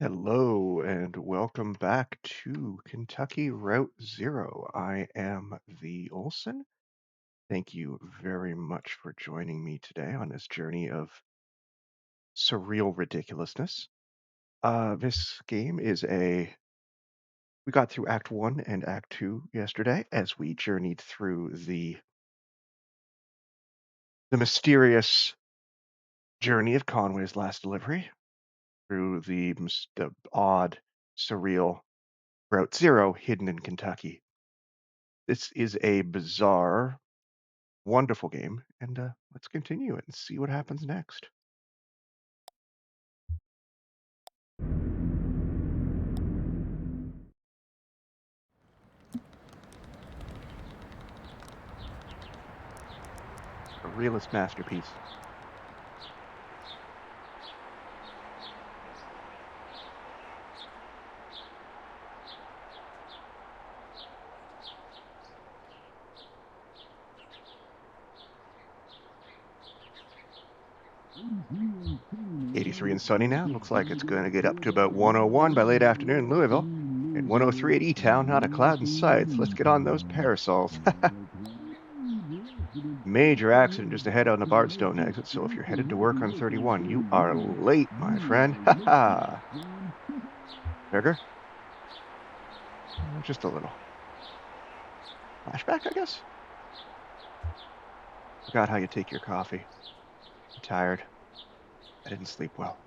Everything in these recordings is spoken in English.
Hello and welcome back to Kentucky Route Zero. I am the Olson. Thank you very much for joining me today on this journey of surreal ridiculousness. This game is we got through Act 1 and Act 2 yesterday as we journeyed through the mysterious journey of Conway's last delivery through the odd, surreal Route Zero hidden in Kentucky. This is a bizarre, wonderful game, and let's continue it and see what happens next. A realist masterpiece. Mhm. 83 and sunny now. Looks like it's going to get up to about 101 by late afternoon in Louisville. At 103 at E-Town, not a cloud in sight. So let's get on those parasols. Major accident just ahead on the Bardstone exit, so if you're headed to work on 31, you are late, my friend. Ha ha! Trigger? Just a little. Flashback, I guess? Forgot how you take your coffee. I'm tired. I didn't sleep well.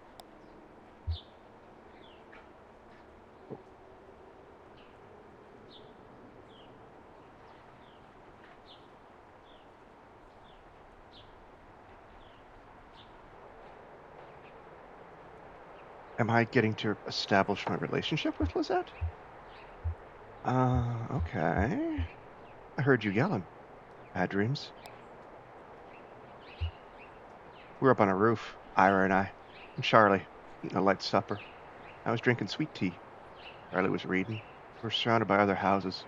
Am I getting to establish my relationship with Lizette? Okay. I heard you yelling. Bad dreams? We were up on a roof, Ira and I, and Charlie, eating a light supper. I was drinking sweet tea. Charlie was reading. We were surrounded by other houses,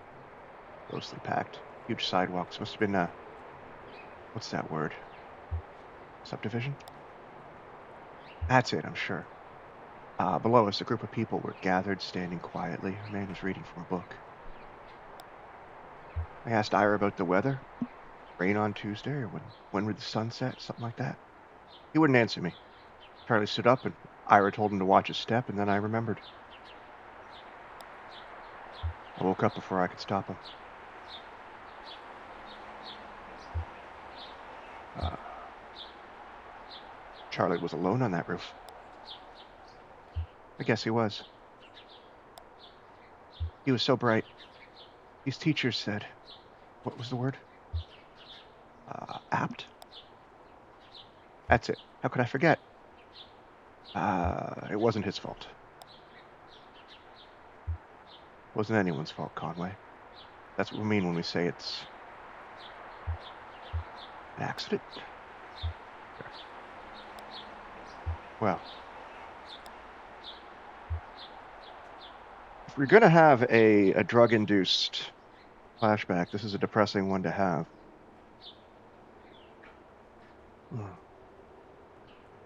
closely packed. Huge sidewalks. Must have been, what's that word? Subdivision? That's it, I'm sure. Below us, a group of people were gathered, standing quietly. A man was reading from a book. I asked Ira about the weather. Rain on Tuesday, or when would the sun set? Something like that. He wouldn't answer me. Charlie stood up, and Ira told him to watch his step, and then I remembered. I woke up before I could stop him. Uh, Charlie was alone on that roof. I guess he was. He was so bright. His teachers said, what was the word? Apt? That's it. How could I forget? It wasn't his fault. It wasn't anyone's fault, Conway. That's what we mean when we say it's an accident. Well, if we're going to have a drug-induced flashback, this is a depressing one to have.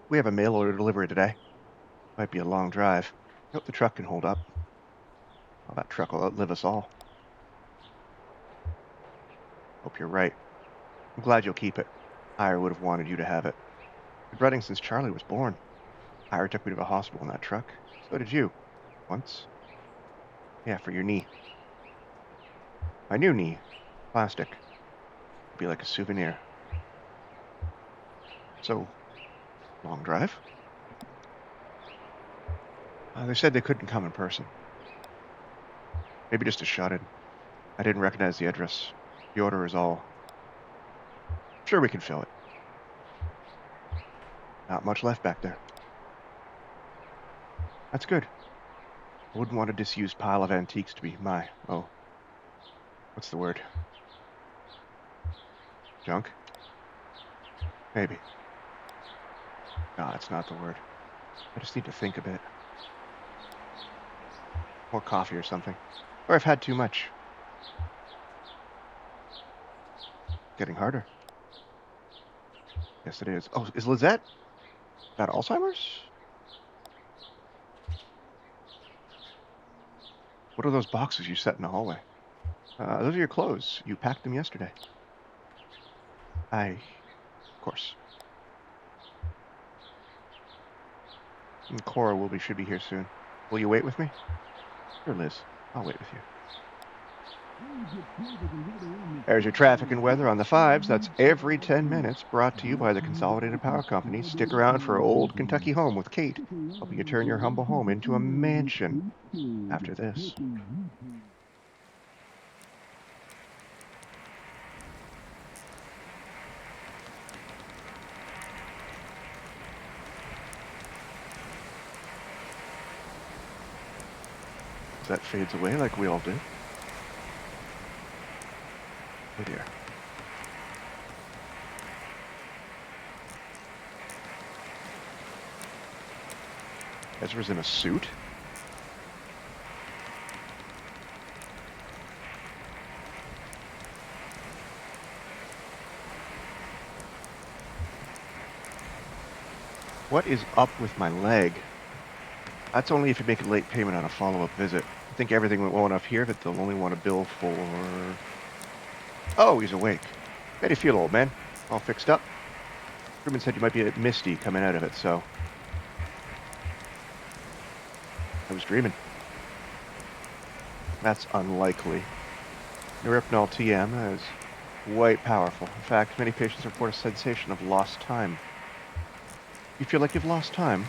We have a mail order delivery today. Might be a long drive. I hope the truck can hold up. Well, that truck will outlive us all. Hope you're right. I'm glad you'll keep it. Ira would have wanted you to have it. Been running since Charlie was born. Ira took me to the hospital in that truck. So did you. Once. Yeah, for your knee. My new knee. Plastic. It'd be like a souvenir. So, long drive? They said they couldn't come in person. Maybe just a shut-in. I didn't recognize the address. The order is all. Sure, we can fill it. Not much left back there. That's good. I wouldn't want a disused pile of antiques to be what's the word? Junk? Maybe. No, that's not the word. I just need to think a bit. More coffee or something. Or I've had too much. Getting harder. Yes, it is. Oh, is Lizette got Alzheimer's? What are those boxes you set in the hallway? Those are your clothes. You packed them yesterday. Of course. And Cora should be here soon. Will you wait with me? Sure, Liz. I'll wait with you. There's your traffic and weather on the fives. That's every 10 minutes, brought to you by the Consolidated Power Company. Stick around for Old Kentucky Home with Kate, helping you turn your humble home into a mansion after this. That fades away like we all did. Oh dear. Ezra's in a suit? What is up with my leg? That's only if you make a late payment on a follow-up visit. I think everything went well enough here that they'll only want to bill for... Oh, he's awake. How do you feel, old man? All fixed up? Truman said you might be a bit misty coming out of it, so... I was dreaming. That's unlikely. Neuropnol TM is quite powerful. In fact, many patients report a sensation of lost time. You feel like you've lost time?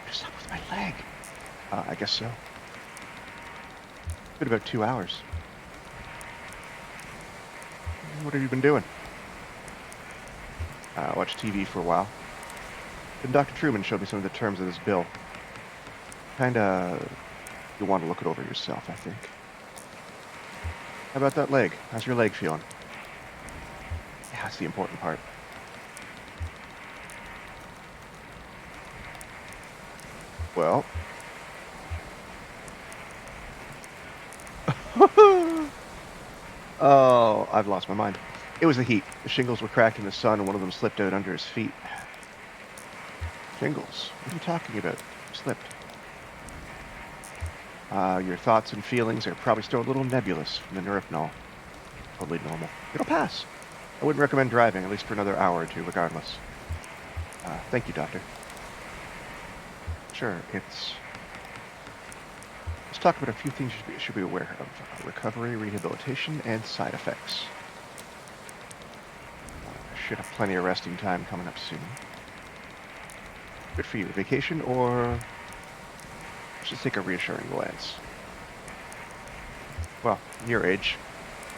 What's up with my leg? I guess so. It's been about 2 hours. What have you been doing? Watched TV for a while. Then Dr. Truman showed me some of the terms of this bill. You'll want to look it over yourself, I think. How about that leg? How's your leg feeling? Yeah, that's the important part. Well... Oh, I've lost my mind. It was the heat. The shingles were cracked in the sun, and one of them slipped out under his feet. Shingles? What are you talking about? Slipped. Your thoughts and feelings are probably still a little nebulous from the Neuropnol. Totally normal. It'll pass. I wouldn't recommend driving, at least for another hour or two, regardless. Thank you, Doctor. Sure, let's talk about a few things you should be aware of. Recovery, rehabilitation, and side effects. Should have plenty of resting time coming up soon. Good for you. Vacation or just take a reassuring glance? Well, in your age,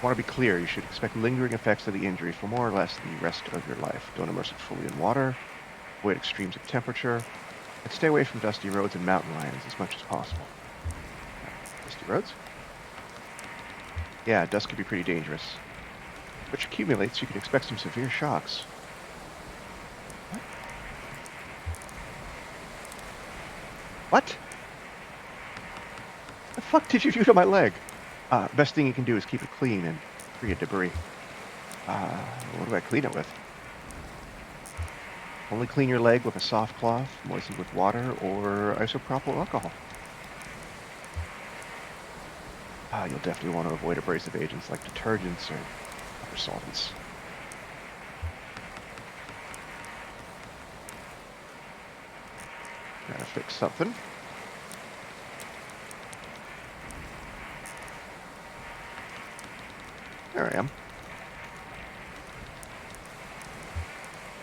I want to be clear, you should expect lingering effects of the injury for more or less the rest of your life. Don't immerse it fully in water, avoid extremes of temperature, and stay away from dusty roads and mountain lions as much as possible. Dusty roads? Yeah, dust can be pretty dangerous. Which accumulates, you can expect some severe shocks. What? The fuck did you do to my leg? Best thing you can do is keep it clean and free of debris. What do I clean it with? Only clean your leg with a soft cloth, moistened with water, or isopropyl alcohol. You'll definitely want to avoid abrasive agents like detergents or other solvents. Gotta fix something. There I am.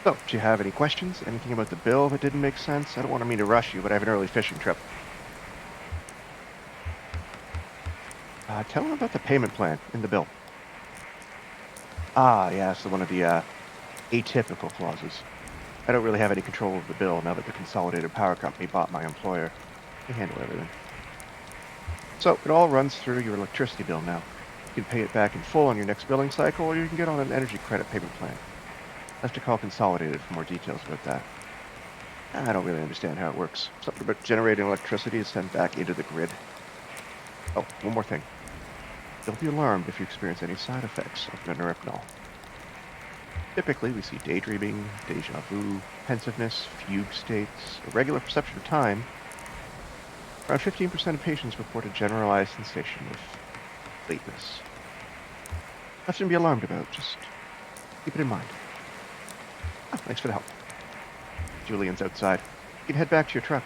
So, do you have any questions? Anything about the bill that didn't make sense? I don't want to mean to rush you, but I have an early fishing trip. Tell them about the payment plan in the bill. Yeah, so one of the atypical clauses. I don't really have any control over the bill now that the Consolidated Power Company bought my employer. They handle everything. So, it all runs through your electricity bill now. You can pay it back in full on your next billing cycle, or you can get on an energy credit payment plan. I'll have to call Consolidated for more details about that. I don't really understand how it works. Something about generating electricity is sent back into the grid. Oh, one more thing. Don't be alarmed if you experience any side effects of Neuropnol. Typically, we see daydreaming, deja vu, pensiveness, fugue states, irregular perception of time, Around 15% of patients report a generalized sensation of lateness. Nothing to be alarmed about, just keep it in mind. Oh, thanks for the help. Julian's outside. You can head back to your truck.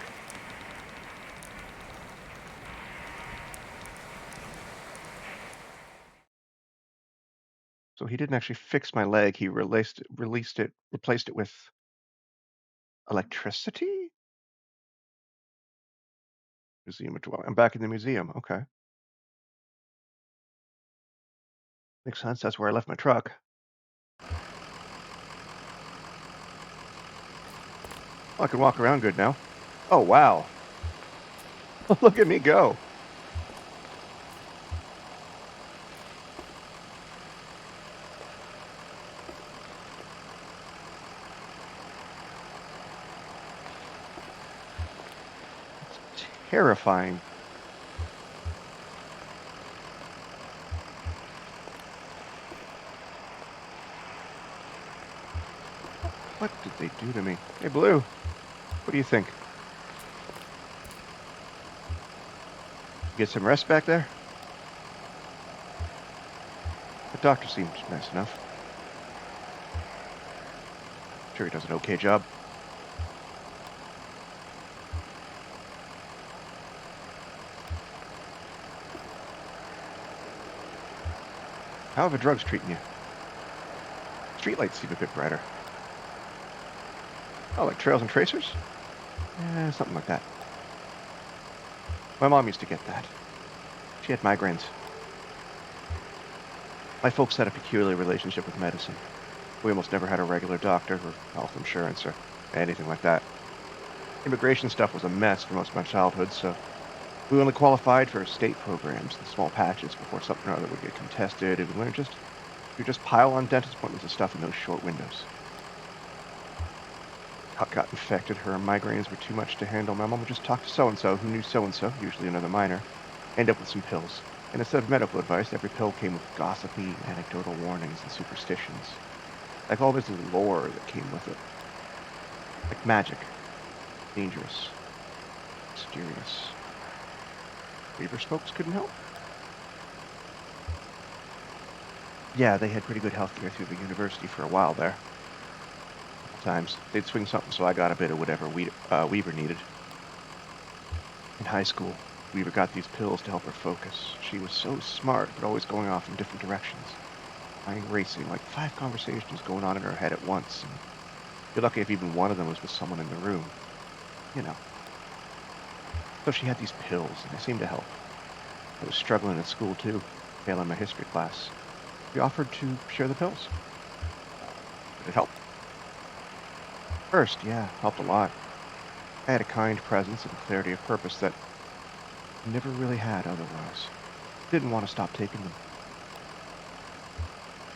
So he didn't actually fix my leg. He replaced it with electricity? Museum of Dwelling. I'm back in the museum. Okay. Makes sense. That's where I left my truck. Oh, I can walk around good now. Oh, wow. Look at me go. It's terrifying. What did they do to me? Hey, Blue, what do you think? Get some rest back there? The doctor seemed nice enough. Sure, he does an okay job. How are the drugs treating you? Streetlights seem a bit brighter. Oh, like trails and tracers? Something like that. My mom used to get that. She had migraines. My folks had a peculiar relationship with medicine. We almost never had a regular doctor or health insurance or anything like that. Immigration stuff was a mess for most of my childhood, so we only qualified for state programs in small patches before something or other would get contested, and we just pile on dentist appointments and stuff in those short windows. Got infected. Her migraines were too much to handle. My mom would just talk to so and so who knew so and so, usually another minor, end up with some pills. And instead of medical advice, every pill came with gossipy, anecdotal warnings and superstitions. Like all this lore that came with it. Like magic. Dangerous. Mysterious. Reaver's folks couldn't help? Yeah, they had pretty good health care through the university for a while there. Times they'd swing something, so I got a bit of whatever Weaver needed. In high school, Weaver got these pills to help her focus. She was so smart, but always going off in different directions. Mind racing, like 5 conversations going on in her head at once. And you're lucky if even one of them was with someone in the room. You know. So she had these pills, and they seemed to help. I was struggling at school too, failing my history class. We offered to share the pills. Did it help? First, yeah, helped a lot. I had a kind presence and clarity of purpose that I never really had otherwise. Didn't want to stop taking them.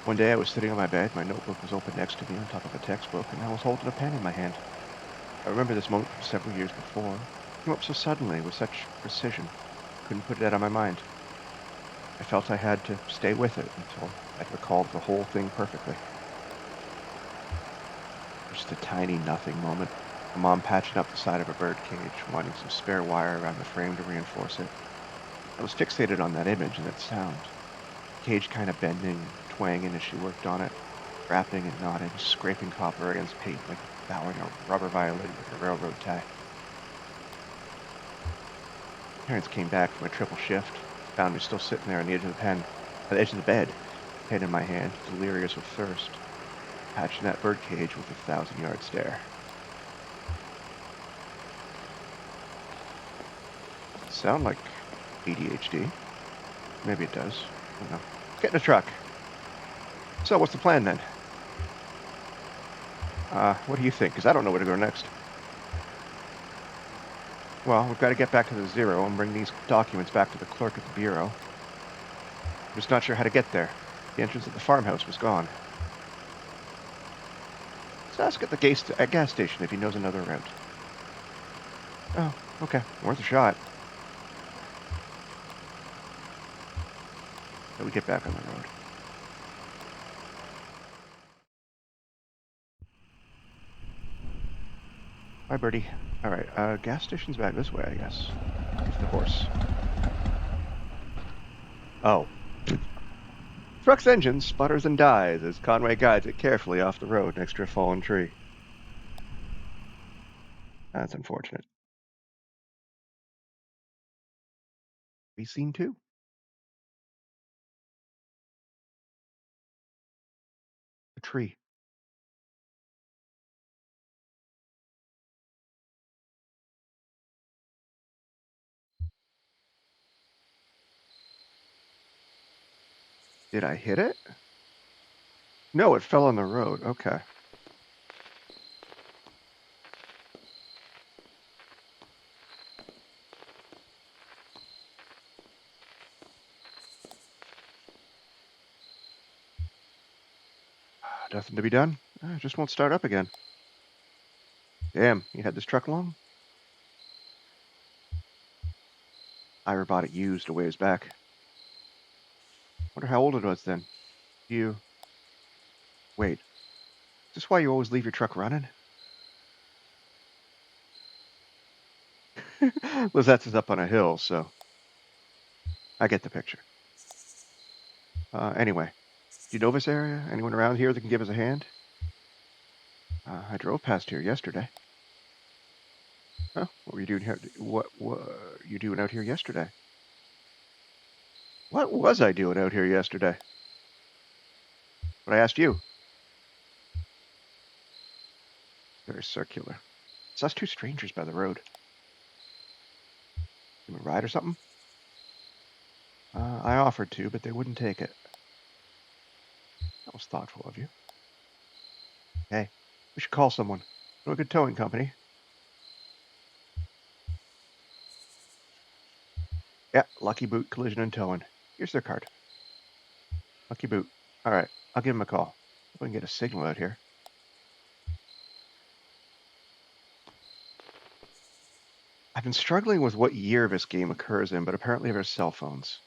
One day I was sitting on my bed, my notebook was open next to me on top of a textbook, and I was holding a pen in my hand. I remember this moment from several years before. It came up so suddenly, with such precision. Couldn't put it out of my mind. I felt I had to stay with it until I'd recalled the whole thing perfectly. Just a tiny nothing moment. My mom patching up the side of a bird cage, wanting some spare wire around the frame to reinforce it. I was fixated on that image and that sound. The cage kind of bending and twanging as she worked on it, rapping and nodding, scraping copper against paint like bowing a rubber violin with a railroad tie. Parents came back from a triple shift, found me still sitting there on the edge of the edge of the bed, pen in my hand, delirious with thirst, patching that bird cage with a 1,000-yard stare. Sound like ADHD? Maybe it does. I don't know. Get in the truck. So, what's the plan then? What do you think? Because I don't know where to go next. Well, we've got to get back to the Zero and bring these documents back to the clerk at the bureau. I'm just not sure how to get there. The entrance at the farmhouse was gone. Let's ask at the gas station if he knows another route. Oh, okay. Worth a shot. Then we get back on the road. Bye, Birdie. All right, gas station's back this way, I guess. If course. Oh. Truck's engine sputters and dies as Conway guides it carefully off the road next to a fallen tree. That's unfortunate. We seen too. A tree. Did I hit it? No, it fell on the road. Okay. Nothing to be done. It just won't start up again. Damn, you had this truck long? Ira bought it used a ways back. Wonder how old it was then. You. Wait, is this why you always leave your truck running? Lizette's is up on a hill, so I get the picture. Anyway, do you know this area? Anyone around here that can give us a hand? I drove past here yesterday. Huh? What were you doing here? What were you doing out here yesterday? What was I doing out here yesterday? But I asked you. Very circular. It's us two strangers by the road. You want a ride or something? I offered to, but they wouldn't take it. That was thoughtful of you. Hey, we should call someone. Know a good towing company? Yeah, Lucky Boot Collision and Towing. Here's their card. Lucky Boot. All right, I'll give him a call. Hope I can get a signal out here. I've been struggling with what year this game occurs in, but apparently there's cell phones.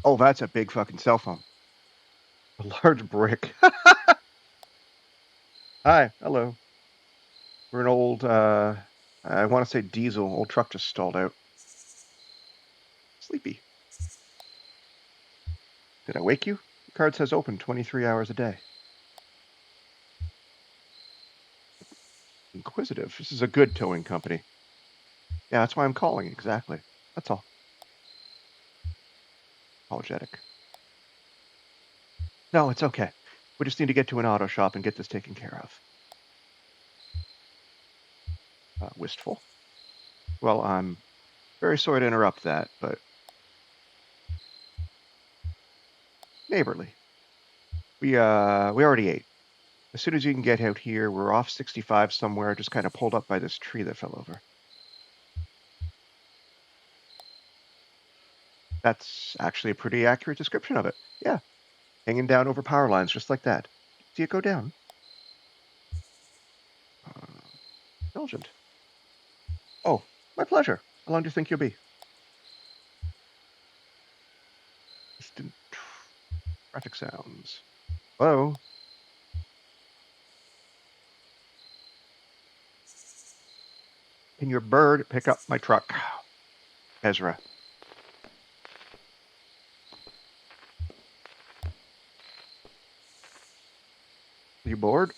Oh, that's a big fucking cell phone. A large brick. Hi, hello. We're an old, I want to say diesel. Old truck just stalled out. Sleepy. Did I wake you? The card says open 23 hours a day. Inquisitive. This is a good towing company. Yeah, that's why I'm calling. Exactly. That's all. Apologetic. No, it's okay. We just need to get to an auto shop and get this taken care of. Wistful. Well, I'm very sorry to interrupt that, but neighborly. We already ate. As soon as you can get out here, we're off 65 somewhere, just kind of pulled up by this tree that fell over. That's actually a pretty accurate description of it. Yeah, hanging down over power lines just like that. See it go down. Uh, Indulgent. Oh, my pleasure. How long do you think you'll be? Distant traffic sounds. Hello? Can your bird pick up my truck? Ezra. Are you bored?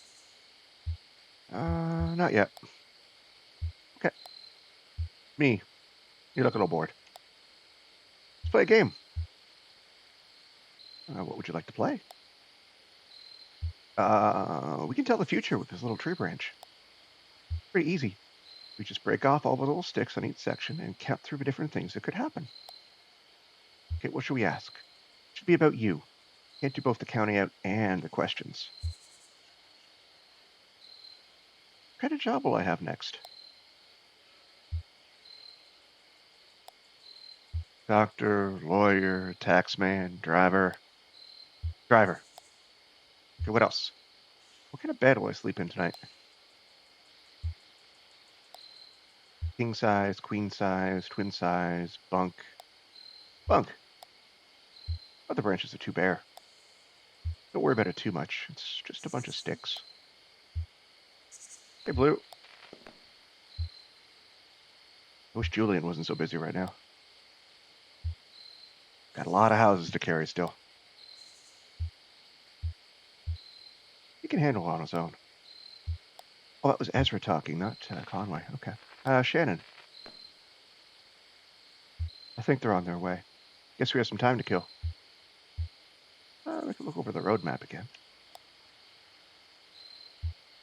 Not yet. Okay. Me. You look a little bored. Let's play a game. What would you like to play? We can tell the future with this little tree branch. Pretty easy. We just break off all the little sticks on each section and count through the different things that could happen. Okay, what should we ask? It should be about you. Can't do both the counting out and the questions. What kind of job will I have next? Doctor, lawyer, taxman, driver. Driver. Okay, what else? What kind of bed will I sleep in tonight? King size, queen size, twin size, bunk. Bunk. Other branches are too bare. Don't worry about it too much. It's just a bunch of sticks. Hey, Blue. I wish Julian wasn't so busy right now. Got a lot of houses to carry still. He can handle it on his own. Oh, that was Ezra talking, not Conway. Okay. Shannon. I think they're on their way. Guess we have some time to kill. We can look over the road map again.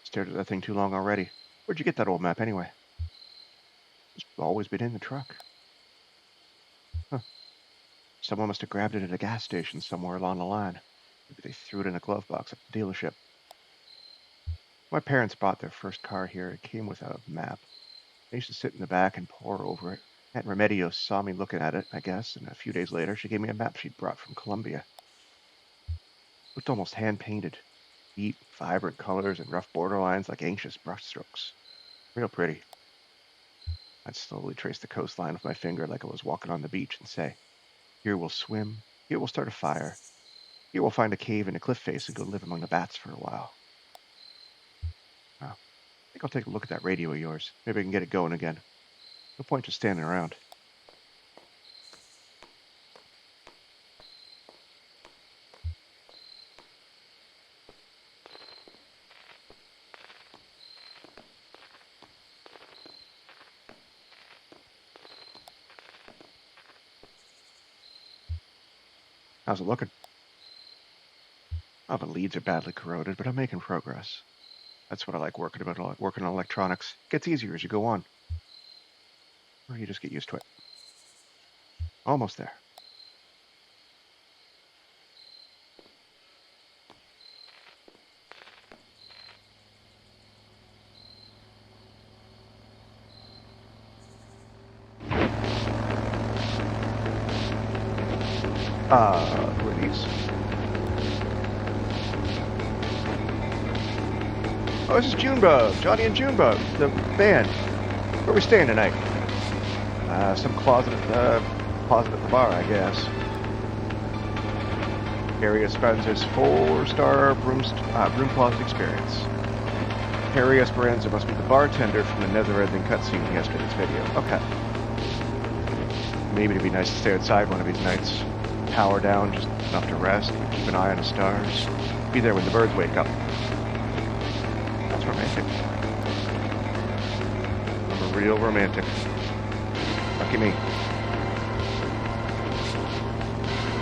Stared at that thing too long already. Where'd you get that old map anyway? It's always been in the truck. Huh. Someone must have grabbed it at a gas station somewhere along the line. Maybe they threw it in a glove box at the dealership. My parents bought their first car here. It came with a map. I used to sit in the back and pore over it. Aunt Remedios saw me looking at it, I guess, and a few days later she gave me a map she'd brought from Colombia. It looked almost hand-painted. Deep, vibrant colors and rough borderlines like anxious brushstrokes. Real pretty. I'd slowly trace the coastline with my finger like I was walking on the beach and say, here we'll swim, here we'll start a fire, here we'll find a cave in a cliff face and go live among the bats for a while. Wow. I think I'll take a look at that radio of yours. Maybe I can get it going again. No point just standing around. How's it looking? Oh, the leads are badly corroded, but I'm making progress. That's what I like working on electronics. It gets easier as you go on. Or you just get used to it. Almost there. Who are these? Oh, this is Junebug, Johnny and Junebug, the band. Where are we staying tonight? Some closet at the bar, I guess. Harry Esperanza's 4-star room closet experience. Harry Esperanza must be the bartender from the never-ending cutscene in yesterday's video. Okay. Maybe it'd be nice to stay outside one of these nights. Power down, just enough to rest, keep an eye on the stars. Be there when the birds wake up. That's romantic. I'm a real romantic. Lucky me.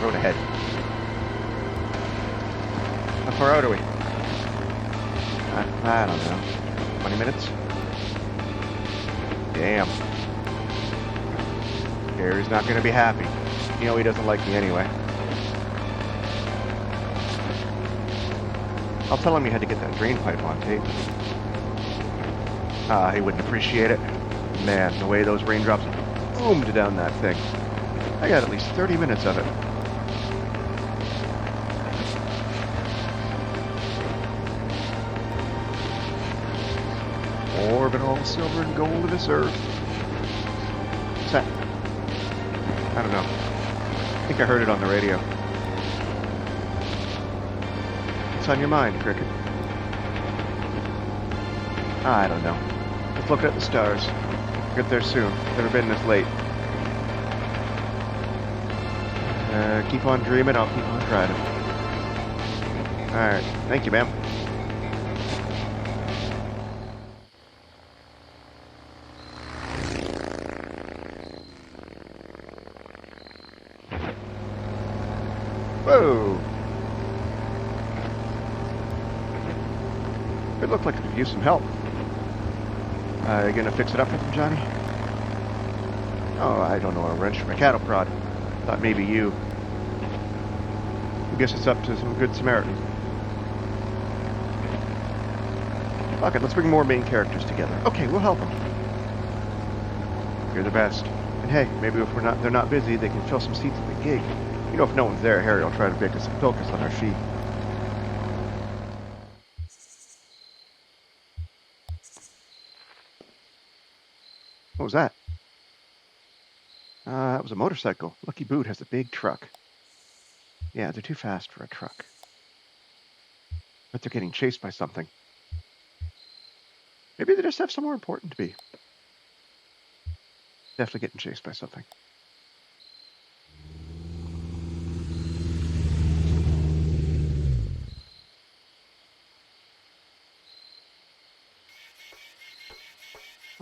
Road ahead. How far out are we? I don't know. 20 minutes? Damn. Gary's not going to be happy. You know he doesn't like me anyway. I'll tell him you had to get that drain pipe on tape. He wouldn't appreciate it. Man, the way those raindrops boomed down that thing. I got at least 30 minutes of it. Orbit all silver and gold of this earth. What's that? I don't know. I think I heard it on the radio. What's on your mind, Cricket? I don't know. Let's look at the stars. Get there soon. Never been this late. Keep on dreaming, I'll keep on driving. Alright, thank you, ma'am. Whoa! It looked like it could use some help. You gonna fix it up with him, Johnny? Oh, I don't know, a wrench from a cattle prod. Thought maybe you. I guess it's up to some good Samaritan. Fuck it, let's bring more main characters together. Okay, we'll help them. You're the best. And hey, maybe if they're not busy, they can fill some seats at the gig. You know, if no one's there, Harry will try to focus on our sheep. What was that? That was a motorcycle. Lucky Boot has a big truck. Yeah, they're too fast for a truck. But they're getting chased by something. Maybe they just have somewhere important to be. Definitely getting chased by something.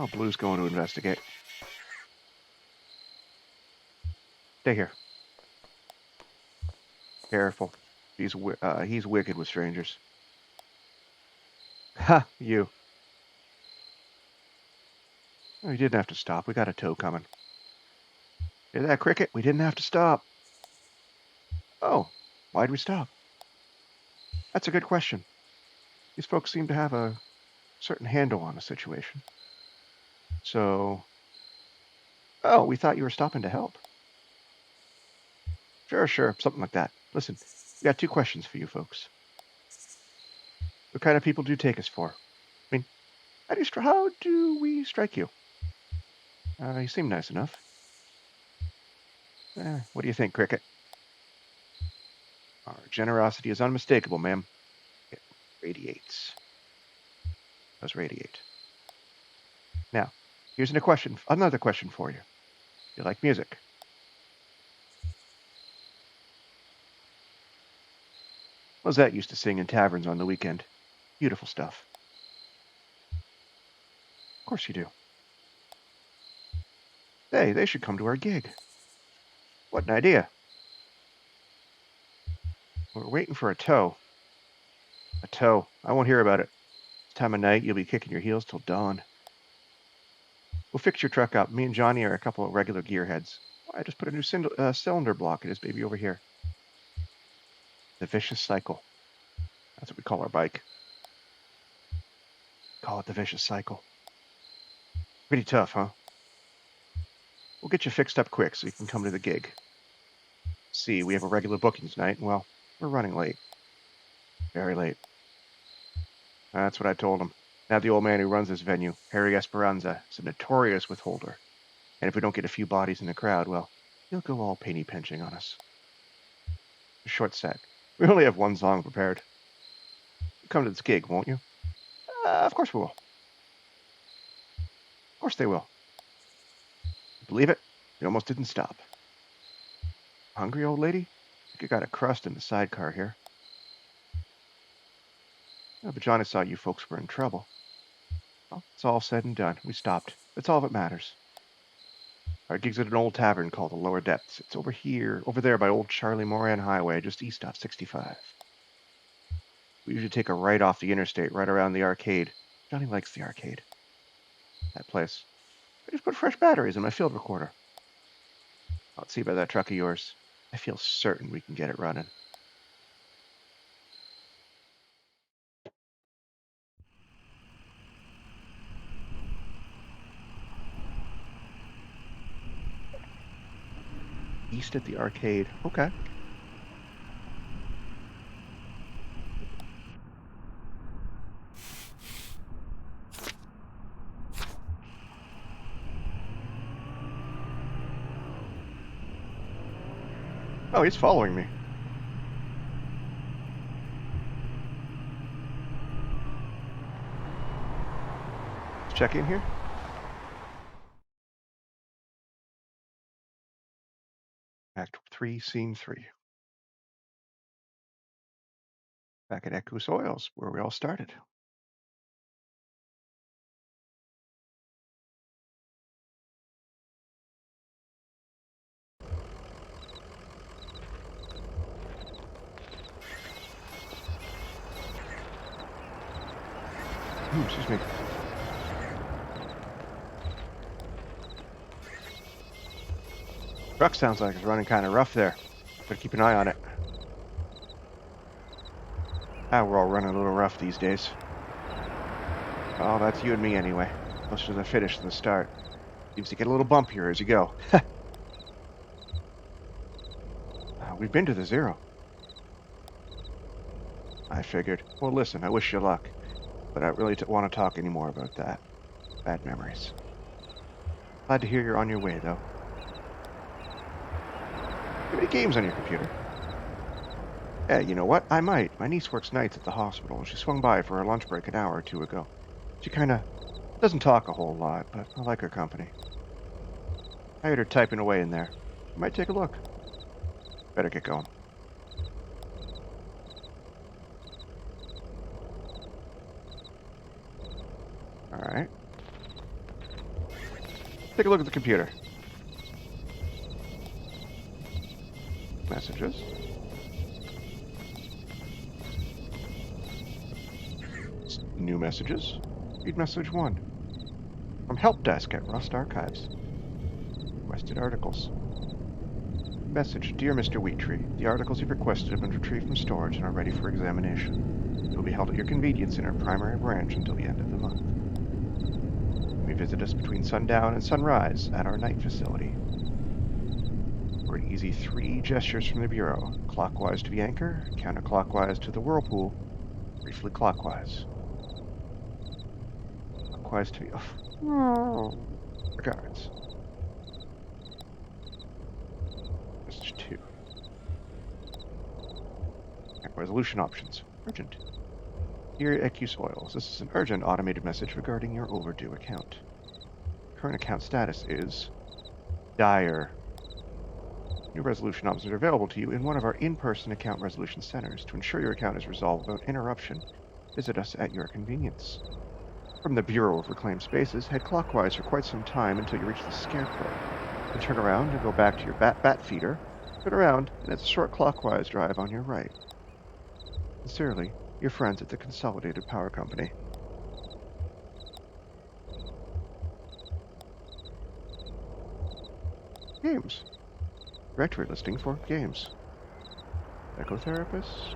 Oh, Blue's going to investigate. Stay here. Careful. He's wicked with strangers. Ha, you. Oh, you didn't have to stop. We got a tow coming. Hear that, Cricket? We didn't have to stop. Oh, why'd we stop? That's a good question. These folks seem to have a certain handle on the situation. So, oh, we thought you were stopping to help. Sure, something like that. Listen, we got two questions for you folks. What kind of people do you take us for? I mean, how do we strike you? You seem nice enough. What do you think, Cricket? Our generosity is unmistakable, ma'am. It radiates. Does radiate. Now, here's another question for you. You like music? Lizette used to sing in taverns on the weekend. Beautiful stuff. Of course you do. They should come to our gig. What an idea. We're waiting for a tow. A tow. I won't hear about it. This time of night, you'll be kicking your heels till dawn. We'll fix your truck up. Me and Johnny are a couple of regular gearheads. I just put a new cylinder block in his baby over here. The vicious cycle. That's what we call our bike. Call it the vicious cycle. Pretty tough, huh? We'll get you fixed up quick so you can come to the gig. See, we have a regular booking tonight, and well, we're running late. Very late. That's what I told him. Now the old man who runs this venue, Harry Esperanza, is a notorious withholder. And if we don't get a few bodies in the crowd, well, he'll go all penny pinching on us. A short set. We only have one song prepared. You come to this gig, won't you? Of course we will. Of course they will. Believe it? It almost didn't stop. Hungry, old lady? I think I got a crust in the sidecar here. Oh, but Johnny saw you folks were in trouble. Well, it's all said and done. We stopped. That's all that matters. Our gig's at an old tavern called the Lower Depths. It's over there by old Charlie Moran Highway, just east off 65. We usually take a right off the interstate, right around the arcade. Johnny likes the arcade. That place. I just put fresh batteries in my field recorder. Let's see about that truck of yours. I feel certain we can get it running. East at the arcade. Okay. Oh, he's following me. Let's check in here. Act 3, Scene 3. Back at Echoes Oils, where we all started. Excuse me. Truck sounds like it's running kind of rough there. Better keep an eye on it. We're all running a little rough these days. Oh, that's you and me anyway. Closer to the finish than the start. Seems to get a little bumpier as you go. We've been to the zero. I figured. Well, listen, I wish you luck. But I don't really want to talk anymore about that. Bad memories. Glad to hear you're on your way, though. How many games on your computer? Yeah, you know what? I might. My niece works nights at the hospital, and she swung by for her lunch break an hour or two ago. She kinda doesn't talk a whole lot, but I like her company. I heard her typing away in there. You might take a look. Better get going. Alright. take a look at the computer. Messages. New messages. Read message 1. From Help Desk at Rust Archives. Requested articles. Message, Dear Mr. Wheattree, the articles you've requested have been retrieved from storage and are ready for examination. They will be held at your convenience in our primary branch until the end of the month. You may visit us between sundown and sunrise at our night facility. For an easy 3 gestures from the Bureau, clockwise to the anchor, counterclockwise to the whirlpool, briefly clockwise. Clockwise to the... Regards. Message 2. Resolution options. Urgent. Dear Ecuse Oils, this is an urgent automated message regarding your overdue account. Current account status is dire. New resolution options are available to you in one of our in-person account resolution centers. To ensure your account is resolved without interruption, visit us at your convenience. From the Bureau of Reclaimed Spaces, head clockwise for quite some time until you reach the Scarecrow. Then turn around and go back to your bat feeder. Turn around, and it's a short clockwise drive on your right. Sincerely, your friends at the Consolidated Power Company. Games. Directory listing for games. Psychotherapist.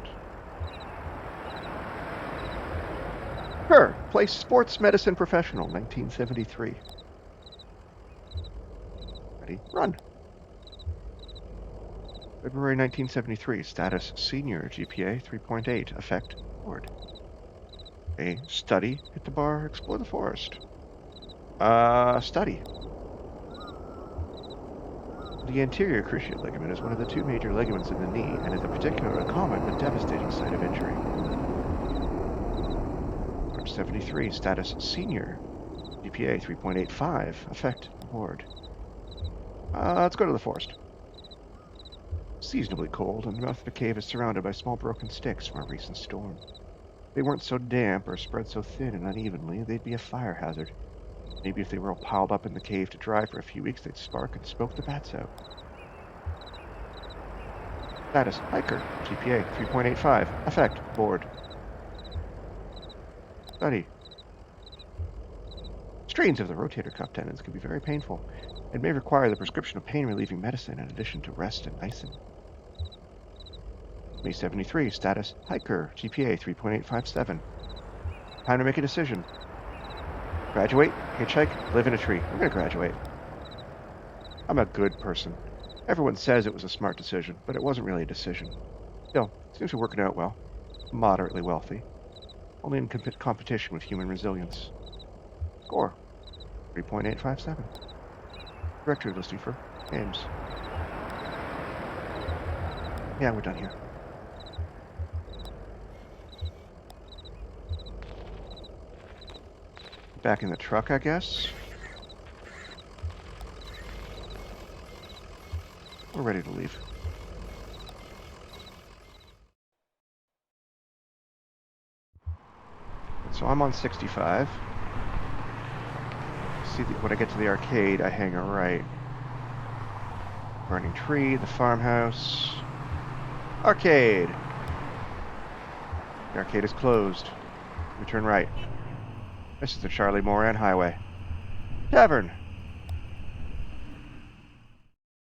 Her, play sports medicine professional, 1973. Ready, run. February 1973, status senior, GPA 3.8, effect board. A study, hit the bar, explore the forest. Study. The anterior cruciate ligament is one of the 2 major ligaments in the knee and is a particularly common but devastating site of injury. March 73, status senior, GPA 3.85, effect board. Let's go to the forest. Seasonably cold, and the mouth of the cave is surrounded by small broken sticks from a recent storm. If they weren't so damp or spread so thin and unevenly, they'd be a fire hazard. Maybe if they were all piled up in the cave to dry for a few weeks, they'd spark and smoke the bats out. Status, hiker, GPA 3.85, effect, bored. Study. Strains of the rotator cuff tendons can be very painful and may require the prescription of pain-relieving medicine in addition to rest and icing. May 73, status, hiker, GPA 3.857. Time to make a decision. Graduate, hitchhike, live in a tree. We're going to graduate. I'm a good person. Everyone says it was a smart decision, but it wasn't really a decision. Still, it seems to be working out well. Moderately wealthy. Only in competition with human resilience. Score, 3.857. Directory listing for games. Yeah, we're done here. Back in the truck, I guess. We're ready to leave. So I'm on 65. See, when I get to the arcade, I hang a right. Burning tree, the farmhouse. Arcade! The arcade is closed. We turn right. This is the Charlie Moran Highway. Tavern!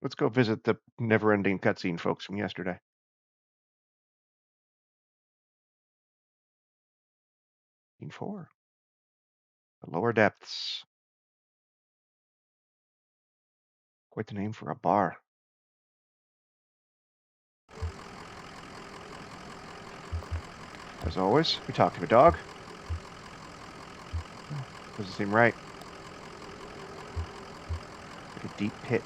Let's go visit the never-ending cutscene folks from yesterday. Scene 4. The Lower Depths. Quite the name for a bar. As always, we talk to a dog. Doesn't seem right. Like a deep pit.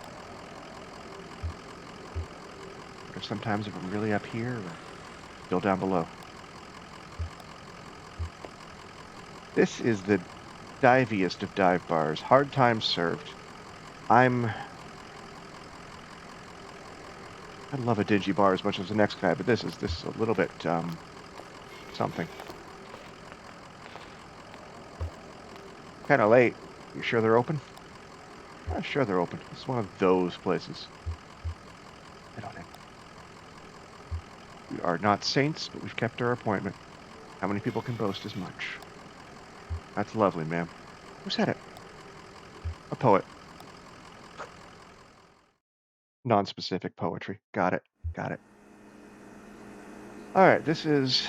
Or sometimes if I'm really up here or still down below. This is the diviest of dive bars. Hard times served. I love a dingy bar as much as the next guy, but this is a little bit something. Kind of late. You sure they're open? Sure, they're open. It's one of those places. Get on in. We are not saints, but we've kept our appointment. How many people can boast as much? That's lovely, ma'am. Who said it? A poet. Non-specific poetry. Got it. Got it. All right, this is...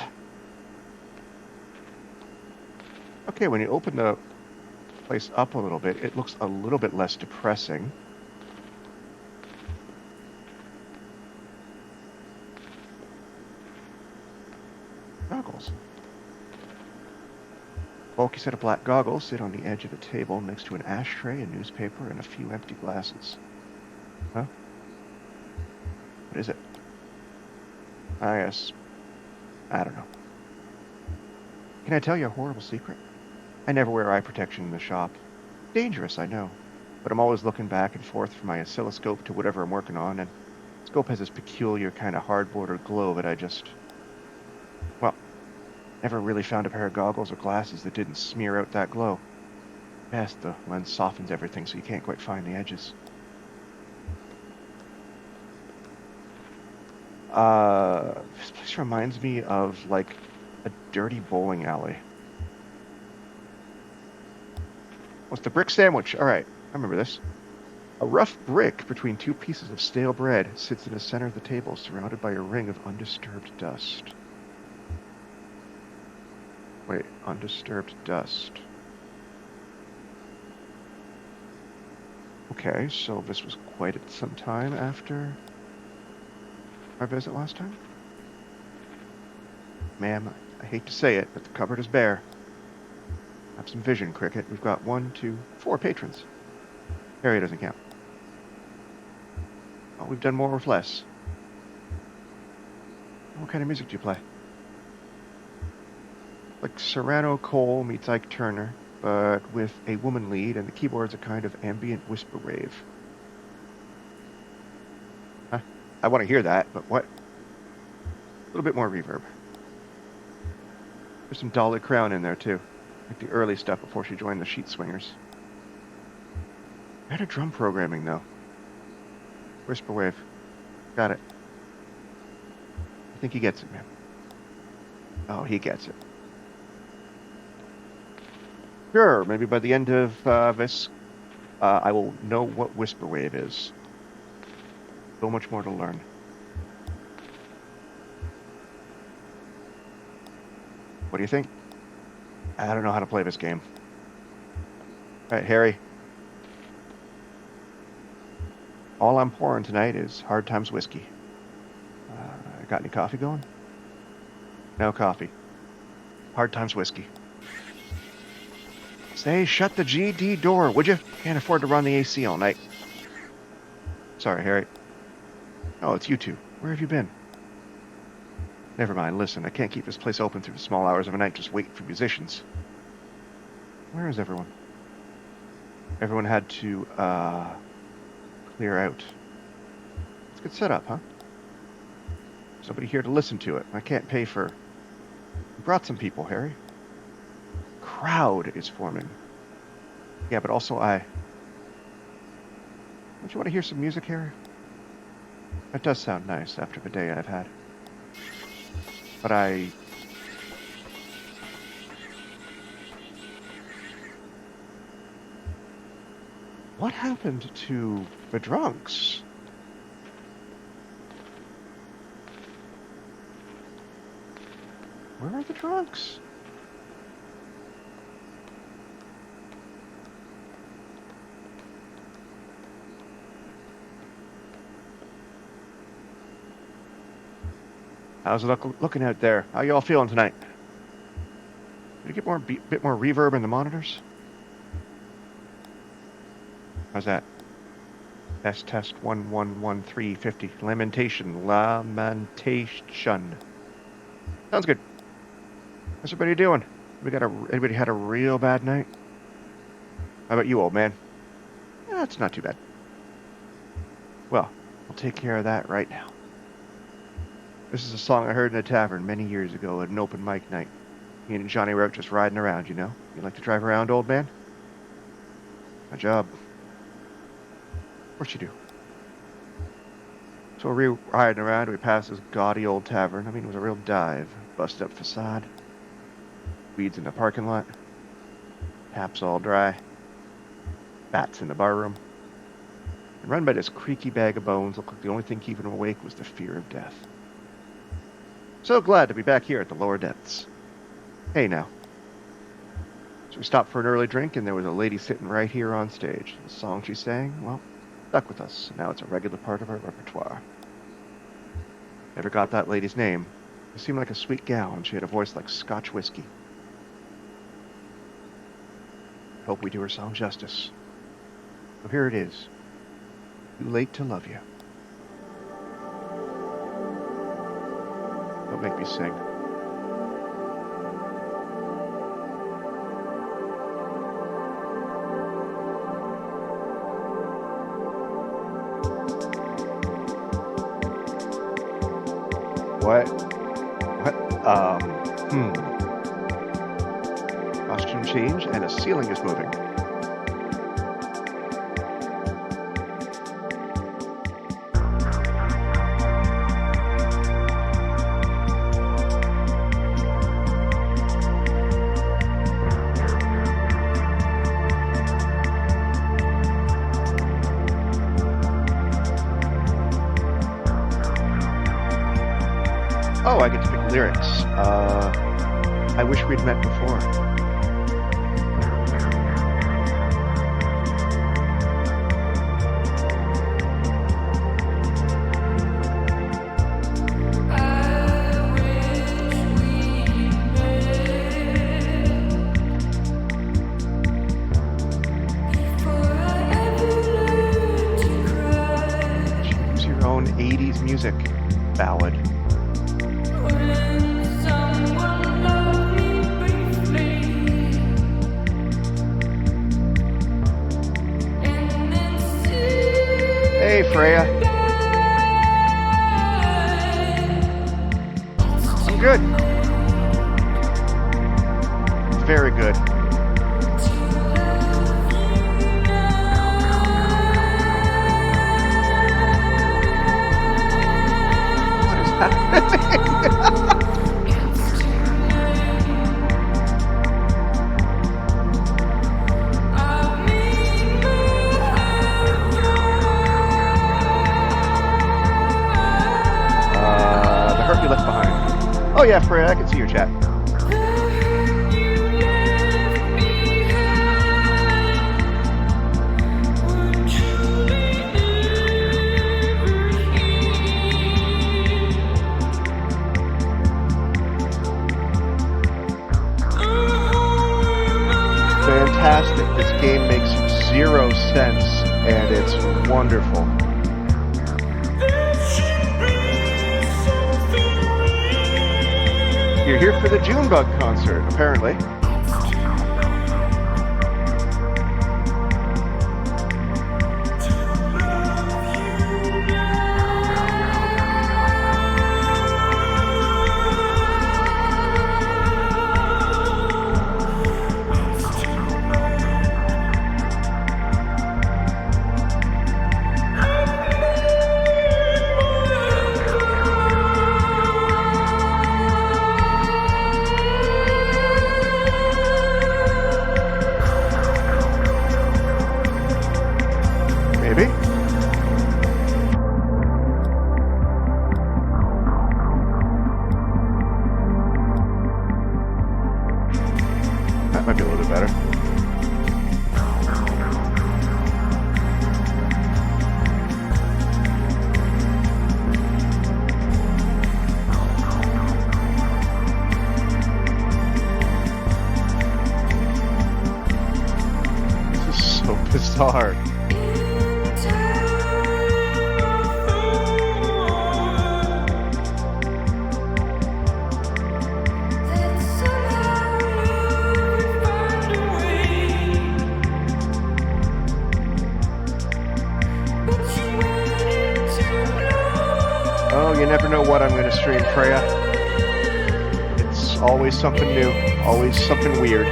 Okay, when you open the place up a little bit, it looks a little bit less depressing. Goggles. Bulky set of black goggles sit on the edge of a table next to an ashtray, a newspaper, and a few empty glasses. Huh? What is it? I guess. I don't know. Can I tell you a horrible secret? I never wear eye protection in the shop. Dangerous, I know. But I'm always looking back and forth from my oscilloscope to whatever I'm working on, and the scope has this peculiar kind of hard-bordered glow that I just... Well, never really found a pair of goggles or glasses that didn't smear out that glow. Yes, the lens softens everything so you can't quite find the edges. This place reminds me of, like, a dirty bowling alley. What's the brick sandwich? All right, I remember this. A rough brick between two pieces of stale bread sits in the center of the table, surrounded by a ring of undisturbed dust. Wait, undisturbed dust. Okay, so this was quite some time after our visit last time? Ma'am, I hate to say it, but the cupboard is bare. Have some vision, Cricket. We've got 1, 2, 4 patrons. Harry doesn't count. Well, we've done more with less. What kind of music do you play? Like Serrano Cole meets Ike Turner, but with a woman lead, and the keyboard's a kind of ambient whisper wave. Huh? I want to hear that, but what? A little bit more reverb. There's some Dolly Crown in there, too. Like the early stuff before she joined the Sheet Swingers. Better drum programming, though. Whisper wave. Got it. I think he gets it, man. Oh, he gets it. Sure, maybe by the end of this, I will know what whisper wave is. So much more to learn. What do you think? I don't know how to play this game. All right, Harry. All I'm pouring tonight is Hard Times whiskey. Got any coffee going? No coffee. Hard Times whiskey. Say, shut the GD door, would you? Can't afford to run the AC all night. Sorry, Harry. Oh, it's you two. Where have you been? Never mind, listen, I can't keep this place open through the small hours of a night just waiting for musicians. Where is everyone? Everyone had to, clear out. It's a good setup, huh? Somebody here to listen to it. I can't pay for... You brought some people, Harry. Crowd is forming. Yeah, but also Don't you want to hear some music, Harry? That does sound nice after the day I've had. But What happened to the drunks? Where are the drunks? How's it looking out there? How y'all feeling tonight? Did you get bit more reverb in the monitors? How's that? Test 111350. Lamentation. Sounds good. How's everybody doing? Anybody had a real bad night? How about you, old man? That's not too bad. Well, we'll take care of that right now. This is a song I heard in a tavern many years ago at an open mic night. Me and Johnny were out just riding around, you know? You like to drive around, old man? My job. course you do. So we're riding around, we passed this gaudy old tavern. I mean, it was a real dive. Busted up facade. Weeds in the parking lot. Taps all dry. Bats in the barroom. And run by this creaky bag of bones, looked like the only thing keeping him awake was the fear of death. So glad to be back here at the lower depths. Hey now. So we stopped for an early drink, and there was a lady sitting right here on stage. The song she sang, well, stuck with us. Now it's a regular part of our repertoire. Never got that lady's name. She seemed like a sweet gal, and she had a voice like Scotch whiskey. Hope we do her song justice. So here it is. Too late to love you. Don't make me sing. What? Costume change and a ceiling is moving. Oh, I get to pick lyrics. I wish we'd met before. Choose your own 80s music ballad. Hey, Freya. I'm good. Very good. What is happening? Left behind. Oh yeah, Freya, I can see your chat. Fantastic. This game makes zero sense, and it's wonderful. You're here for the Junebug concert, apparently. That might be a little bit better. This is so bizarre. Oh, you never know what I'm going to stream, Freya. It's always something new, always something weird.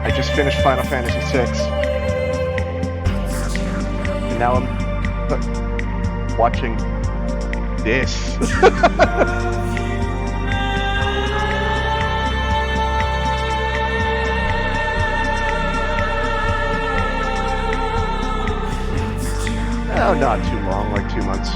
I just finished Final Fantasy VI. And now I'm watching this. Oh, not too long, like 2 months.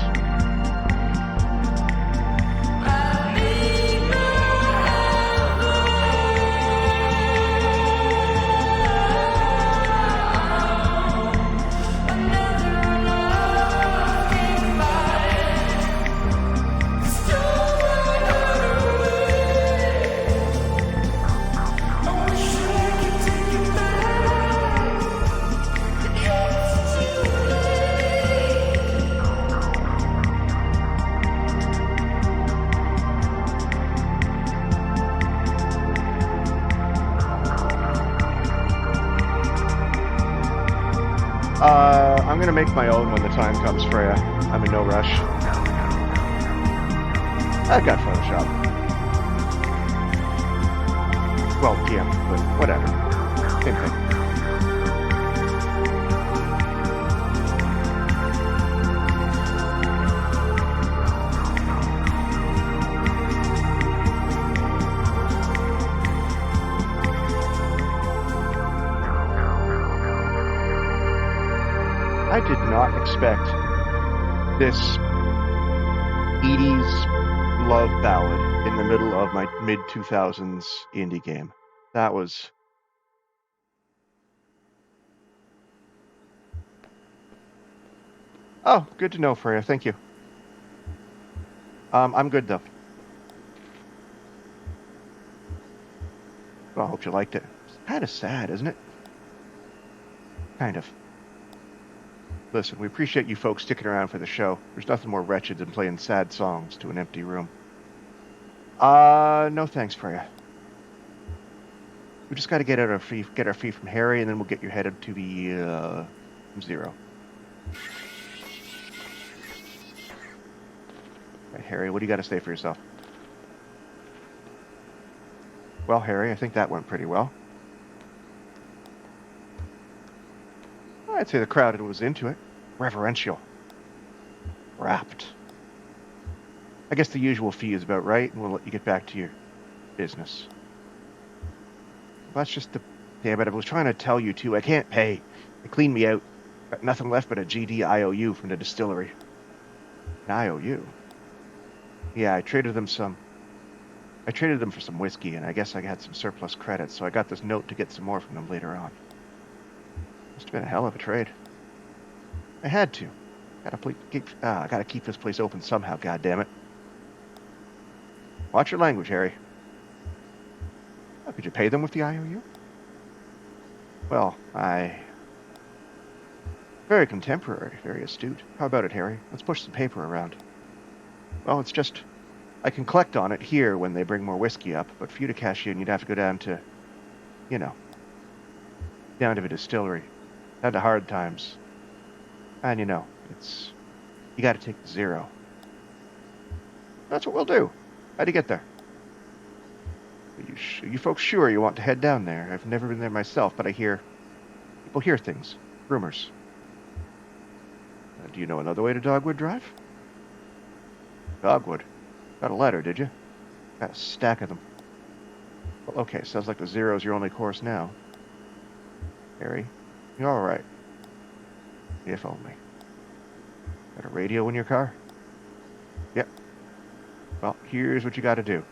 I'm gonna make my own when the time comes, Freya. I'm in no rush. I've got Photoshop. Well, GIMP, but whatever. Same thing. I did not expect this 80s love ballad in the middle of my mid-2000s indie game. That was... Oh, good to know, Freya. Thank you. I'm good, though. Well, I hope you liked it. It's kind of sad, isn't it? Kind of. Listen, we appreciate you folks sticking around for the show. There's nothing more wretched than playing sad songs to an empty room. No thanks, Freya. We just got to get our fee from Harry, and then we'll get you headed to the Zero. Right, Harry, what do you got to say for yourself? Well, Harry, I think that went pretty well. I'd say the crowd was into it. Reverential. Rapt. I guess the usual fee is about right, and we'll let you get back to your business. That's just the... Damn it, I was trying to tell you, too. I can't pay. They cleaned me out. Got nothing left but a GD IOU from the distillery. An IOU? Yeah, I traded them for some whiskey, and I guess I had some surplus credits, so I got this note to get some more from them later on. Must have been a hell of a trade. I had to. Gotta keep this place open somehow, goddammit. Watch your language, Harry. Oh, could you pay them with the IOU? Well, very contemporary, very astute. How about it, Harry? Let's push some paper around. Well, it's just... I can collect on it here when they bring more whiskey up, but for you to cash in, you'd have to go down to... down to the distillery. Down to hard times. And, it's... You gotta take the Zero. That's what we'll do. How'd you get there? You folks sure you want to head down there? I've never been there myself, but people hear things. Rumors. Do you know another way to Dogwood Drive? Dogwood? Got a letter, did you? Got a stack of them. Well, okay, sounds like the Zero's your only course now. Harry, you alright? If only. Got a radio in your car? Yep. Well, here's what you gotta do.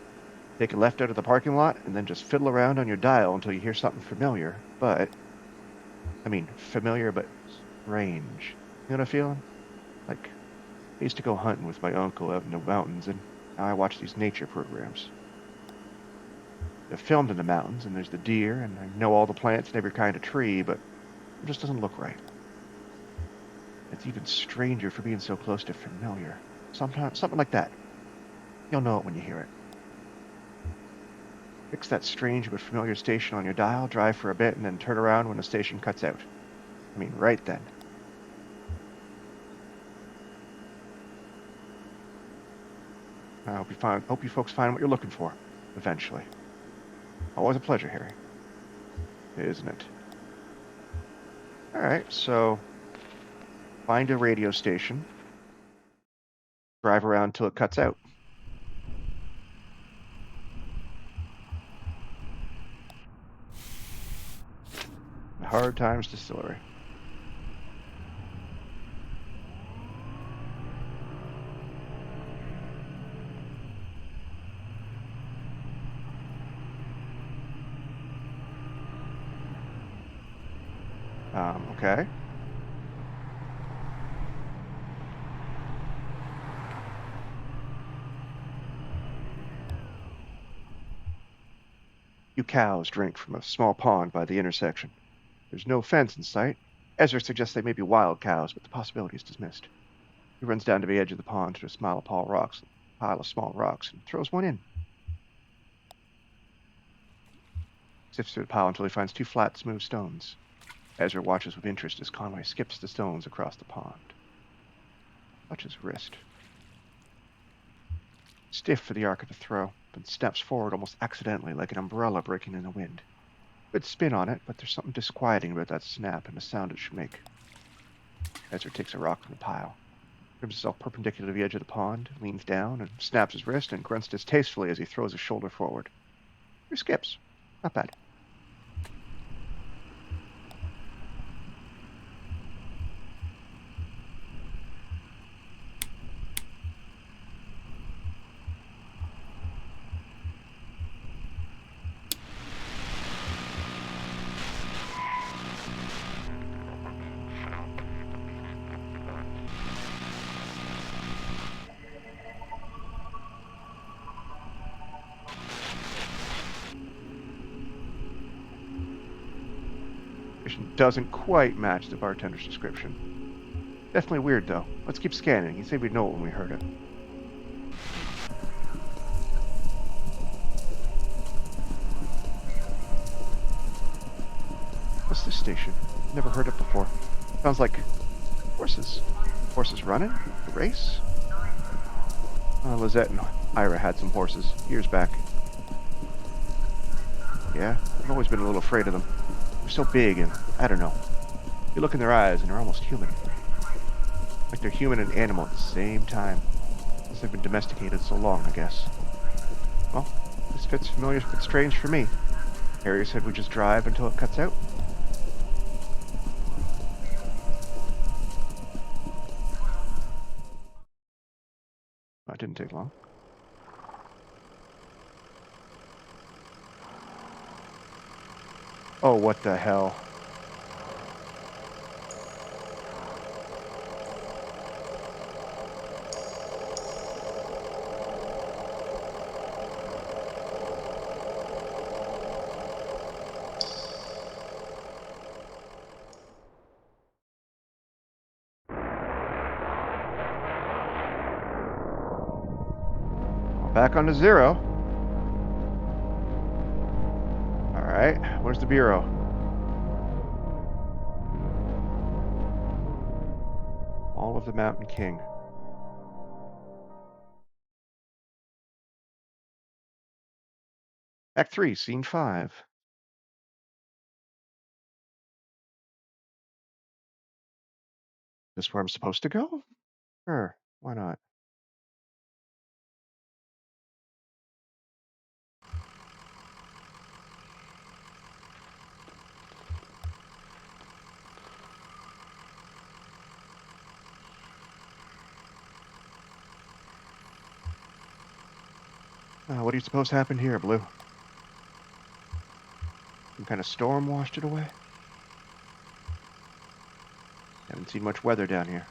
Take a left out of the parking lot, and then just fiddle around on your dial until you hear something familiar, familiar but strange. You know what I'm feeling? Like, I used to go hunting with my uncle out in the mountains, and now I watch these nature programs. They're filmed in the mountains, and there's the deer, and I know all the plants and every kind of tree, but it just doesn't look right. It's even stranger for being so close to familiar. Sometimes, something like that. You'll know it when you hear it. Fix that strange but familiar station on your dial, drive for a bit, and then turn around when the station cuts out. Right then. I hope you folks find what you're looking for, eventually. Always a pleasure, Harry. Isn't it? Alright, so... Find a radio station. Drive around till it cuts out. Hard Times Distillery. Okay. You cows drink from a small pond by the intersection. There's no fence in sight. Ezra suggests they may be wild cows, but the possibility is dismissed. He runs down to the edge of the pond to a pile of small rocks, and throws one in. Sifts through the pile until he finds two flat, smooth stones. Ezra watches with interest as Conway skips the stones across the pond. Touches wrist. Stiff for the arc of the throw, but steps forward almost accidentally like an umbrella breaking in the wind. Good spin on it, but there's something disquieting about that snap and the sound it should make. Ezra takes a rock from the pile, trims himself perpendicular to the edge of the pond, leans down and snaps his wrist and grunts distastefully as he throws his shoulder forward. He skips. Not bad. Doesn't quite match the bartender's description. Definitely weird, though. Let's keep scanning. He said we'd know it when we heard it. What's this station? Never heard it before. Sounds like horses. Horses running? A race? Lizette and Ira had some horses years back. Yeah, I've always been a little afraid of them. They're so big and, I don't know. You look in their eyes and they're almost human. Like they're human and animal at the same time. Since they've been domesticated so long, I guess. Well, this fits familiar but strange for me. Harry said we just drive until it cuts out. That didn't take long. Oh, what the hell? Back onto zero. All right, where's the bureau? All of the Mountain King. Act 3, Scene 5. This where I'm supposed to go? Sure, why not? What do you suppose happened here, Blue? Some kind of storm washed it away? Haven't seen much weather down here.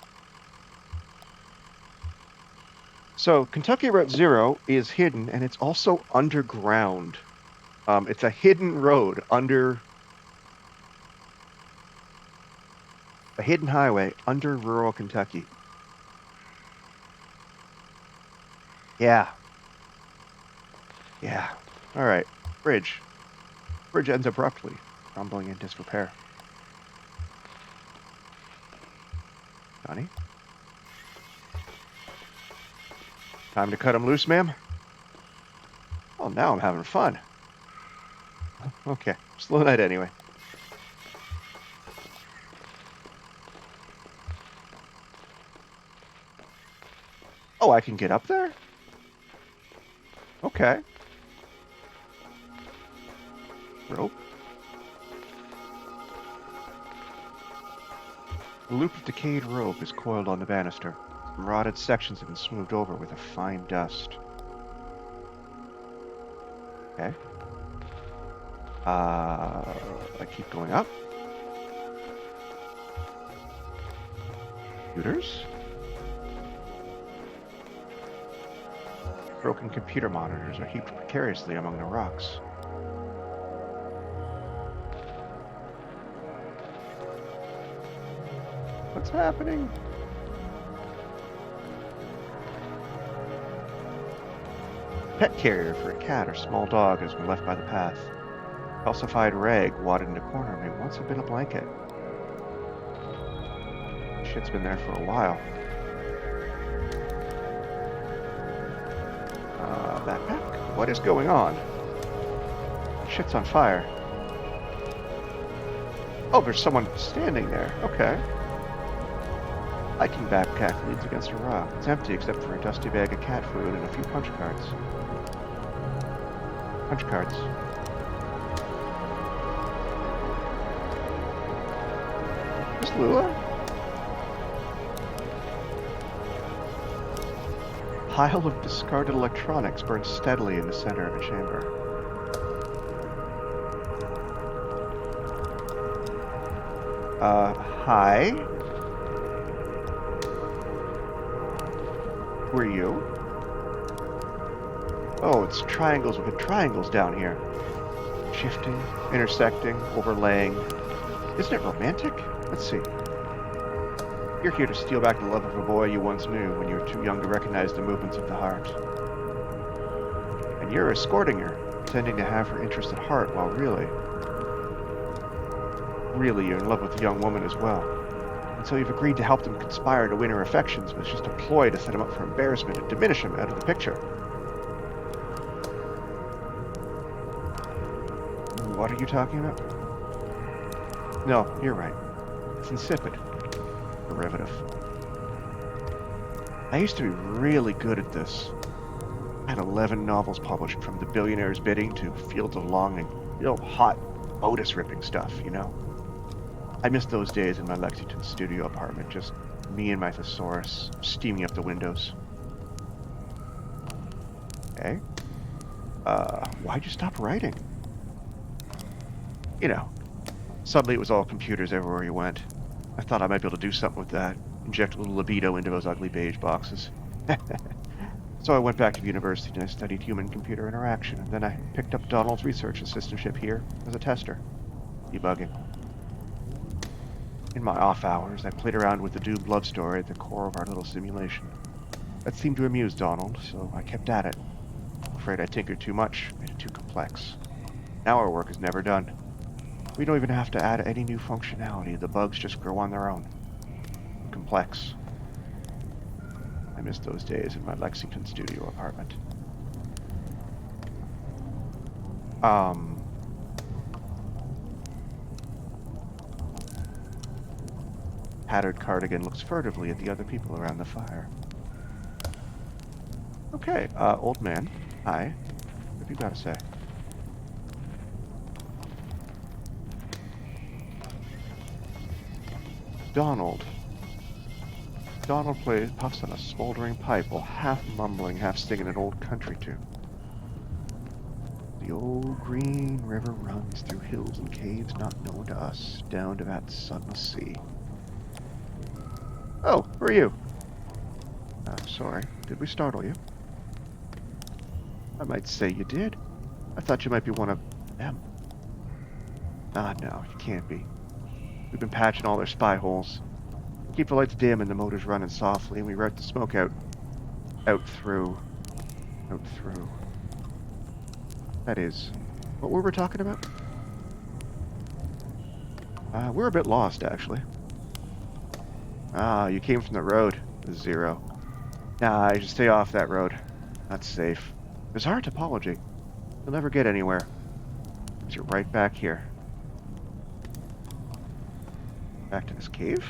So, Kentucky Route Zero is hidden, and it's also underground. It's a hidden road under a hidden highway under rural Kentucky. Yeah. Yeah. All right. Bridge. Bridge ends abruptly, crumbling in disrepair. Johnny? Time to cut him loose, ma'am? Well, now I'm having fun. Okay. Slow night anyway. Oh, I can get up there? Okay. Rope. A loop of decayed rope is coiled on the banister. Rotted sections have been smoothed over with a fine dust. Okay. I keep going up. Computers. Broken computer monitors are heaped precariously among the rocks. What's happening? Pet carrier for a cat or small dog has been left by the path. Calcified rag wadded in a corner may once have been a blanket. Shit's been there for a while. Backpack? What is going on? Shit's on fire. Oh, there's someone standing there. Okay. Hiking backpack leans against a rock. It's empty except for a dusty bag of cat food and a few punch cards. Punch cards. Miss Lula? Pile of discarded electronics burns steadily in the center of a chamber. Hi? Who are you? Oh, it's triangles within triangles down here. Shifting, intersecting, overlaying. Isn't it romantic? Let's see. You're here to steal back the love of a boy you once knew when you were too young to recognize the movements of the heart. And you're escorting her, pretending to have her interest at heart while really you're in love with the young woman as well. And so you've agreed to help them conspire to win her affections, but it's just a ploy to set him up for embarrassment and diminish him out of the picture. What are you talking about? No, you're right. It's insipid. Derivative. I used to be really good at this. I had 11 novels published, from The Billionaire's Bidding to Fields of Longing. Real hot Otis ripping stuff, you know? I miss those days in my Lexington studio apartment, just me and my thesaurus, steaming up the windows. Okay. Why'd you stop writing? You know, suddenly it was all computers everywhere you went. I thought I might be able to do something with that, inject a little libido into those ugly beige boxes. So I went back to university and I studied human-computer interaction, and then I picked up Donald's research assistantship here as a tester, debugging. In my off hours, I played around with the doomed love story at the core of our little simulation. That seemed to amuse Donald, so I kept at it. I'm afraid I tinkered too much, made it too complex. Now our work is never done. We don't even have to add any new functionality. The bugs just grow on their own. Complex. I miss those days in my Lexington studio apartment. Tattered cardigan looks furtively at the other people around the fire. Okay, old man. Hi. What have you got to say? Donald. Donald puffs on a smoldering pipe while half mumbling, half singing an old country tune. The old green river runs through hills and caves not known to us, down to that sunless sea. Oh, who are you? I'm sorry. Did we startle you? I might say you did. I thought you might be one of them. Ah, no, you can't be. We've been patching all their spy holes. Keep the lights dim and the motors running softly, and we route the smoke out through. That is, what were we talking about? We're a bit lost, actually. Ah, you came from the road. Zero. Nah, you should stay off that road. That's safe. Bizarre topology. You'll never get anywhere. Because you're right back here. Back to this cave?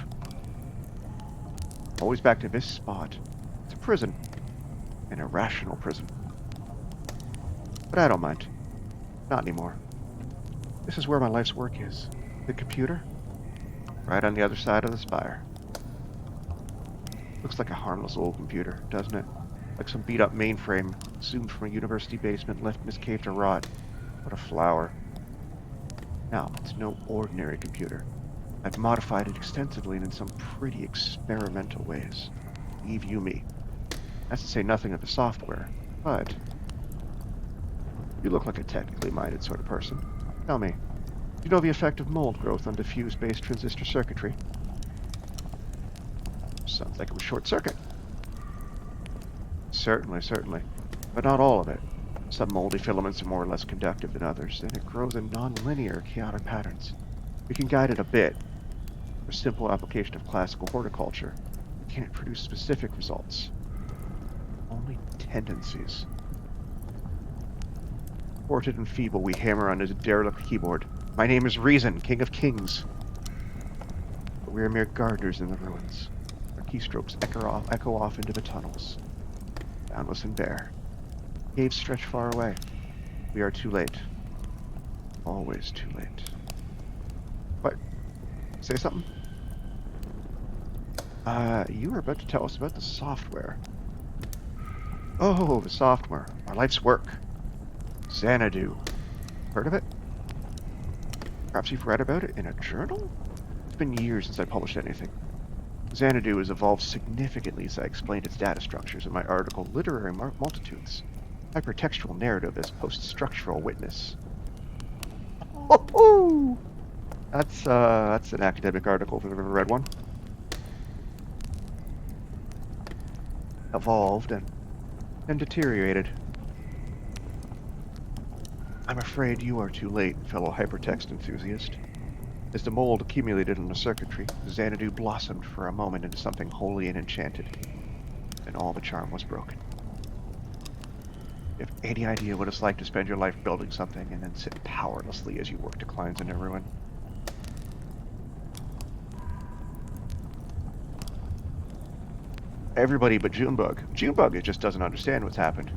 Always back to this spot. It's a prison. An irrational prison. But I don't mind. Not anymore. This is where my life's work is. The computer? Right on the other side of the spire. Looks like a harmless old computer, doesn't it? Like some beat-up mainframe, assumed from a university basement, left in this cave to rot. What a flower. Now, it's no ordinary computer. I've modified it extensively and in some pretty experimental ways. Believe you me. That's to say nothing of the software, but you look like a technically minded sort of person. Tell me, do you know the effect of mold growth on diffuse-based transistor circuitry? Sounds like it was short-circuit. Certainly, certainly. But not all of it. Some moldy filaments are more or less conductive than others, and it grows in non-linear, chaotic patterns. We can guide it a bit. For simple application of classical horticulture, we can't produce specific results. Only tendencies. Thwarted and feeble, we hammer on his derelict keyboard. My name is Reason, King of Kings. But we are mere gardeners in the ruins. Our keystrokes echo off into the tunnels. Boundless and bare. Caves stretch far away. We are too late. Always too late. What? Say something? You were about to tell us about the software. Oh, the software. Our life's work. Xanadu. Heard of it? Perhaps you've read about it in a journal? It's been years since I published anything. Xanadu has evolved significantly as I explained its data structures in my article Literary Multitudes. Hypertextual narrative as post-structural witness. Oh! That's an academic article if I've ever read one. Evolved and deteriorated. I'm afraid you are too late, fellow hypertext enthusiast. As the mold accumulated in the circuitry, Xanadu blossomed for a moment into something holy and enchanted. Then all the charm was broken. You have any idea what it's like to spend your life building something and then sit powerlessly as your work declines into ruin? Everybody but Junebug. Junebug just doesn't understand what's happened.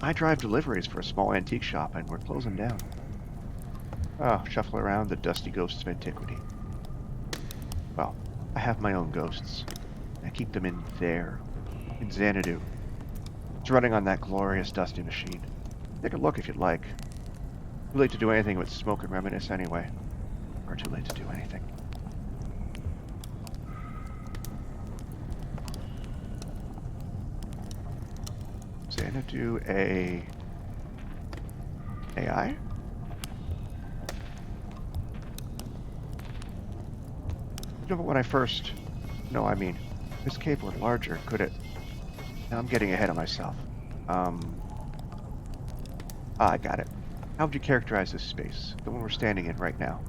I drive deliveries for a small antique shop and we're closing down. Shuffle around the dusty ghosts of antiquity. Well, I have my own ghosts. I keep them in there, in Xanadu. It's running on that glorious dusty machine. Take a look if you'd like. Too late to do anything but smoke and reminisce anyway. Or too late to do anything. Xanadu AI? You know, when I first... No, I mean, this cave were larger, could it... Now I'm getting ahead of myself. I got it. How would you characterize this space? The one we're standing in right now?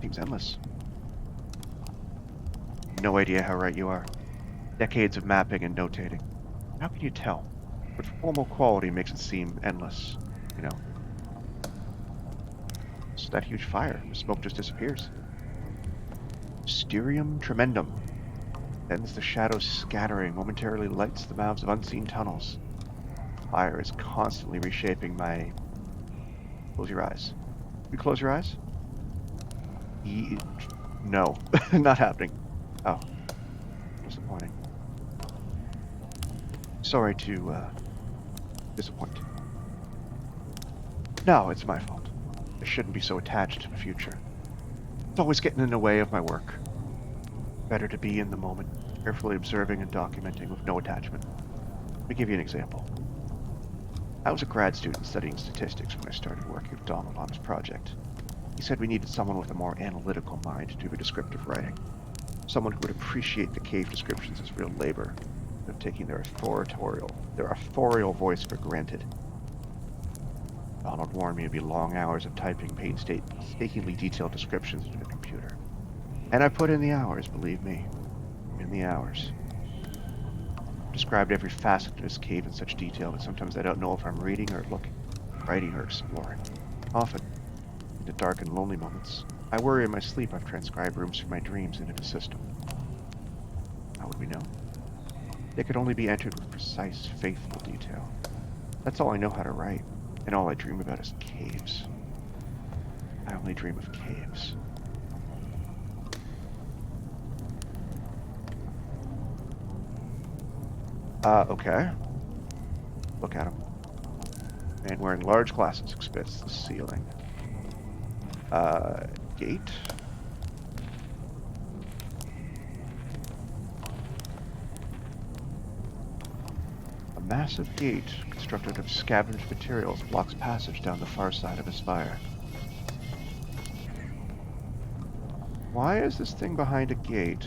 Seems endless. No idea how right you are. Decades of mapping and notating. How can you tell? What formal quality makes it seem endless, you know? It's that huge fire. The smoke just disappears. Mysterium tremendum. Thens the shadows scattering momentarily lights the mouths of unseen tunnels. Fire is constantly reshaping my... Close your eyes. You close your eyes? No. Not happening. Oh. Disappointing. Sorry to, disappoint. No, it's my fault. I shouldn't be so attached to the future. It's always getting in the way of my work. Better to be in the moment, carefully observing and documenting with no attachment. Let me give you an example. I was a grad student studying statistics when I started working with Donald on his project. He said we needed someone with a more analytical mind to do the descriptive writing. Someone who would appreciate the cave descriptions as real labor, instead of taking their authorial voice for granted. Donald warned me it'd be long hours of typing painstakingly detailed descriptions into the computer. And I put in the hours, believe me. In the hours. I've described every facet of this cave in such detail that sometimes I don't know if I'm reading or looking, writing or exploring. Often, in the dark and lonely moments, I worry in my sleep I've transcribed rooms from my dreams into the system. How would we know? They could only be entered with precise, faithful detail. That's all I know how to write, and all I dream about is caves. I only dream of caves. Okay. Look at him. Man wearing large glasses exhibits the ceiling. Gate? A massive gate constructed of scavenged materials blocks passage down the far side of a spire. Why is this thing behind a gate?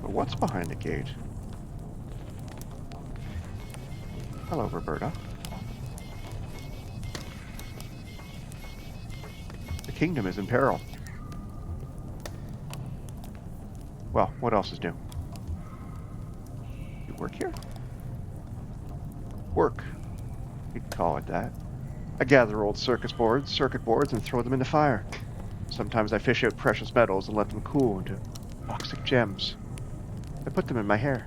But what's behind the gate? Hello, Roberta. The kingdom is in peril. Well, what else is new? You work here? Work. You can call it that. I gather old circuit boards, and throw them in the fire. Sometimes I fish out precious metals and let them cool into toxic gems. I put them in my hair.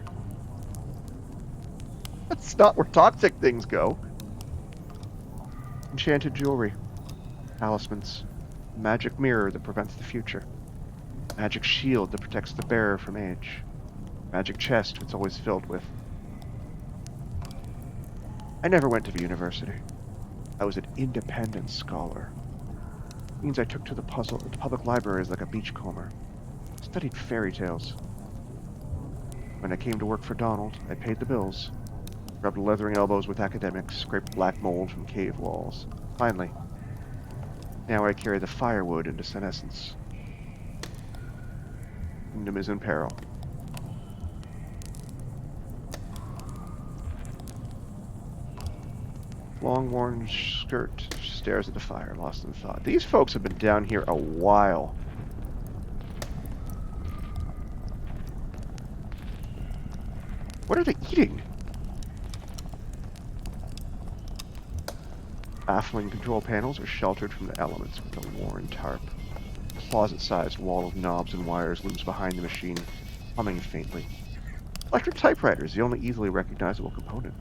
That's not where toxic things go. Enchanted jewelry, talismans, magic mirror that prevents the future, magic shield that protects the bearer from age, magic chest it's always filled with. I never went to the university. I was an independent scholar. It means I took to the public libraries like a beachcomber. Studied fairy tales. When I came to work for Donald, I paid the bills, rubbed leathering elbows with academics, scraped black mold from cave walls. Finally, now I carry the firewood into senescence. Kingdom is in peril. Long worn skirt stares at the fire, lost in thought. These folks have been down here a while. What are they eating? Baffling control panels are sheltered from the elements with a worn tarp. A closet-sized wall of knobs and wires looms behind the machine, humming faintly. Electric typewriter is the only easily recognizable component.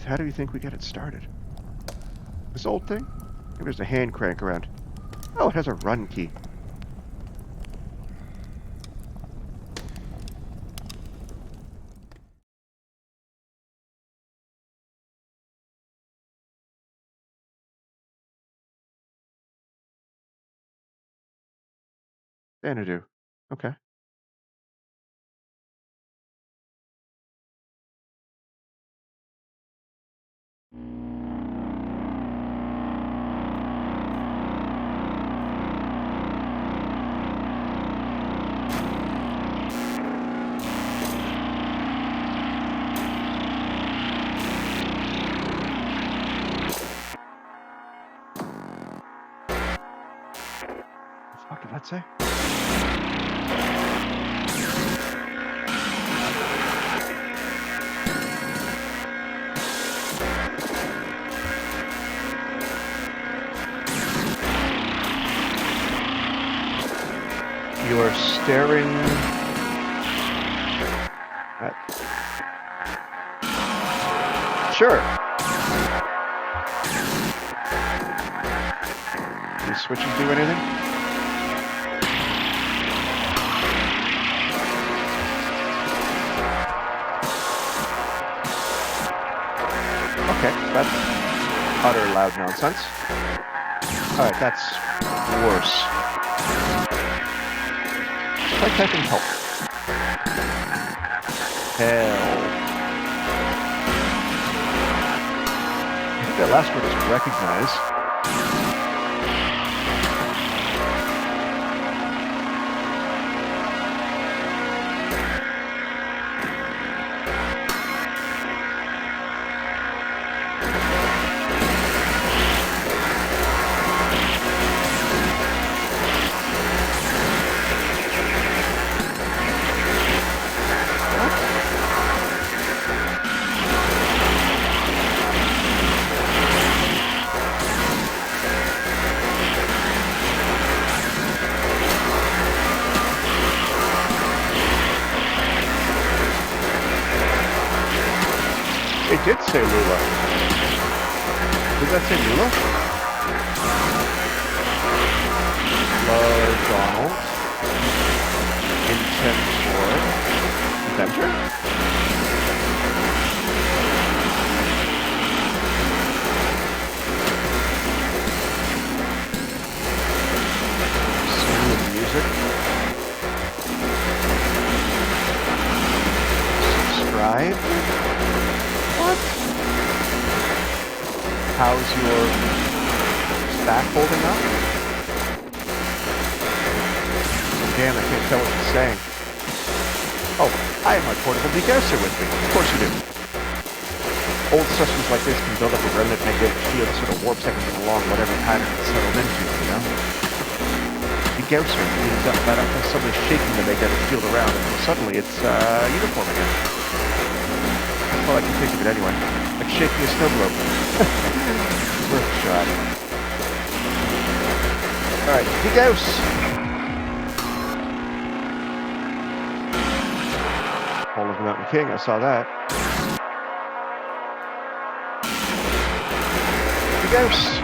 How do you think we get it started? This old thing? Maybe there's a hand crank around. Oh, it has a run key. Xanadu. Okay. What did that say? You are staring at... Sure. These switches do anything? Okay, that's utter loud nonsense. Alright, that's worse. Try typing help. Hell. I think that last word is recognize. did say Lula. Did that say Lula? Love Donald. Intent for adventure? Smooth music. Subscribe? What? How's your stack holding up? Damn, I can't tell what it's saying. Oh, I have my portable degausser with me. Of course you do. Old systems like this can build up a remnant magnetic field that sort of warps everything along whatever pattern it's settled into, you know? Degausser means that up by suddenly shaking the magnetic field around until suddenly it's uniform again. That's all I can think of it anyway. Like shaking a snow globe. Worth a shot. Alright, degauss! Hall of the Mountain King, I saw that. Degauss!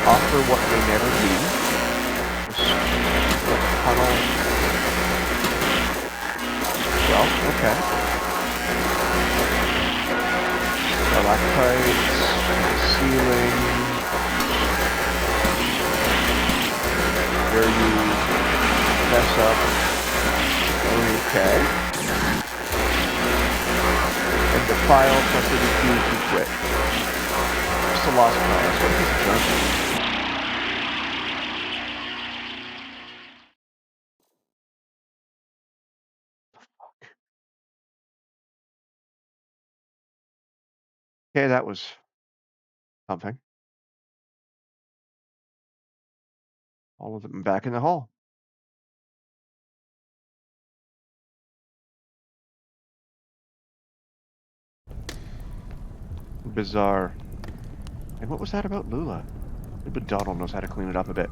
Offer what may never be. Tunnel. Well, okay. Stalactites, ceiling. Where you mess up. Okay. And the file plus the refuse to quit. Just a lost cause. What a piece of junk. Okay, that was something. All of them back in the hall. Bizarre. And what was that about Lula? But Donald knows how to clean it up a bit.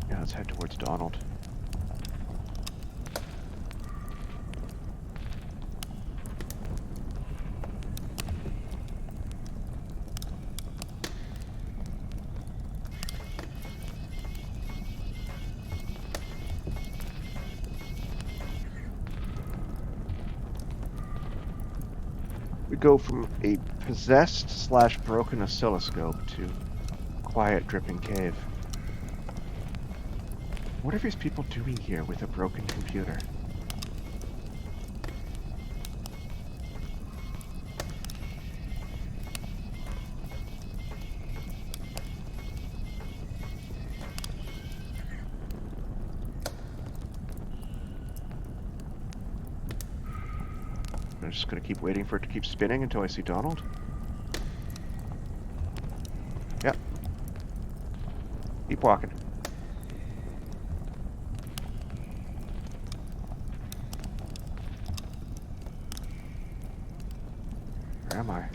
Yeah, let's head towards Donald. We go from a possessed/broken oscilloscope to a quiet, dripping cave. What are these people doing here with a broken computer? I'm just gonna keep waiting for it to keep spinning until I see Donald. Yep. Keep walking. Where am I?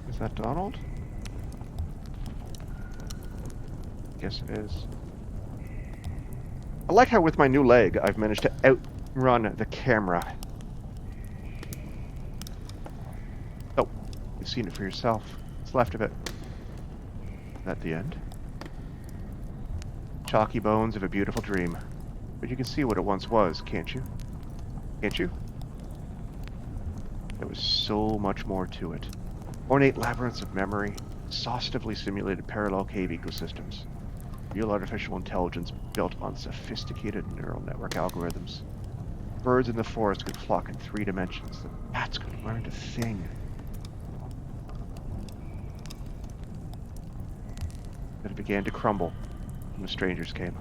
Is that Donald? Yes, it is. I like how with my new leg, I've managed to outrun the camera. Oh, you've seen it for yourself. What's left of it? Is that the end? Chalky bones of a beautiful dream. But you can see what it once was, can't you? Can't you? There was so much more to it. Ornate labyrinths of memory, exhaustively simulated parallel cave ecosystems, real artificial intelligence built on sophisticated neural network algorithms. Birds in the forest could flock in 3 dimensions. The bats could learn to sing. Then it began to crumble, and the strangers came.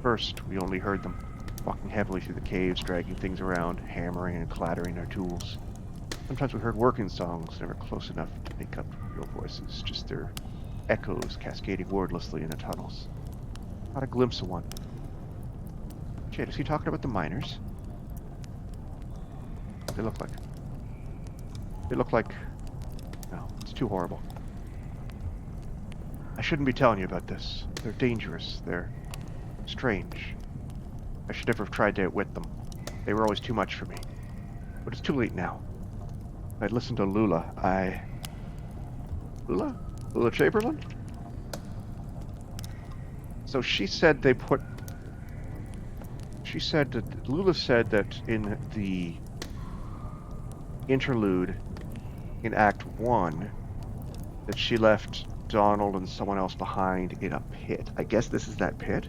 First, we only heard them, walking heavily through the caves, dragging things around, hammering and clattering our tools. Sometimes we heard working songs, never close enough to make up real voices, just their echoes cascading wordlessly in the tunnels. Not a glimpse of one. Jade, is he talking about the miners? What they look like? They look like... No, it's too horrible. I shouldn't be telling you about this. They're dangerous. They're strange. I should never have tried to outwit them. They were always too much for me. But it's too late now. I'd listened to Lula. Lula? Lula Chamberlain? So she said they put... She said that... Lula said that in the interlude in Act 1 that she left Donald and someone else behind in a pit. I guess this is that pit?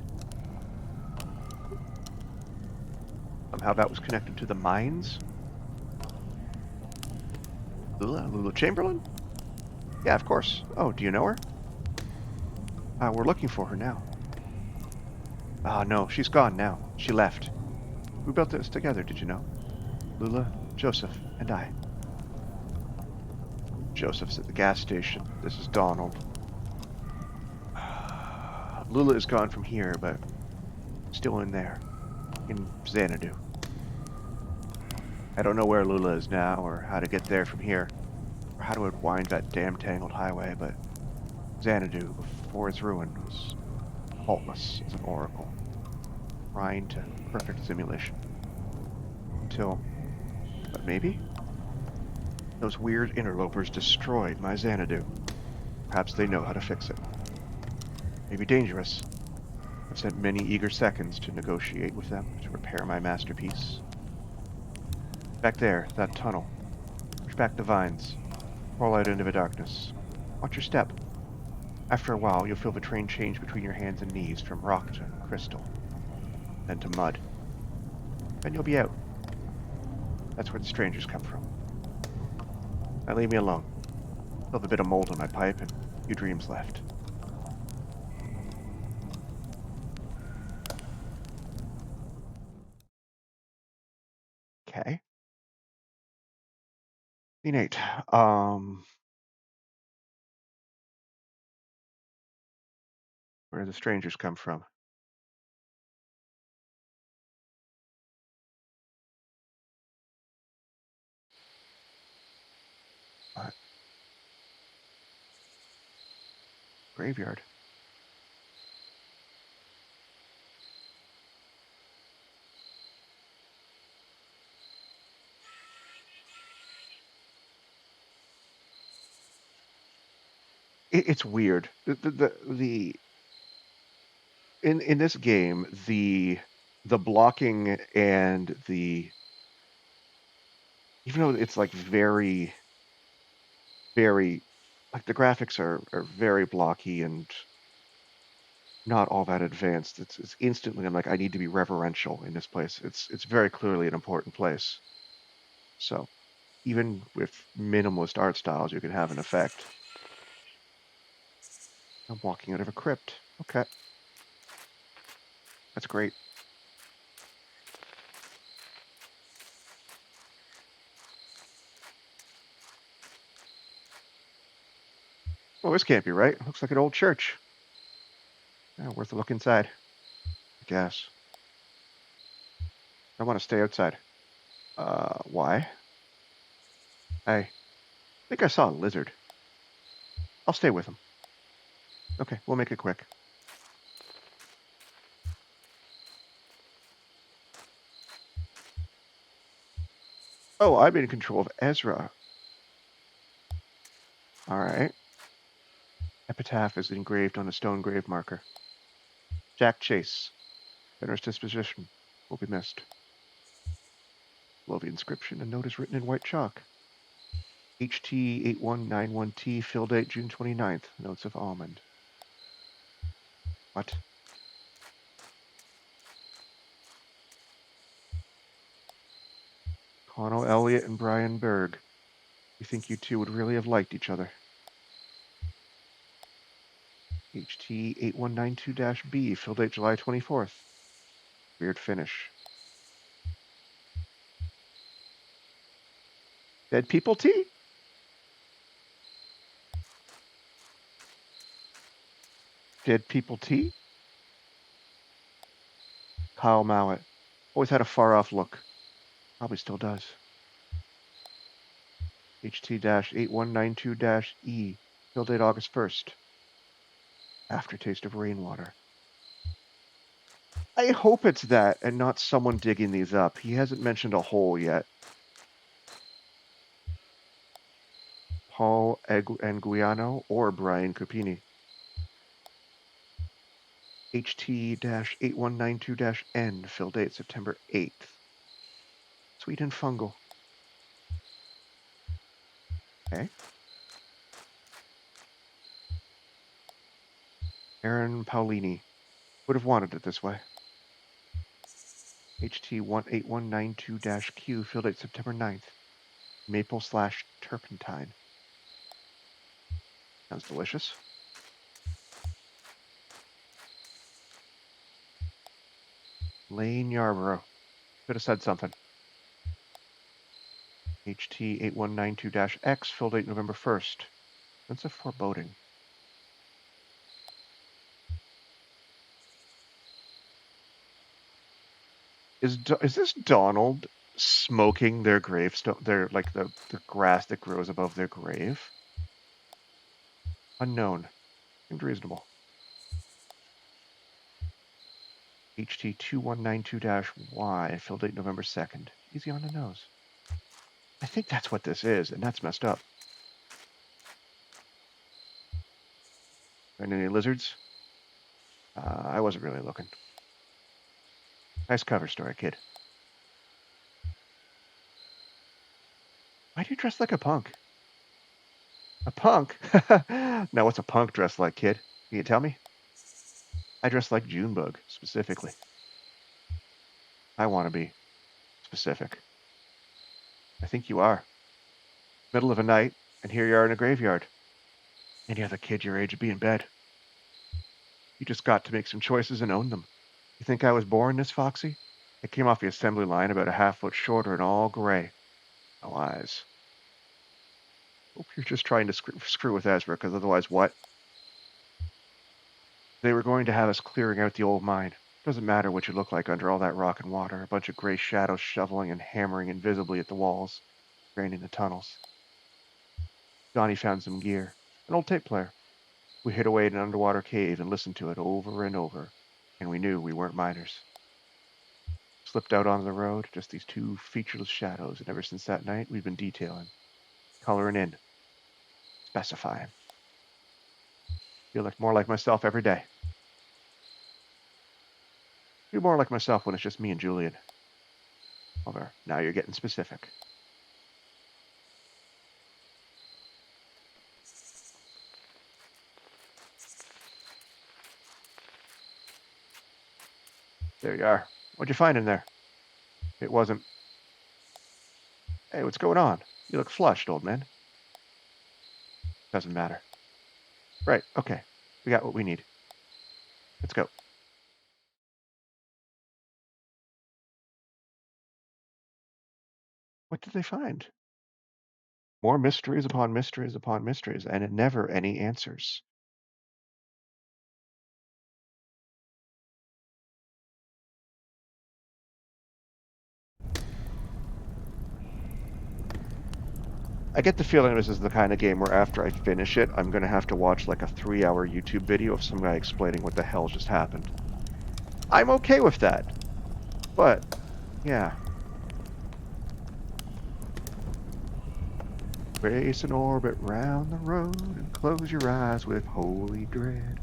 Somehow that was connected to the mines? Lula Chamberlain? Yeah, of course. Oh, do you know her? We're looking for her now. No, she's gone now. She left. We built this together, did you know? Lula, Joseph, and I. Joseph's at the gas station. This is Donald. Lula is gone from here, but still in there, in Xanadu. I don't know where Lula is now, or how to get there from here, or how to unwind that damn tangled highway, but Xanadu, before its ruin, was faultless as an oracle, trying to perfect simulation. Until, but maybe? Those weird interlopers destroyed my Xanadu. Perhaps they know how to fix it. Maybe dangerous. I've spent many eager seconds to negotiate with them to repair my masterpiece. Back there, that tunnel. Push back the vines. Crawl out into the darkness. Watch your step. After a while, you'll feel the train change between your hands and knees from rock to crystal, then to mud. Then you'll be out. That's where the strangers come from. Now leave me alone. Still have a bit of mold in my pipe and a few dreams left. Okay. Scene 8. Where do the strangers come from? What? Graveyard. It's weird. The in this game, the blocking and the even though it's like very like the graphics are very blocky and not all that advanced. It's instantly I'm like I need to be reverential in this place. It's very clearly an important place. So even with minimalist art styles, you can have an effect. I'm walking out of a crypt. Okay, that's great. Well, this can't be right. Looks like an old church. Yeah, worth a look inside, I guess. I want to stay outside. Why? I think I saw a lizard. I'll stay with him. Okay, we'll make it quick. Oh, I'm in control of Ezra. All right. Epitaph is engraved on a stone grave marker. Jack Chase, generous disposition, will be missed. Below the inscription, a note is written in white chalk. HT8191T, fill date June 29th. Notes of almond. What? Connell Elliott and Brian Berg. You think you two would really have liked each other? HT8192-B, fill date July 24th. Weird finish. Dead people tea? Dead people tea? Kyle Mallett. Always had a far-off look. Probably still does. HT-8192-E. Fill date August 1st. Aftertaste of rainwater. I hope it's that and not someone digging these up. He hasn't mentioned a hole yet. Paul Anguiano or Brian Cupini. HT-8192-N. Fill date September 8th. Sweet and fungal. Okay. Aaron Paulini. Would have wanted it this way. HT-8192-Q. Fill date September 9th. Maple/turpentine. Sounds delicious. Lane Yarborough. Could have said something. HT-8192-X. Fill date November 1st. Sense of foreboding. Is this Donald smoking their gravestone? Their like the grass that grows above their grave? Unknown. Seemed reasonable. HT-2192-Y. Fill date November 2nd. Easy on the nose. I think that's what this is, and that's messed up. And any lizards? I wasn't really looking. Nice cover story, kid. Why do you dress like a punk? A punk? Now, what's a punk dress like, kid? Can you tell me? I dress like Junebug, specifically. I want to be specific. I think you are. Middle of a night, and here you are in a graveyard. Any other kid your age would be in bed. You just got to make some choices and own them. You think I was born this foxy? I came off the assembly line about a half-foot shorter and all gray. No eyes. Hope you're just trying to screw with Ezra, because otherwise what? They were going to have us clearing out the old mine. Doesn't matter what you look like under all that rock and water. A bunch of gray shadows shoveling and hammering invisibly at the walls, draining the tunnels. Johnny found some gear. An old tape player. We hid away in an underwater cave and listened to it over and over. And we knew we weren't miners. Slipped out onto the road, just these two featureless shadows, and ever since that night, we've been detailing. Coloring in. Specifying. Feel like more like myself every day. Feel more like myself when it's just me and Julian. Over. Now you're getting specific. There you are. What'd you find in there? It wasn't. Hey, what's going on? You look flushed, old man. Doesn't matter. Right, okay. We got what we need. Let's go. What did they find? More mysteries upon mysteries upon mysteries, and it never any answers. I get the feeling this is the kind of game where after I finish it, I'm going to have to watch like a 3-hour YouTube video of some guy explaining what the hell just happened. I'm okay with that. But, yeah. Race an orbit round the road and close your eyes with holy dread.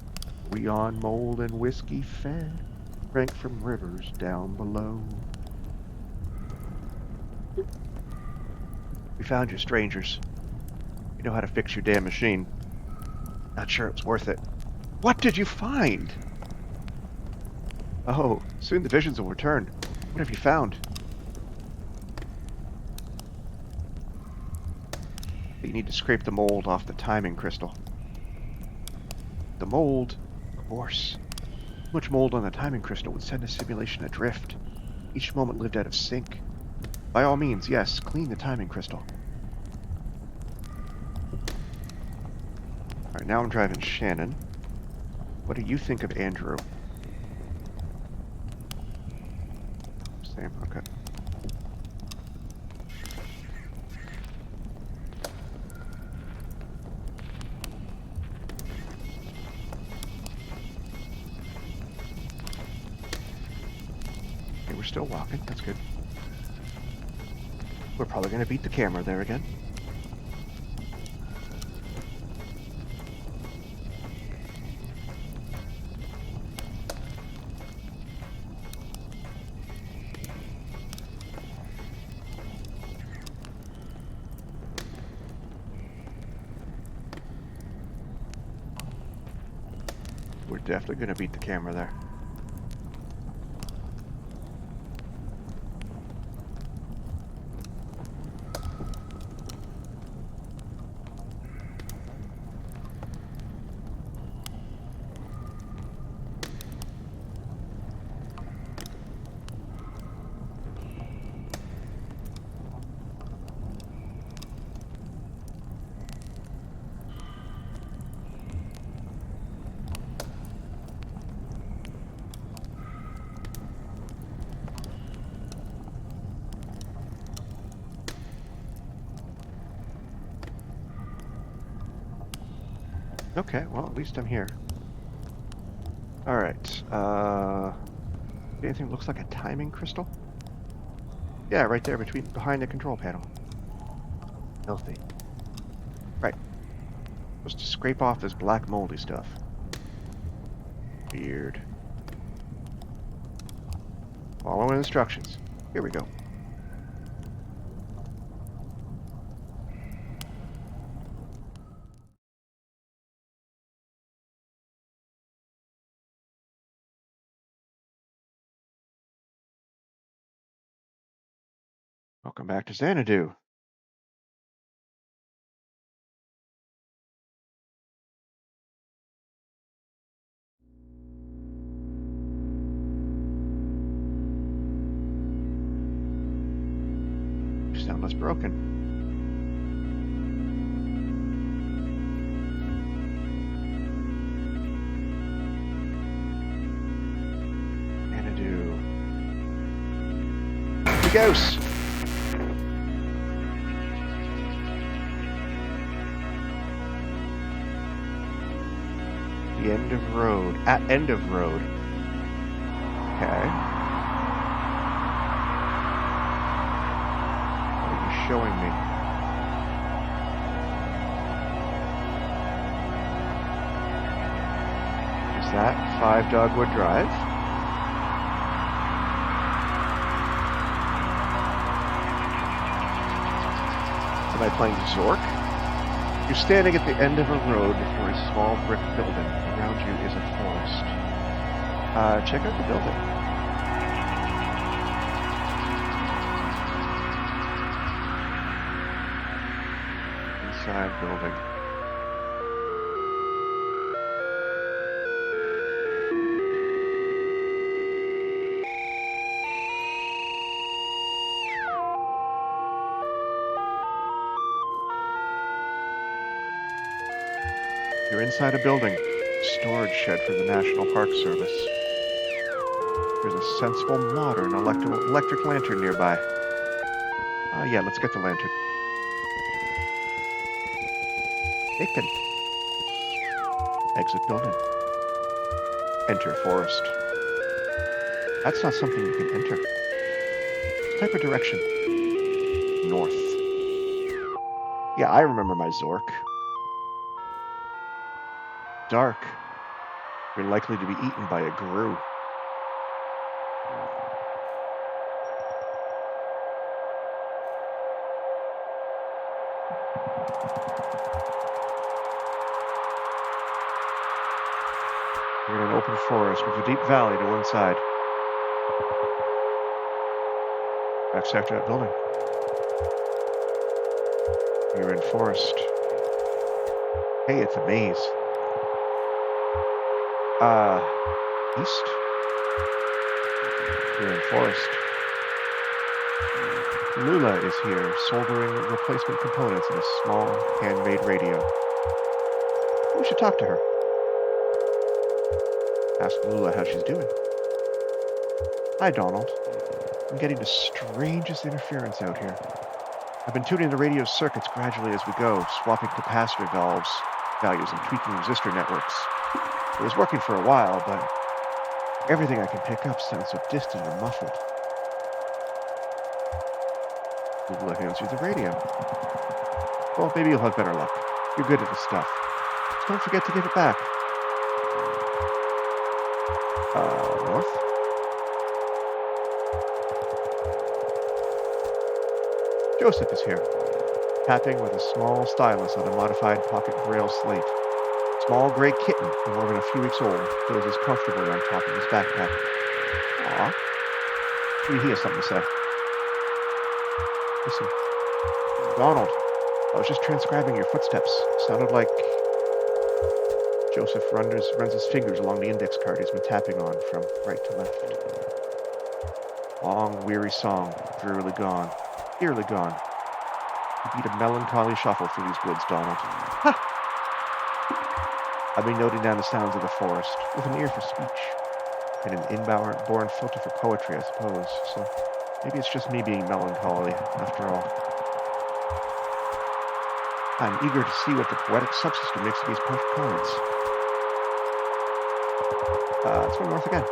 We on mold and whiskey fed, drank from rivers down below. We found you, strangers. You know how to fix your damn machine. Not sure it was worth it. What did you find? Oh, soon the visions will return. What have you found? You need to scrape the mold off the timing crystal. The mold? Of course. Too much mold on the timing crystal would send the simulation adrift. Each moment lived out of sync. By all means, yes, clean the timing crystal. Alright, now I'm driving Shannon. What do you think of Andrew? Same. Okay. Okay, we're still walking. That's good. We're probably going to beat the camera there again. We're definitely going to beat the camera there. Okay, well, at least I'm here. All right. Anything that looks like a timing crystal? Yeah, right there behind the control panel. Filthy. Right. Supposed to scrape off this black moldy stuff. Weird. Following instructions. Here we go. Welcome back to Xanadu. You sound less broken. Xanadu. The ghost! The end of road. At end of road. Okay. What are you showing me? Is that 5 Dogwood Drive? Am I playing Zork? You're standing at the end of a road before a small brick building. Around you is a forest. Check out the building. Inside building. You're inside a building. Storage shed for the National Park Service. There's a sensible, modern electric lantern nearby. Yeah, let's get the lantern. Taken. Exit building. Enter forest. That's not something you can enter. Type of direction. North. Yeah, I remember my Zork. Dark. You're likely to be eaten by a grue. You're in an open forest with a deep valley to one side. Back after that building. You're in forest. Hey, it's a maze. East. You're in forest. Lula is here, soldering replacement components in a small, handmade radio. We should talk to her. Ask Lula how she's doing. Hi, Donald. I'm getting the strangest interference out here. I've been tuning the radio circuits gradually as we go, swapping capacitor values and tweaking resistor networks. It was working for a while, but everything I can pick up sounds so distant and muffled. Maybe I can answer the radio. Well, maybe you'll have better luck. You're good at this stuff. Just don't forget to give it back. North? Joseph is here, tapping with a small stylus on a modified pocket braille slate. Small gray kitten, no more than a few weeks old, dozes comfortably on top of his backpack. Aw. Maybe he has something to say. Listen. Donald, I was just transcribing your footsteps. Sounded like... Joseph runs his fingers along the index card he's been tapping on from right to left. Long, weary song, drearily gone. Eerily gone. You beat a melancholy shuffle through these woods, Donald. Ha! I've been noting down the sounds of the forest, with an ear for speech, and an inborn filter for poetry, I suppose, so maybe it's just me being melancholy, after all. I'm eager to see what the poetic subsystem makes of these postcards. Let's go north again.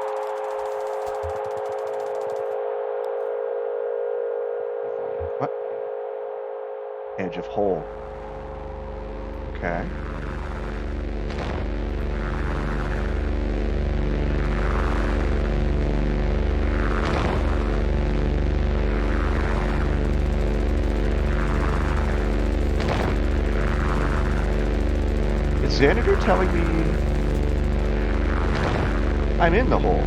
What? Edge of hole. Okay. Is Xanadu telling me I'm in the hole?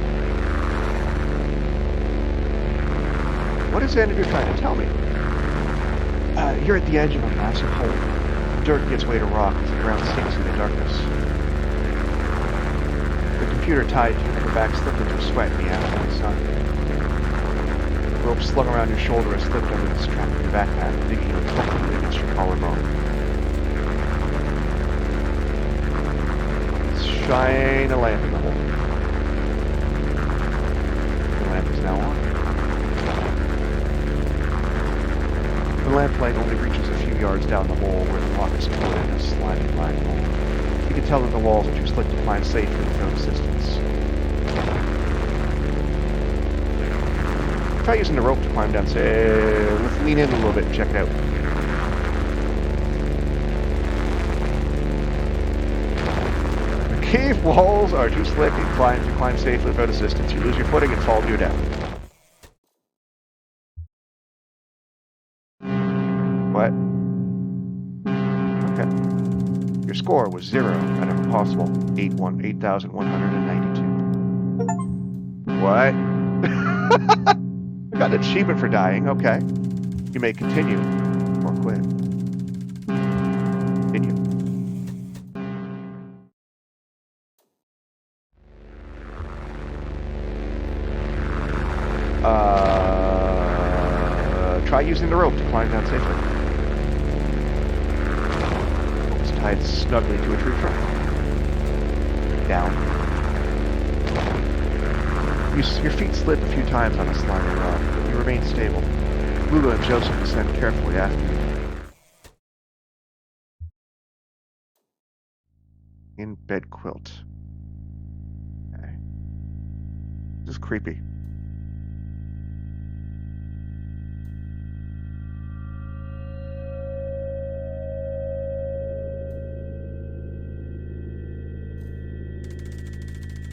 What is Xanadu trying to tell me? You're at the edge of a massive hole. Dirt gives way to rock as the ground sinks in the darkness. The computer tied to your upper back slipped into sweat in the afternoon sun. The rope slung around your shoulder has slipped under the strap of your backpack, digging uncomfortably against your collarbone. Shine a lamp in the hole. The lamp is now on. The lamplight only reaches a few yards down the hole where the rock is coated in a slimy black hole. You can tell that the walls are too slick to climb safely without assistance. Try using the rope to climb down. Let's lean in a little bit and check it out. Cave walls are too slick and to climb safely without assistance. You lose your footing and fall to your death. What? Okay. Your score was 0 out of a possible 8,192. What? I got an achievement for dying. Okay. You may continue or quit. Continue. Try using the rope to climb down safely. It's tied snugly to a tree trunk. Down. Your feet slip a few times on a slimy rock, but you remain stable. Lula and Joseph descend carefully after you. In bed quilt. Okay. This is creepy.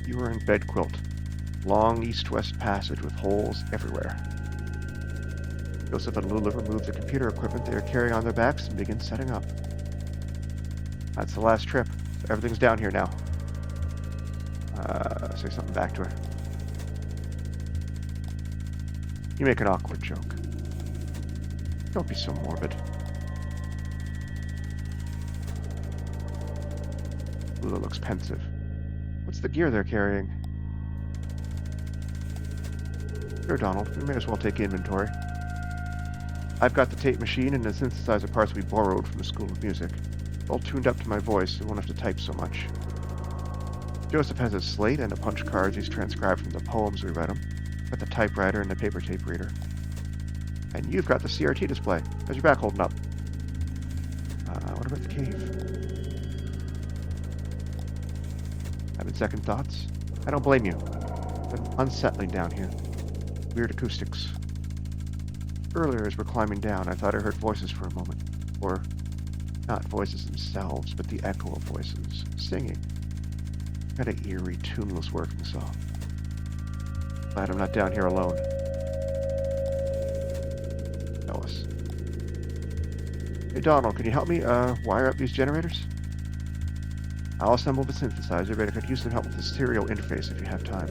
You are in bed quilt. Long east-west passage with holes everywhere. Joseph and Lula remove the computer equipment they are carrying on their backs and begin setting up. That's the last trip. Everything's down here now. Say something back to her. You make an awkward joke. Don't be so morbid. Lula looks pensive. What's the gear they're carrying? Here, Donald, we may as well take inventory. I've got the tape machine and the synthesizer parts we borrowed from the School of Music. All tuned up to my voice, so I won't have to type so much. Joseph has his slate and a punch cards he's transcribed from the poems we read him. Got the typewriter and the paper tape reader. And you've got the CRT display. How's your back holding up? What about the cave? Having second thoughts? I don't blame you. It's been unsettling down here. Weird acoustics. Earlier, as we're climbing down, I thought I heard voices for a moment. Or, not voices themselves, but the echo of voices. Singing. Kind of eerie, tuneless working song. Glad I'm not down here alone. Tell us. Hey Donald, can you help me wire up these generators? I'll assemble the synthesizer, but I could use some help with the serial interface if you have time.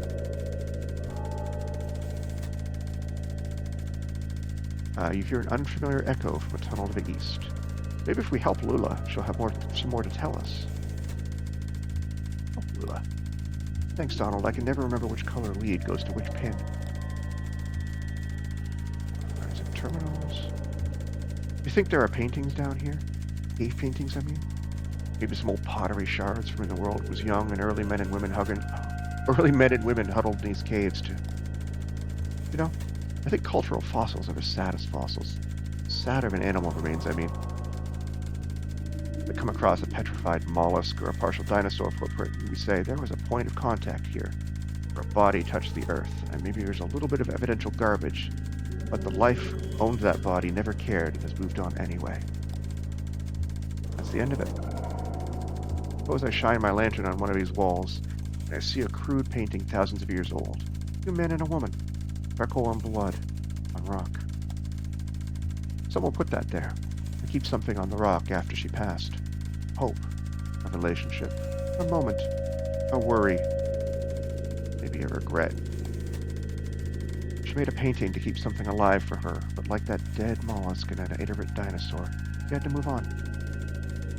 You hear an unfamiliar echo from a tunnel to the east. Maybe if we help Lula, she'll have some more to tell us. Help Lula. Thanks, Donald. I can never remember which color lead goes to which pin. There's some terminals. You think there are paintings down here? Cave paintings, I mean? Maybe some old pottery shards from when the world was young and early men and women huddled in these caves to... You know, I think cultural fossils are the saddest fossils. Sadder than animal remains, I mean. We come across a petrified mollusk or a partial dinosaur footprint, and we say there was a point of contact here, where a body touched the earth, and maybe there's a little bit of evidential garbage, but the life who owned that body never cared and has moved on anyway. That's the end of it. Suppose I shine my lantern on one of these walls, and I see a crude painting thousands of years old. Two men and a woman. Freckle on blood. On rock. Someone put that there. To keep something on the rock after she passed. Hope. A relationship. A moment. A worry. Maybe a regret. She made a painting to keep something alive for her, but like that dead mollusk and an iterate dinosaur, she had to move on.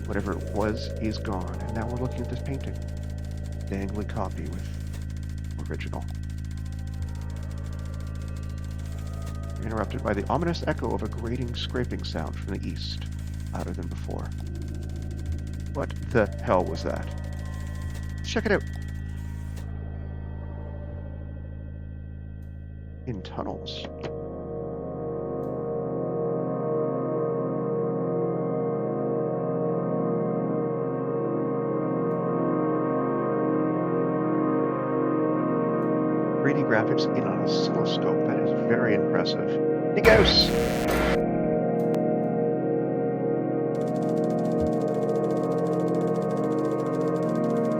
Whatever it was is gone, and now we're looking at this painting. Dangly copy with original. We're interrupted by the ominous echo of a grating, scraping sound from the east, louder than before. What the hell was that? Let's check it out. In tunnels. Graphics in an oscilloscope. That is very impressive. Hey, Gauss!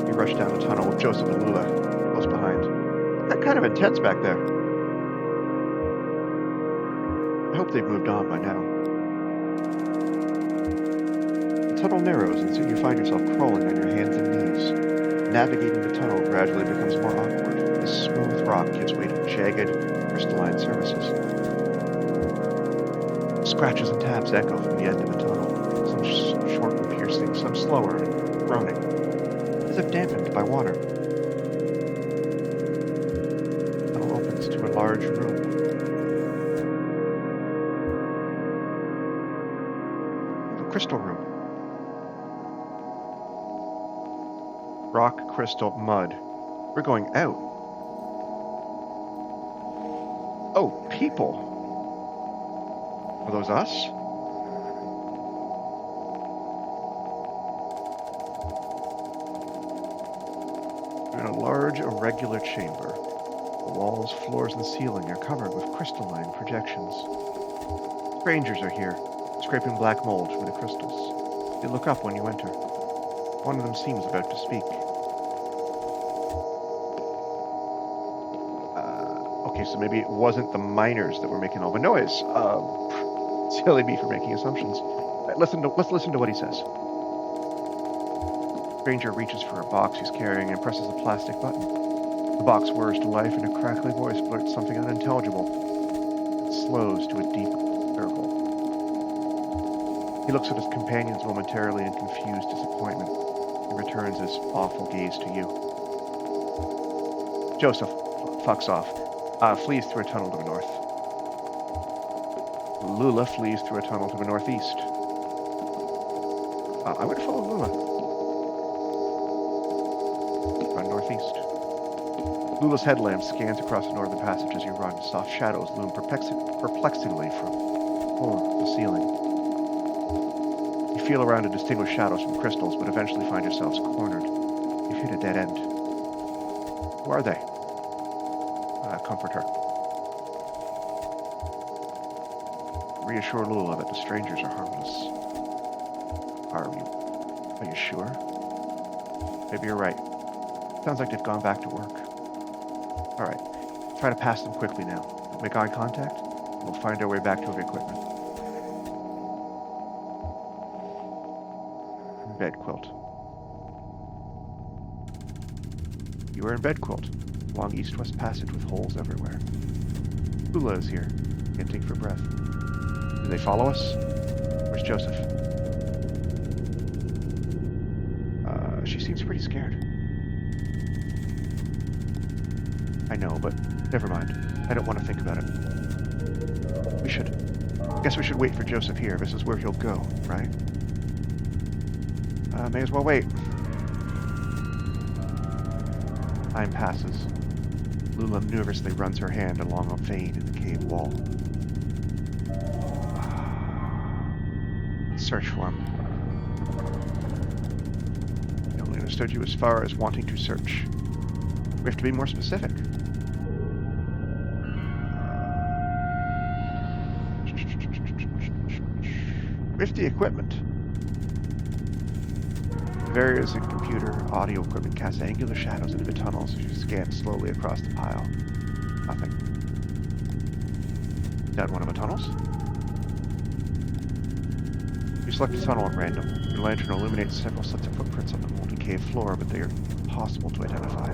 We rush down the tunnel with Joseph and Lula close behind. Got kind of intense back there. I hope they've moved on by now. The tunnel narrows, and soon you find yourself crawling on your hands and knees. Navigating the tunnel gradually becomes more awkward. The smooth rock gives way to jagged, crystalline surfaces. Scratches and taps echo from the end of the tunnel, some short and piercing, some slower and groaning, as if dampened by water. The tunnel opens to a large room. The crystal room. Rock, crystal, mud. We're going out. Oh, people. Are those us? We're in a large, irregular chamber. The walls, floors, and ceiling are covered with crystalline projections. Strangers are here, scraping black mold from the crystals. They look up when you enter. One of them seems about to speak. Okay, so maybe it wasn't the miners that were making all the noise. Silly me for making assumptions. Let's listen to what he says. The stranger reaches for a box he's carrying and presses a plastic button. The box whirs to life and a crackly voice blurts something unintelligible. It slows to a deep gurgle. He looks at his companions momentarily in confused disappointment and returns his awful gaze to you. Joseph fucks off. Flees through a tunnel to the north. Lula flees through a tunnel to the northeast. I would follow Lula. Run northeast. Lula's headlamp scans across the northern passage as you run. Soft shadows loom perplexingly from floor to ceiling. You feel around to distinguish shadows from crystals, but eventually find yourselves cornered. You've hit a dead end. Who are they? Comfort her. Reassure Lula that the strangers are harmless. Are you sure? Maybe you're right. Sounds like they've gone back to work. All right. Try to pass them quickly now. Make eye contact. We'll find our way back to the equipment. Bed quilt. You are in bed quilt. Long east-west passage with holes everywhere. Lula is here, hinting for breath. Do they follow us? Where's Joseph? She seems pretty scared. I know, but never mind. I don't want to think about it. Guess we should wait for Joseph here. This is where he'll go, right? May as well wait. Time passes. Lula nervously runs her hand along a vein in the cave wall. Search for him. I only understood you as far as wanting to search. We have to be more specific. With the equipment. Various computer, audio equipment casts angular shadows into the tunnels as you scan slowly across the pile. Nothing. Down one of the tunnels? You select a tunnel at random. Your lantern illuminates several sets of footprints on the moldy cave floor, but they are impossible to identify.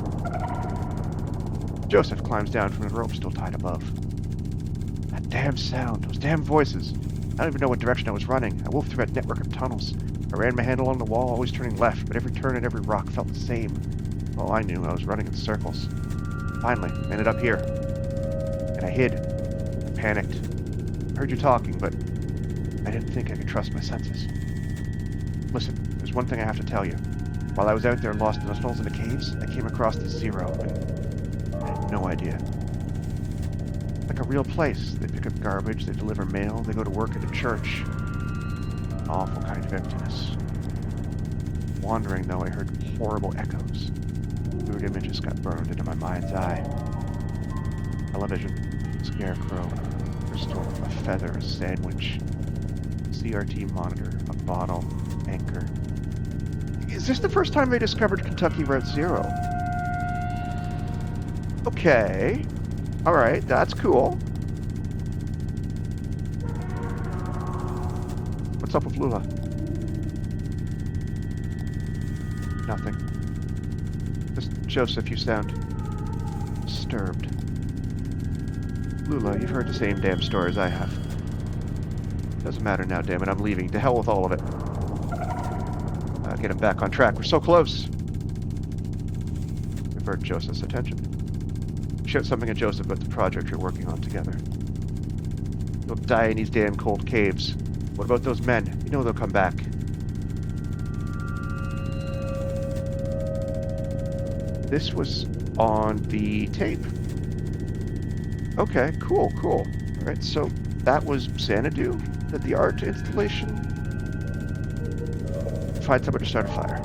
Joseph climbs down from the rope still tied above. That damn sound, those damn voices. I don't even know what direction I was running. I wolfed through that network of tunnels. I ran my hand along the wall, always turning left, but every turn and every rock felt the same. All I knew, I was running in circles. Finally, I ended up here. And I hid. I panicked. I heard you talking, but I didn't think I could trust my senses. Listen, there's one thing I have to tell you. While I was out there lost in the tunnels and the caves, I came across the Zero, and I had no idea. Like a real place. They pick up garbage, they deliver mail, they go to work at a church. An awful kind of emptiness. Wandering, though, I heard horrible echoes. Weird images got burned into my mind's eye. Television, scarecrow, crystal, a feather, a sandwich, CRT monitor, a bottle, anchor. Is this the first time they discovered Kentucky Red Zero? Okay. Alright, that's cool. What's up with Lula? Nothing. Just Joseph, you sound disturbed. Lula, you've heard the same damn story as I have. Doesn't matter now, damn it. I'm leaving. To hell with all of it. Get him back on track. We're so close. Divert Joseph's attention. Shout something at Joseph about the project you're working on together. You'll die in these damn cold caves. What about those men? You know they'll come back. This was on the tape. Okay, cool. Alright, so that was Xanadu? That the art installation? Find somebody to start a fire.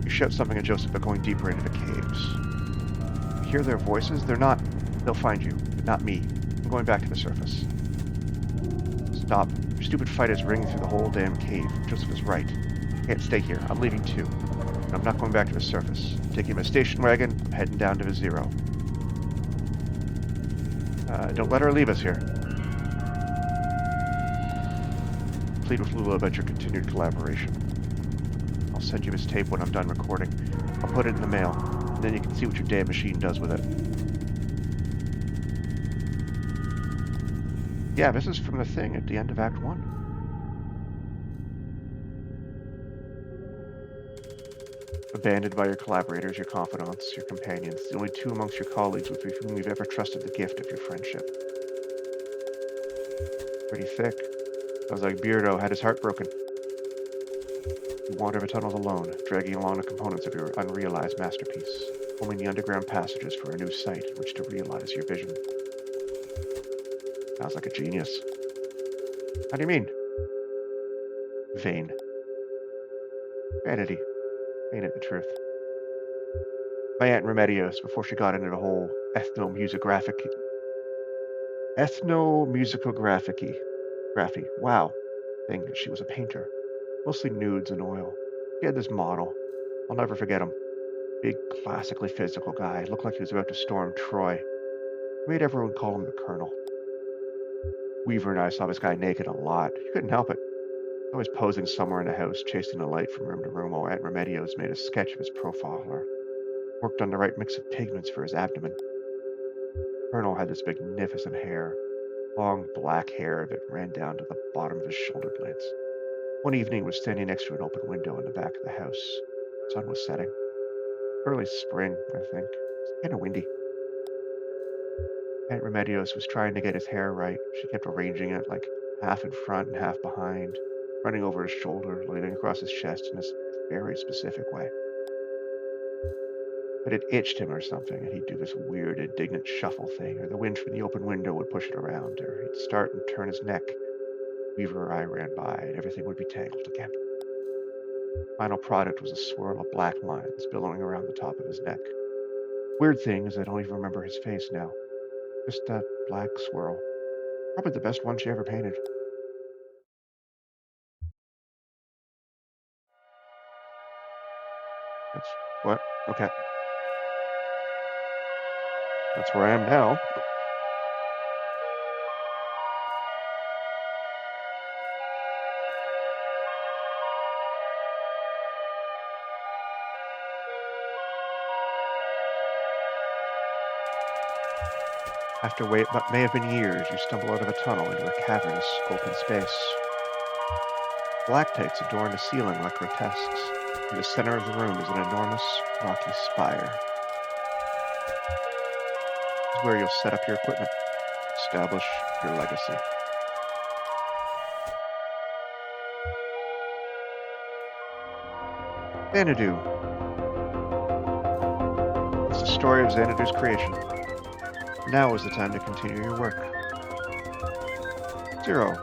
You shout something at Joseph about going deeper into the caves. You hear their voices? They'll find you, but not me. I'm going back to the surface. Stop. Your stupid fight is ringing through the whole damn cave. Joseph is right. I can't stay here. I'm leaving too. And I'm not going back to the surface. I'm taking my station wagon. I'm heading down to the Zero. Don't let her leave us here. Plead with Lula about your continued collaboration. I'll send you his tape when I'm done recording. I'll put it in the mail, and then you can see what your damn machine does with it. Yeah, this is from the thing at the end of Act 1. Abandoned by your collaborators, your confidants, your companions, the only two amongst your colleagues with whom you've ever trusted the gift of your friendship. Pretty thick. Sounds like Beardo had his heart broken. You wander the tunnels alone, dragging along the components of your unrealized masterpiece, combing the underground passages for a new site in which to realize your vision. Sounds like a genius. How do you mean? Vain. Vanity. Ain't it the truth? My Aunt Remedios, before she got into the whole ethnomusicography, wow, thing, she was a painter. Mostly nudes and oil. He had this model. I'll never forget him. Big, classically physical guy. Looked like he was about to storm Troy. He made everyone call him the Colonel. Weaver and I saw this guy naked a lot. He couldn't help it. Always posing somewhere in the house, chasing the light from room to room while Aunt Remedios made a sketch of his profile or worked on the right mix of pigments for his abdomen. Colonel had this magnificent hair, long black hair that ran down to the bottom of his shoulder blades. One evening, he was standing next to an open window in the back of the house. The sun was setting. Early spring, I think. It was kind of windy. Aunt Remedios was trying to get his hair right. She kept arranging it like half in front and half behind, running over his shoulder, leaning across his chest in this very specific way. But it itched him or something, and he'd do this weird, indignant shuffle thing, or the wind from the open window would push it around, or he'd start and turn his neck. Weaver or I ran by, and everything would be tangled again. Final product was a swirl of black lines billowing around the top of his neck. Weird thing is I don't even remember his face now. Just that black swirl. Probably the best one she ever painted. That's what? Okay. That's where I am now. After what may have been years, you stumble out of a tunnel into a cavernous, open space. Stalactites adorn the ceiling like grotesques. In the center of the room is an enormous, rocky spire. This is where you'll set up your equipment, establish your legacy. Xanadu. It's the story of Xanadu's creation. Now is the time to continue your work. 0.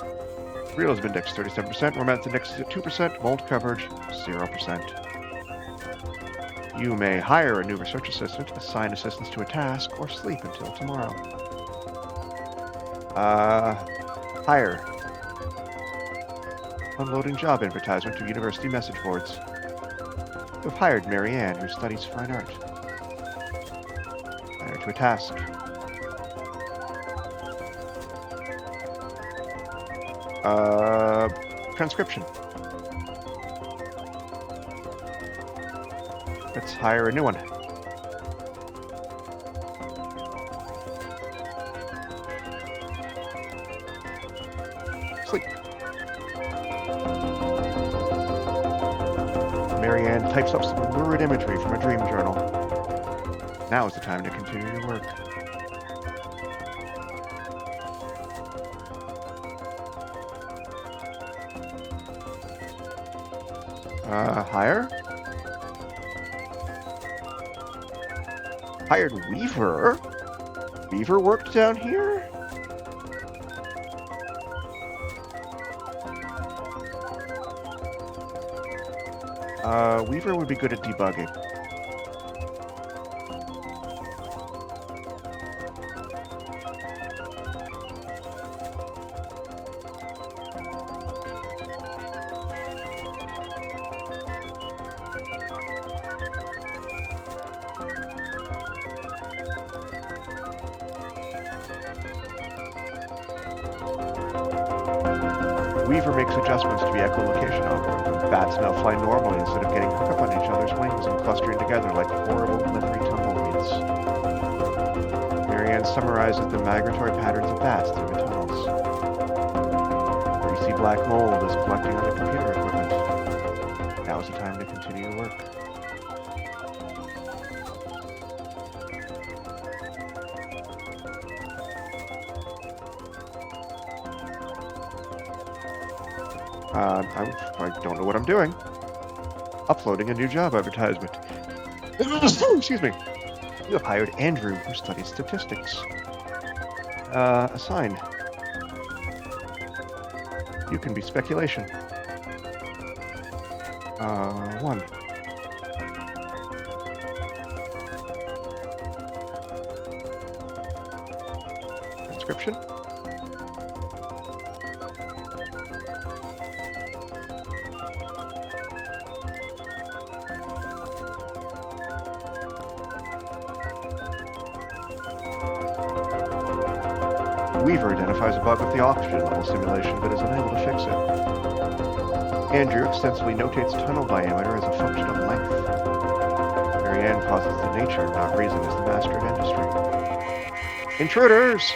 Realism index 37%, romance index 2%, mold coverage 0%. You may hire a new research assistant, assign assistants to a task, or sleep until tomorrow. Hire. Unloading job advertisement to university message boards. You have hired Mary Ann, who studies fine art. Hire to a task. Transcription. Let's hire a new one. Sleep. Marianne types up some lurid imagery from a dream journal. Now is the time to continue your work. Hire? Hired Weaver? Weaver worked down here? Weaver would be good at debugging. Weaver makes adjustments to the echolocation algorithm. Bats now fly normally instead of getting hung up on each other's wings and clustering together like horrible glittery tumbleweeds. Marianne summarizes the migratory patterns of bats through the tunnels. Greasy black mold is collecting on the computer equipment. Now is the time to continue your work. I don't know what I'm doing. uploading a new job advertisement. Excuse me. You have hired Andrew, who studies statistics. Assign. You can be speculation. 1. Transcription. Weaver identifies a bug with the oxygen level simulation, but is unable to fix it. Andrew extensively notates tunnel diameter as a function of length. Marianne posits that nature, not reason, is the master of industry. Intruders!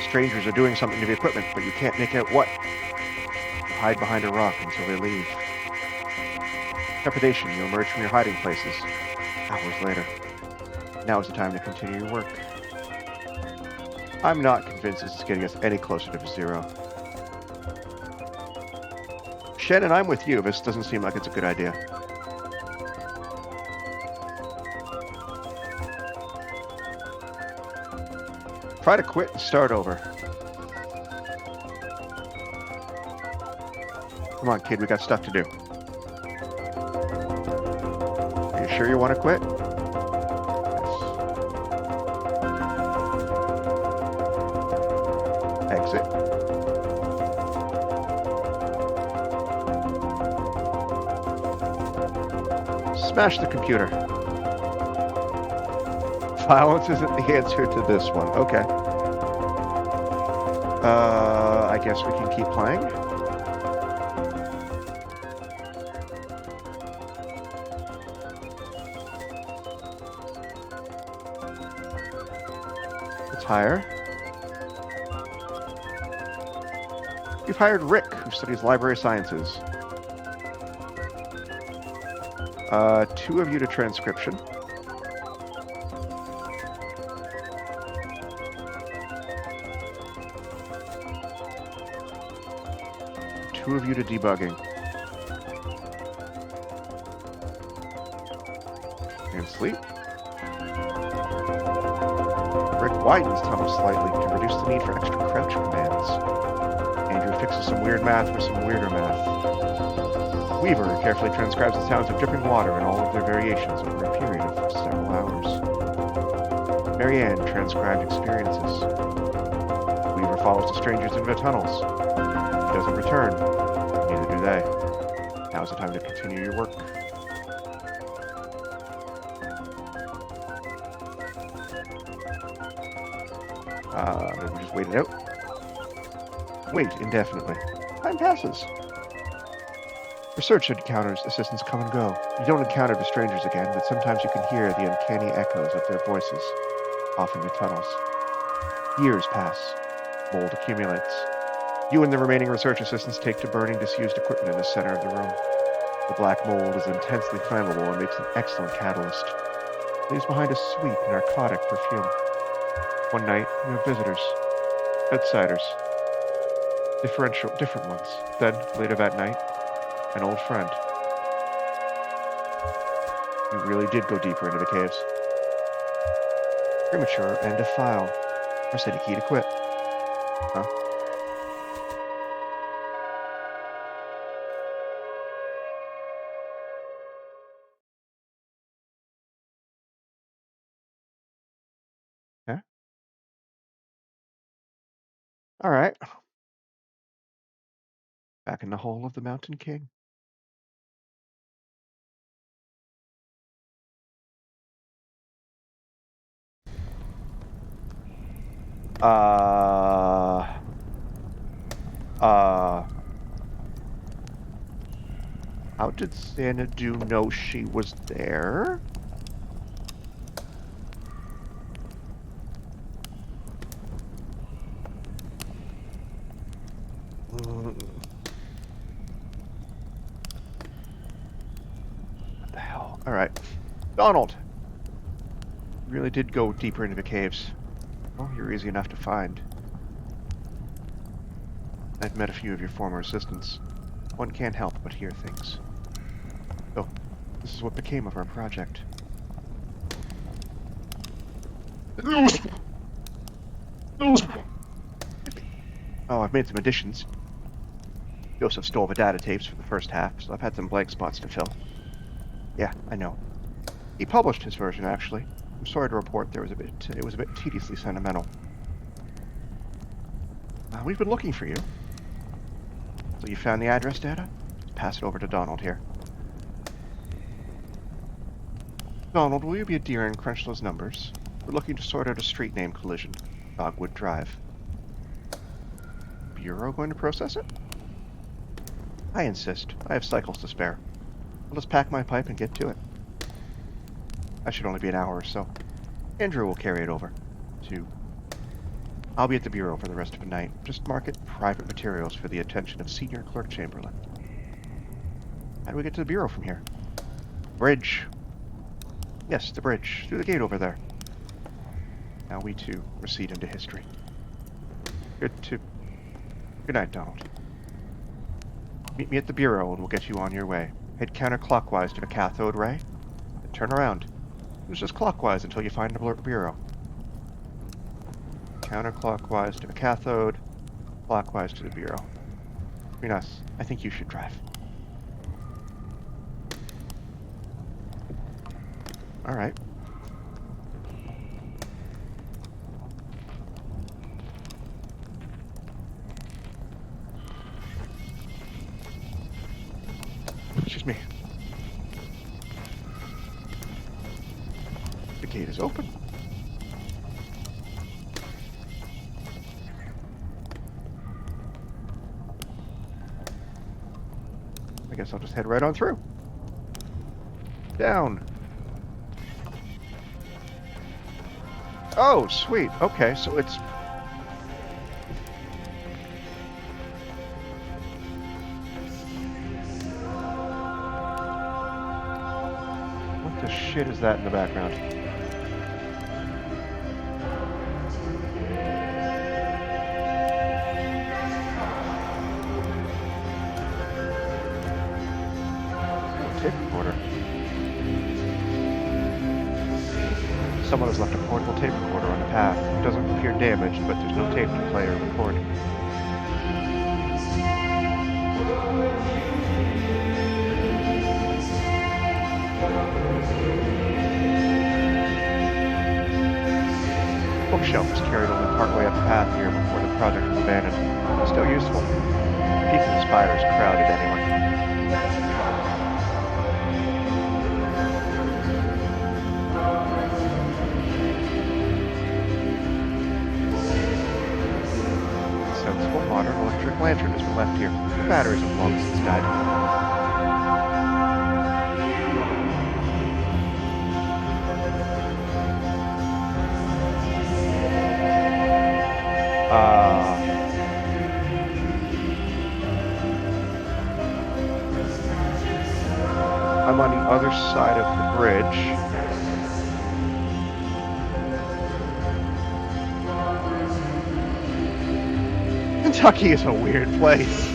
Strangers are doing something to the equipment, but you can't make out what. You hide behind a rock until they leave. Trepidation, you emerge from your hiding places. Hours later. Now is the time to continue your work. I'm not convinced this is getting us any closer to 0. Shannon, I'm with you. This doesn't seem like it's a good idea. Try to quit and start over. Come on, kid, we got stuff to do. Are you sure you want to quit? Yes. Exit. Smash the computer. Violence isn't the answer to this one. Okay. I guess we can keep playing. Let's hire. You've hired Rick, who studies library sciences. 2 of you to transcription. Two of you to debugging. And sleep. Rick widens tunnels slightly to reduce the need for extra crouch commands. Andrew fixes some weird math for some weirder math. Weaver carefully transcribes the sounds of dripping water in all of their variations over a period of several hours. Marianne transcribed experiences. Weaver follows the strangers into the tunnels. He doesn't return. Neither do they. Now's the time to continue your work. Maybe we just wait it out. Wait indefinitely. Time passes. Research encounters assistants come and go. You don't encounter the strangers again, but sometimes you can hear the uncanny echoes of their voices off in the tunnels. Years pass. Mold accumulates. You and the remaining research assistants take to burning disused equipment in the center of the room. The black mold is intensely flammable and makes an excellent catalyst. It leaves behind a sweet, narcotic perfume. One night, you have visitors. Outsiders. Different ones. Then, later that night, an old friend. You really did go deeper into the caves. Premature and defile. Press any key to quit. Huh? Yeah? Alright. Back in the hole of the Mountain King. How did Xanadu know she was there? What the hell? Alright. Donald! You really did go deeper into the caves. Well, you're easy enough to find. I've met a few of your former assistants. One can't help but hear things. This is what became of our project. Oh, I've made some additions. Joseph stole the data tapes for the first half, so I've had some blank spots to fill. Yeah, I know. He published his version, actually. I'm sorry to report it was a bit tediously sentimental. We've been looking for you. So you found the address data? Just pass it over to Donald here. Donald, will you be a dear and crunch those numbers? We're looking to sort out a street name collision. Dogwood Drive. Bureau going to process it? I insist. I have cycles to spare. I'll just pack my pipe and get to it. I should only be an hour or so. Andrew will carry it over. I'll be at the Bureau for the rest of the night. Just mark it private materials for the attention of Senior Clerk Chamberlain. How do we get to the Bureau from here? Bridge. Yes, the bridge. Through the gate over there. Now we too recede into history. Good night, Donald. Meet me at the Bureau and we'll get you on your way. Head counterclockwise to the cathode ray, and turn around. It's just clockwise until you find the Bureau. Counterclockwise to the cathode, clockwise to the Bureau. Between us, I think you should drive. All right. Excuse me. The gate is open. I guess I'll just head right on through. Down. Oh, sweet. Okay, so it's... What the shit is that in the background? Tape recorder. Someone has left a portable tape recorder on the path. It doesn't appear damaged, but there's no tape to play or record. Bookshelf was carried only partway up the path here before the project was abandoned. Still useful. Peak of the spire is crowded anyway. Sensible modern electric lantern has been left here. The batteries have long since died. I'm on the other side of the bridge. Kentucky is a weird place.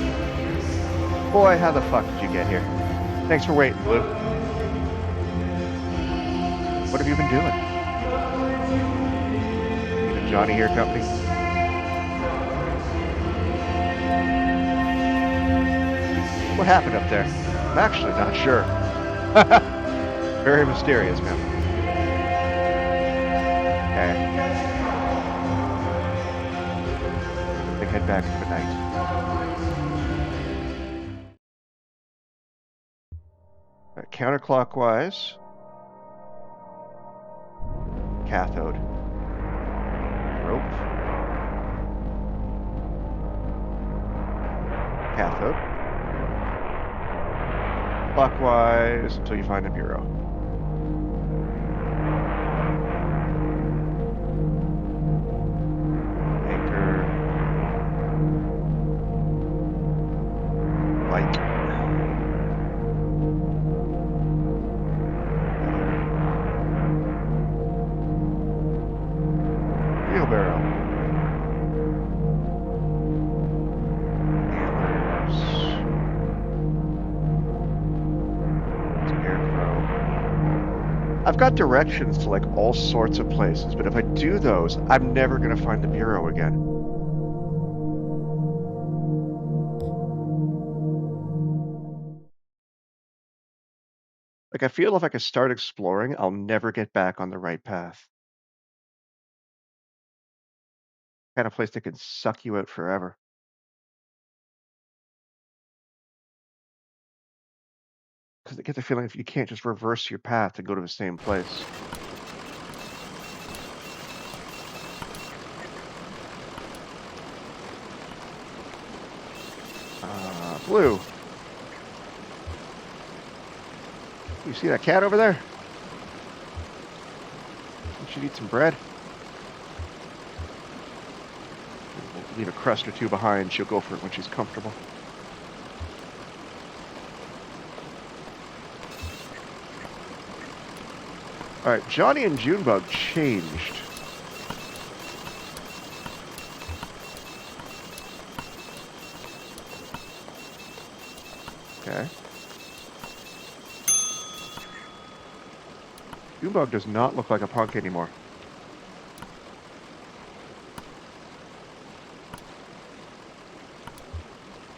Boy, how the fuck did you get here? Thanks for waiting, Blue. What have you been doing? Need a Johnny here company? What happened up there? I'm actually not sure. Very mysterious, man. Okay. I think head back for the night. Counterclockwise. Cathode. Rope. Cathode. Clockwise until you find a Bureau. Anchor. Light. Wheelbarrow. Scarecrow. I've got directions to like all sorts of places, but if I do those, I'm never going to find the bureau again. Like I feel if I could start exploring, I'll never get back on the right path. Kind of place that can suck you out forever. Because I get the feeling if you can't just reverse your path to go to the same place. Blue, you see that cat over there? You should eat some bread. We'll leave a crust or two behind. She'll go for it when she's comfortable. All right, Johnny and Junebug changed. Okay. Junebug does not look like a punk anymore.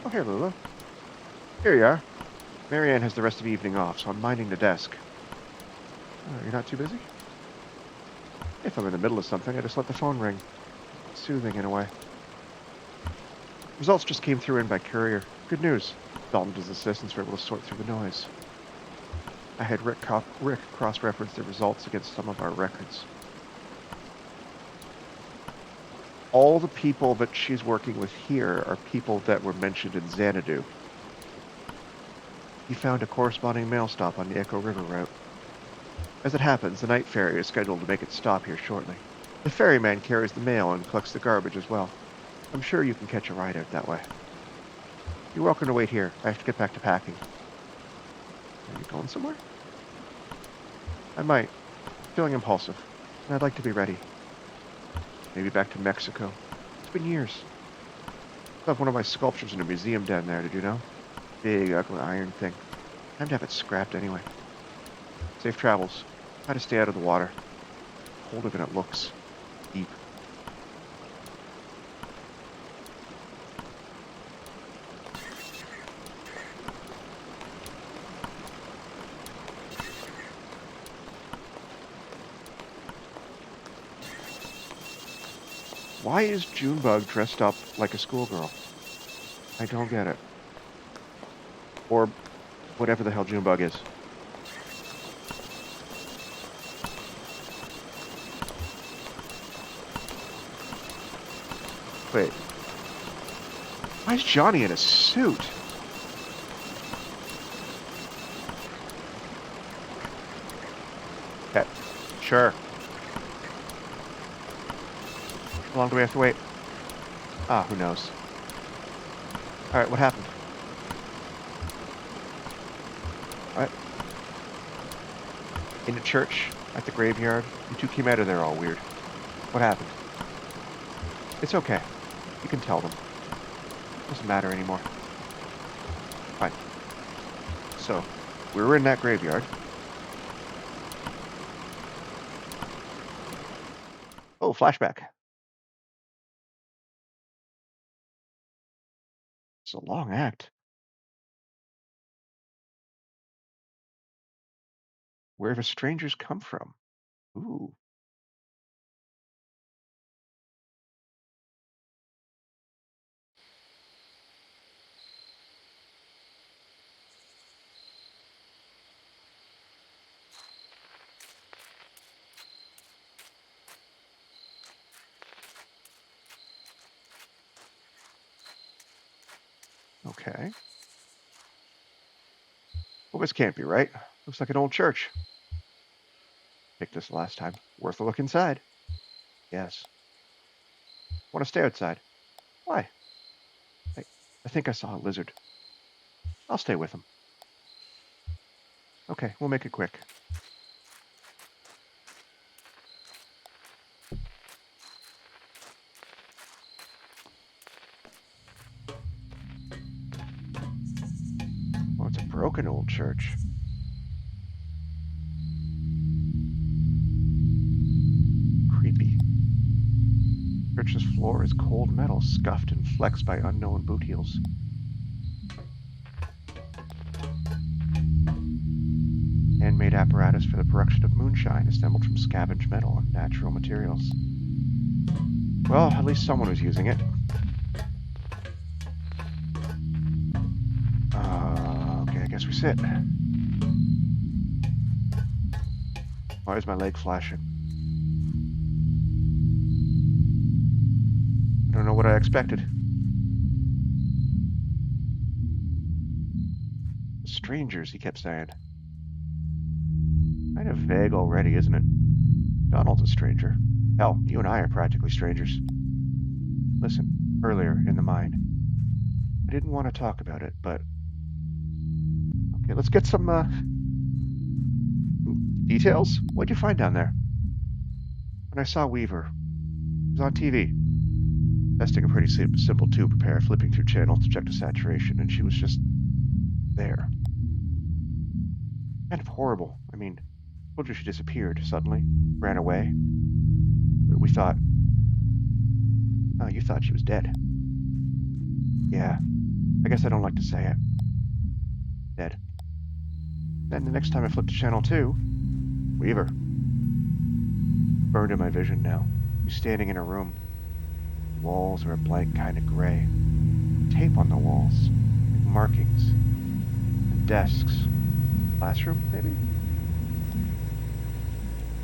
Oh, here, Lula. Here you are. Marianne has the rest of the evening off, so I'm minding the desk. Oh, you're not too busy? If I'm in the middle of something, I just let the phone ring. Soothing in a way. Results just came through in by courier. Good news. Dalton and his assistants were able to sort through the noise. I had Rick cross-reference the results against some of our records. All the people that she's working with here are people that were mentioned in Xanadu. He found a corresponding mail stop on the Echo River route. As it happens, the night ferry is scheduled to make its stop here shortly. The ferryman carries the mail and collects the garbage as well. I'm sure you can catch a ride out that way. You're welcome to wait here. I have to get back to packing. Are you going somewhere? I might. Feeling impulsive. And I'd like to be ready. Maybe back to Mexico. It's been years. I have one of my sculptures in a museum down there, did you know? Big, ugly iron thing. Time to have it scrapped anyway. Safe travels. Try to stay out of the water. Colder than it looks. Deep. Why is Junebug dressed up like a schoolgirl? I don't get it. Or whatever the hell Junebug is. Wait. Why is Johnny in a suit? Okay. Sure. How long do we have to wait? Ah, who knows. Alright, what happened? What? In the church? At the graveyard? You two came out of there all weird. What happened? It's okay. You can tell them. Doesn't matter anymore. Fine. So, we were in that graveyard. Oh, flashback. It's a long act. Where have strangers come from? Ooh, okay. Well, this can't be right. Looks like an old church. Picked this last time. Worth a look inside. Yes. Want to stay outside? Why? I, I think I saw a lizard. I'll stay with him. Okay, we'll make it quick. Well, it's a broken old church. church's floor is cold metal, scuffed and flexed by unknown boot heels. Handmade apparatus for the production of moonshine, assembled from scavenged metal and natural materials. Well, at least someone was using it. Okay, I guess we sit. Why is my leg flashing? I don't know what I expected. Strangers, he kept saying. Kind of vague already, isn't it? Donald's a stranger. Hell, you and I are practically strangers. Listen, earlier in the mine. I didn't want to talk about it, but... Okay, let's get some, details? What'd you find down there? When I saw Weaver, it was on TV. Testing a pretty simple tube repair, flipping through channels to check the saturation, and she was just... there. Kind of horrible. I mean, I told you she disappeared suddenly, ran away. But we thought... Oh, you thought she was dead. Yeah, I guess I don't like to say it. Dead. Then the next time I flipped to channel 2, Weaver. Burned in my vision now. He's standing in a room. The walls are a blank kind of gray. Tape on the walls. Like markings. And desks. Classroom, maybe?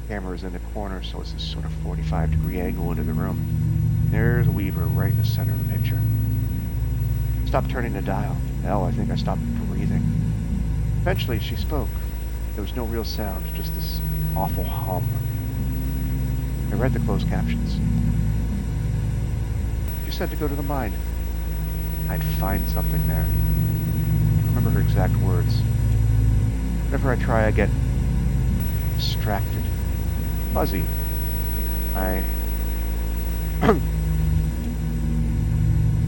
Camera's in the corner, so it's this sort of 45-degree angle into the room. And there's Weaver right in the center of the picture. Stopped turning the dial. Hell, I think I stopped breathing. Eventually, she spoke. There was no real sound, just this awful hum. I read the closed captions. She said to go to the mine. I'd find something there. I remember her exact words. Whenever I try, I get distracted. Fuzzy.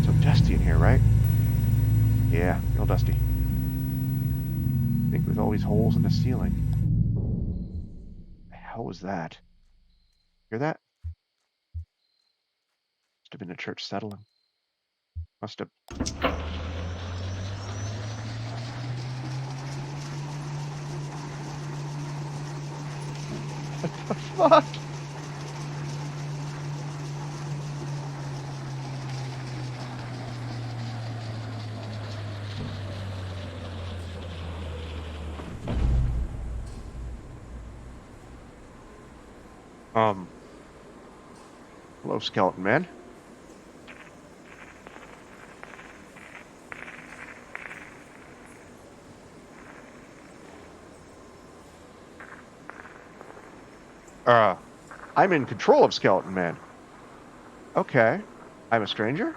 So dusty in here, right? Yeah, real dusty. I think with all these holes in the ceiling. What the hell was that? Hear that? Must have been a church settling. Must have... What the fuck? Hello, skeleton man. I'm in control of Skeleton Man. Okay. I'm a stranger?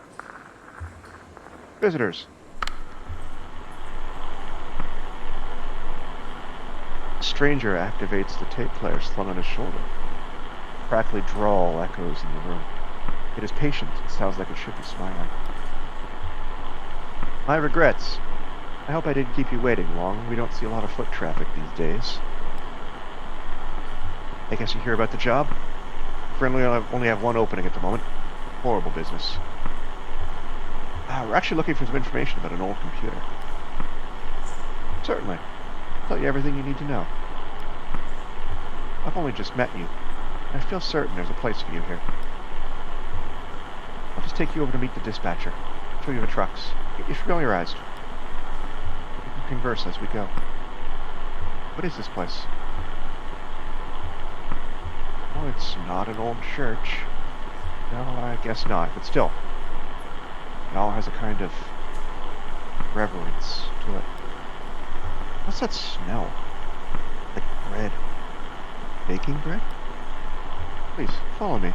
Visitors. The stranger activates the tape player slung on his shoulder. Crackly drawl echoes in the room. It is patient. It sounds like it should be smiling. My regrets. I hope I didn't keep you waiting long. We don't see a lot of foot traffic these days. I guess you hear about the job? Friendly only have one opening at the moment. Horrible business. We're actually looking for some information about an old computer. Certainly. I'll tell you everything you need to know. I've only just met you. I feel certain there's a place for you here. I'll just take you over to meet the dispatcher. Show you the trucks. Get you familiarized. We can converse as we go. What is this place? Oh, it's not an old church. No, I guess not, but still. It all has a kind of reverence to it. What's that smell? Like bread. Baking bread? Please, follow me.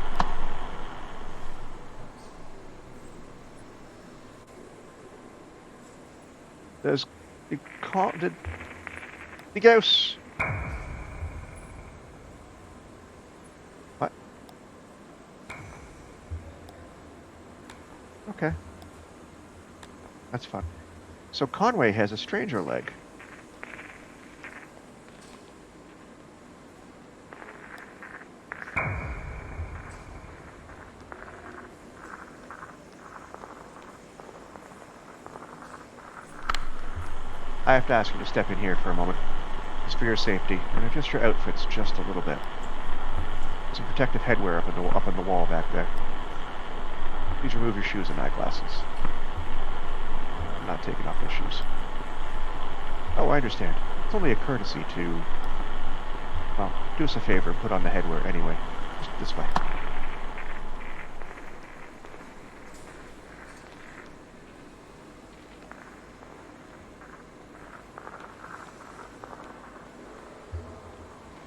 There's the ghost. What? Okay. That's fun. So Conway has a stranger leg. I have to ask you to step in here for a moment. Just for your safety, and adjust your outfits just a little bit. Some protective headwear up on the wall back there. Please remove your shoes and eyeglasses. I'm not taking off my shoes. Oh, I understand. It's only a courtesy to... Well, do us a favor and put on the headwear anyway. Just this way.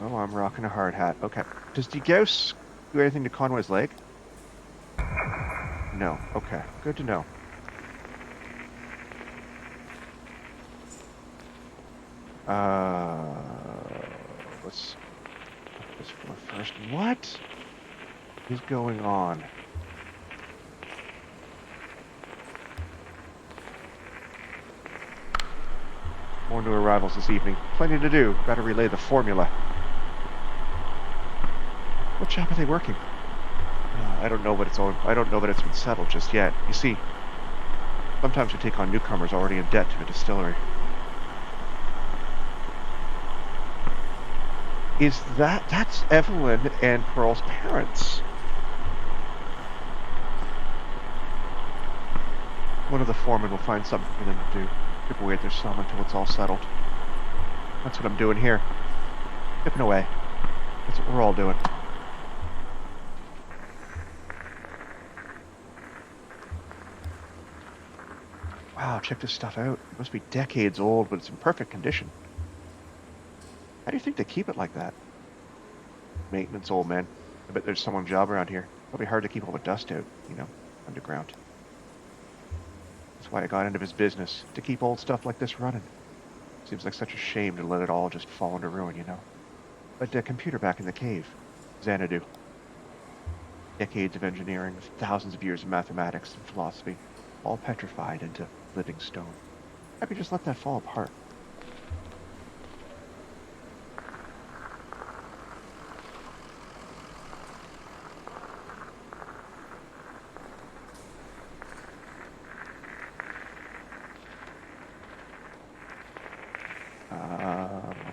Oh, I'm rocking a hard hat. Okay. Does Degauss do anything to Conway's leg? No. Okay. Good to know. Let's put this floor first. What is going on? More new arrivals this evening. Plenty to do. Gotta relay the formula. What shop are they working? I don't know, but I don't know that it's been settled just yet. You see, sometimes we take on newcomers already in debt to a distillery. That's Evelyn and Pearl's parents. One of the foremen will find something for them to do. Chip away at their sum until it's all settled. That's what I'm doing here. Chipping away. That's what we're all doing. Wow, check this stuff out. It must be decades old, but it's in perfect condition. How do you think they keep it like that? Maintenance, old man. I bet there's someone's job around here. Probably hard to keep all the dust out, you know, underground. That's why I got into his business, to keep old stuff like this running. Seems like such a shame to let it all just fall into ruin, you know. But the computer back in the cave. Xanadu. Decades of engineering, thousands of years of mathematics and philosophy, all petrified into living stone. I could just let that fall apart.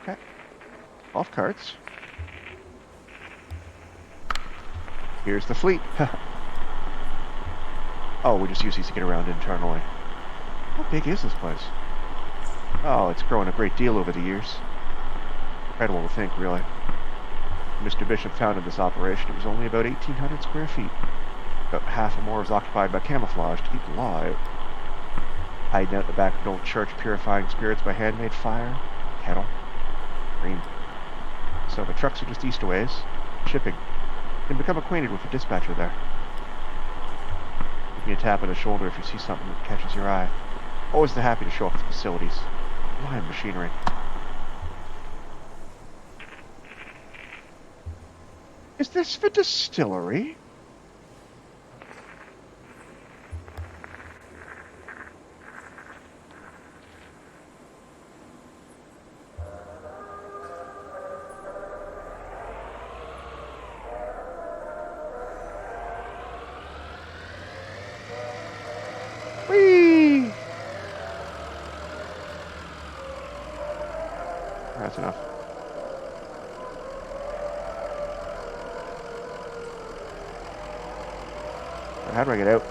Okay. Golf carts. Here's the fleet. Oh, we just use these to get around internally. How big is this place? Oh, it's grown a great deal over the years. Incredible to think, really. Mr. Bishop founded this operation. It was only about 1,800 square feet. About half or more was occupied by camouflage to keep the law out. Hiding out the back of an old church, purifying spirits by handmade fire, kettle, cream. So the trucks are just east a ways, shipping. And become acquainted with the dispatcher there. Give me a tap on the shoulder if you see something that catches your eye. Always happy to show off the facilities. Lion machinery. Is this the distillery? Whee! That's enough. How do I get out?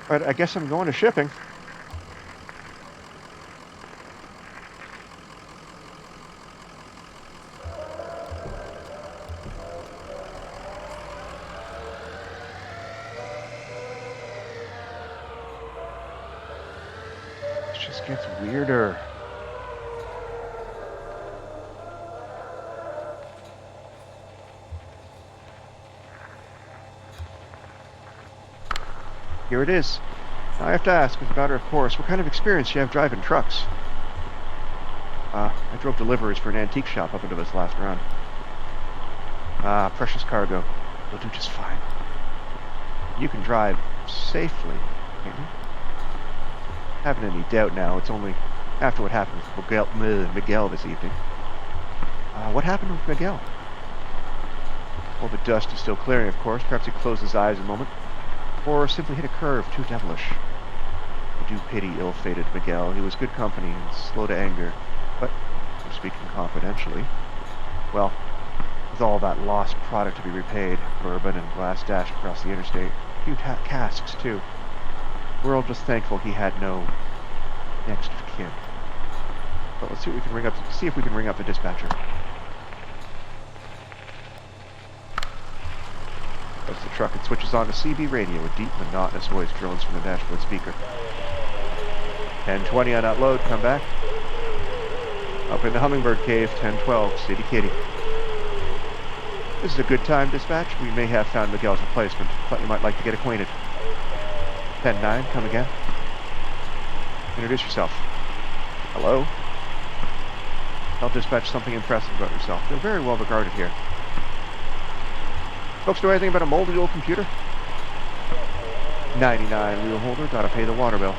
But I guess I'm going to shipping. It just gets weirder. Here it is. Now I have to ask, as a matter of course, what kind of experience do you have driving trucks? I drove deliveries for an antique shop up into this last run. Precious cargo. You'll do just fine. You can drive safely, can't you? Haven't any doubt now. It's only after what happened with Miguel this evening. What happened with Miguel? Well, the dust is still clearing, of course. Perhaps he closed his eyes a moment, or simply hit a curve too devilish. I do pity ill-fated Miguel. He was good company and slow to anger. But, we're speaking confidentially, well, with all that lost product to be repaid, bourbon and glass dashed across the interstate, a few casks, too, we're all just thankful he had no next of kin. But let's see if we can ring up the dispatcher. As the truck, it switches on to CB radio. A deep, monotonous voice drones from the dashboard speaker. 1020 on that load, come back. Up in the Hummingbird Cave, 1012, City Kitty. This is a good time, dispatch. We may have found Miguel's replacement. Thought you might like to get acquainted. 10-9, come again. Introduce yourself. Hello? Tell dispatch something impressive about yourself. You're very well regarded here. Folks know anything about a moldy old computer? 99 wheel holder, gotta pay the water bill.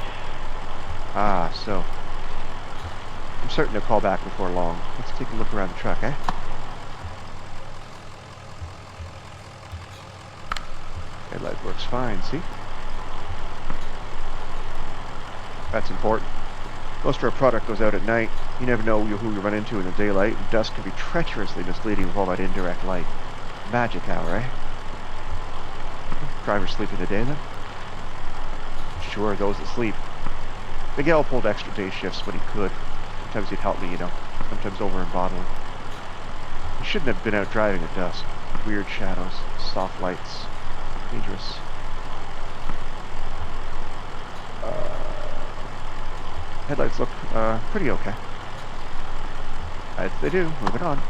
Ah, so. I'm certain to call back before long. Let's take a look around the truck, eh? Headlight works fine, see? That's important. Most of our product goes out at night. You never know who you run into in the daylight, and dusk can be treacherously misleading with all that indirect light. Magic hour, eh? Drivers sleep in the day, then? Sure, those that sleep. Miguel pulled extra day shifts when he could. Sometimes he'd help me, you know. Sometimes over in bottling. He shouldn't have been out driving at dusk. Weird shadows, soft lights. Dangerous. Headlights look pretty okay. As they do. Moving on.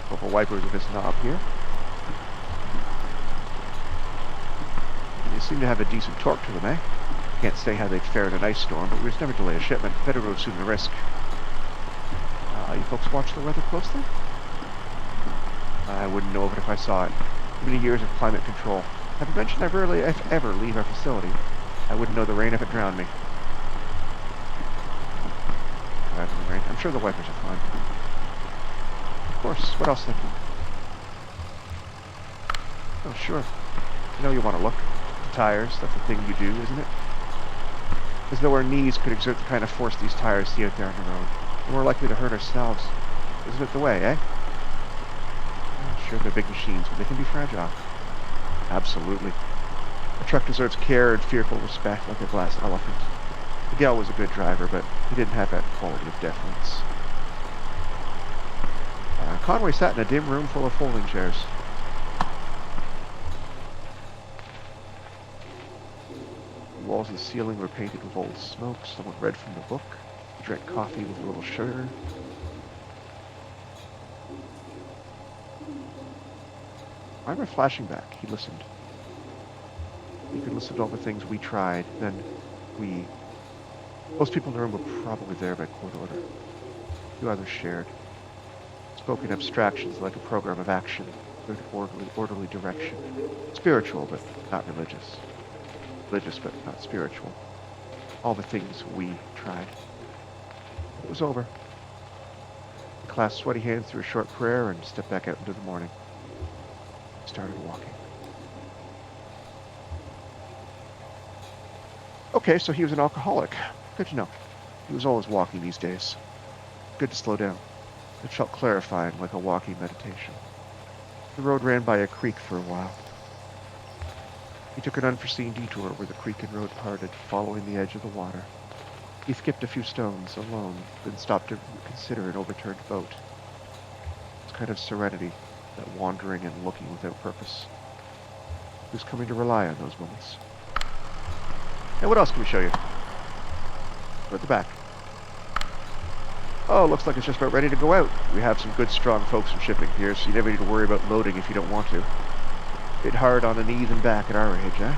Couple wipers with this knob here. They seem to have a decent torque to them, eh? Can't say how they'd fare in an ice storm, but we just never delay a shipment. Better to assume the risk. You folks watch the weather closely? I wouldn't know of it if I saw it. Many years of climate control. Have you mentioned I rarely, if ever, leave our facility? I wouldn't know the rain if it drowned me. Drive in the rain. I'm sure the wipers are fine. Of course. What else then? Oh, sure. I know you want to look. The tires, that's the thing you do, isn't it? As though our knees could exert the kind of force these tires see out there on the road. We're more likely to hurt ourselves. Isn't it the way, eh? Oh, sure, they're big machines, but they can be fragile. Absolutely. A truck deserves care and fearful respect like a glass elephant. Miguel was a good driver, but he didn't have that quality of deference. Conway sat in a dim room full of folding chairs. The walls and the ceiling were painted with old smoke. Someone read from the book. He drank coffee with a little sugar. I remember flashing back. He listened. He could listen to all the things we tried. Then most people in the room were probably there by court order. Few others shared. Spoke in abstractions like a program of action, good orderly direction. Spiritual, but not religious. Religious, but not spiritual. All the things we tried. It was over. He clasped sweaty hands through a short prayer and stepped back out into the morning. Started walking. Okay, so he was an alcoholic. Good to know. He was always walking these days. Good to slow down. It felt clarifying, like a walking meditation. The road ran by a creek for a while. He took an unforeseen detour where the creek and road parted, following the edge of the water. He skipped a few stones, alone, then stopped to consider an overturned boat. It's kind of serenity, that wandering and looking without purpose. He was coming to rely on those moments. Hey, what else can we show you? We're at the back. Oh, looks like it's just about ready to go out. We have some good, strong folks in shipping here, so you never need to worry about loading if you don't want to. Bit hard on the knees and back at our age, eh?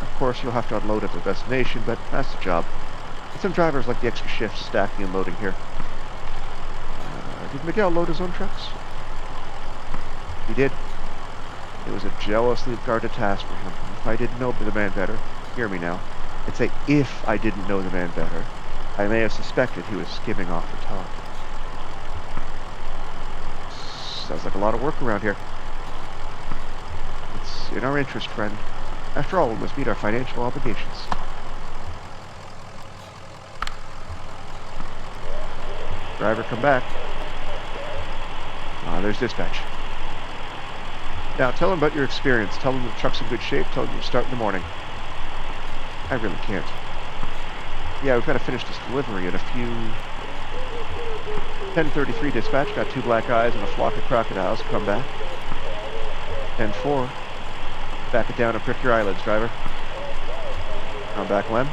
Of course, you'll have to unload at the destination, but that's the job. And some drivers like the extra shifts stacking and loading here. Did Miguel load his own trucks? He did. It was a jealously guarded task for him. If I didn't know the man better, hear me now, I'd say if I didn't know the man better, I may have suspected he was skimming off the top. Sounds like a lot of work around here. It's in our interest, friend. After all, we must meet our financial obligations. Driver, come back. There's dispatch. Now, tell him about your experience. Tell him the truck's in good shape. Tell him you'll start in the morning. I really can't. Yeah, we've got to finish this delivery in a few... 10:33 dispatch. Got 2 black eyes and a flock of crocodiles. Come back. 10:4. Back it down and prick your eyelids, driver. Come back, Lem.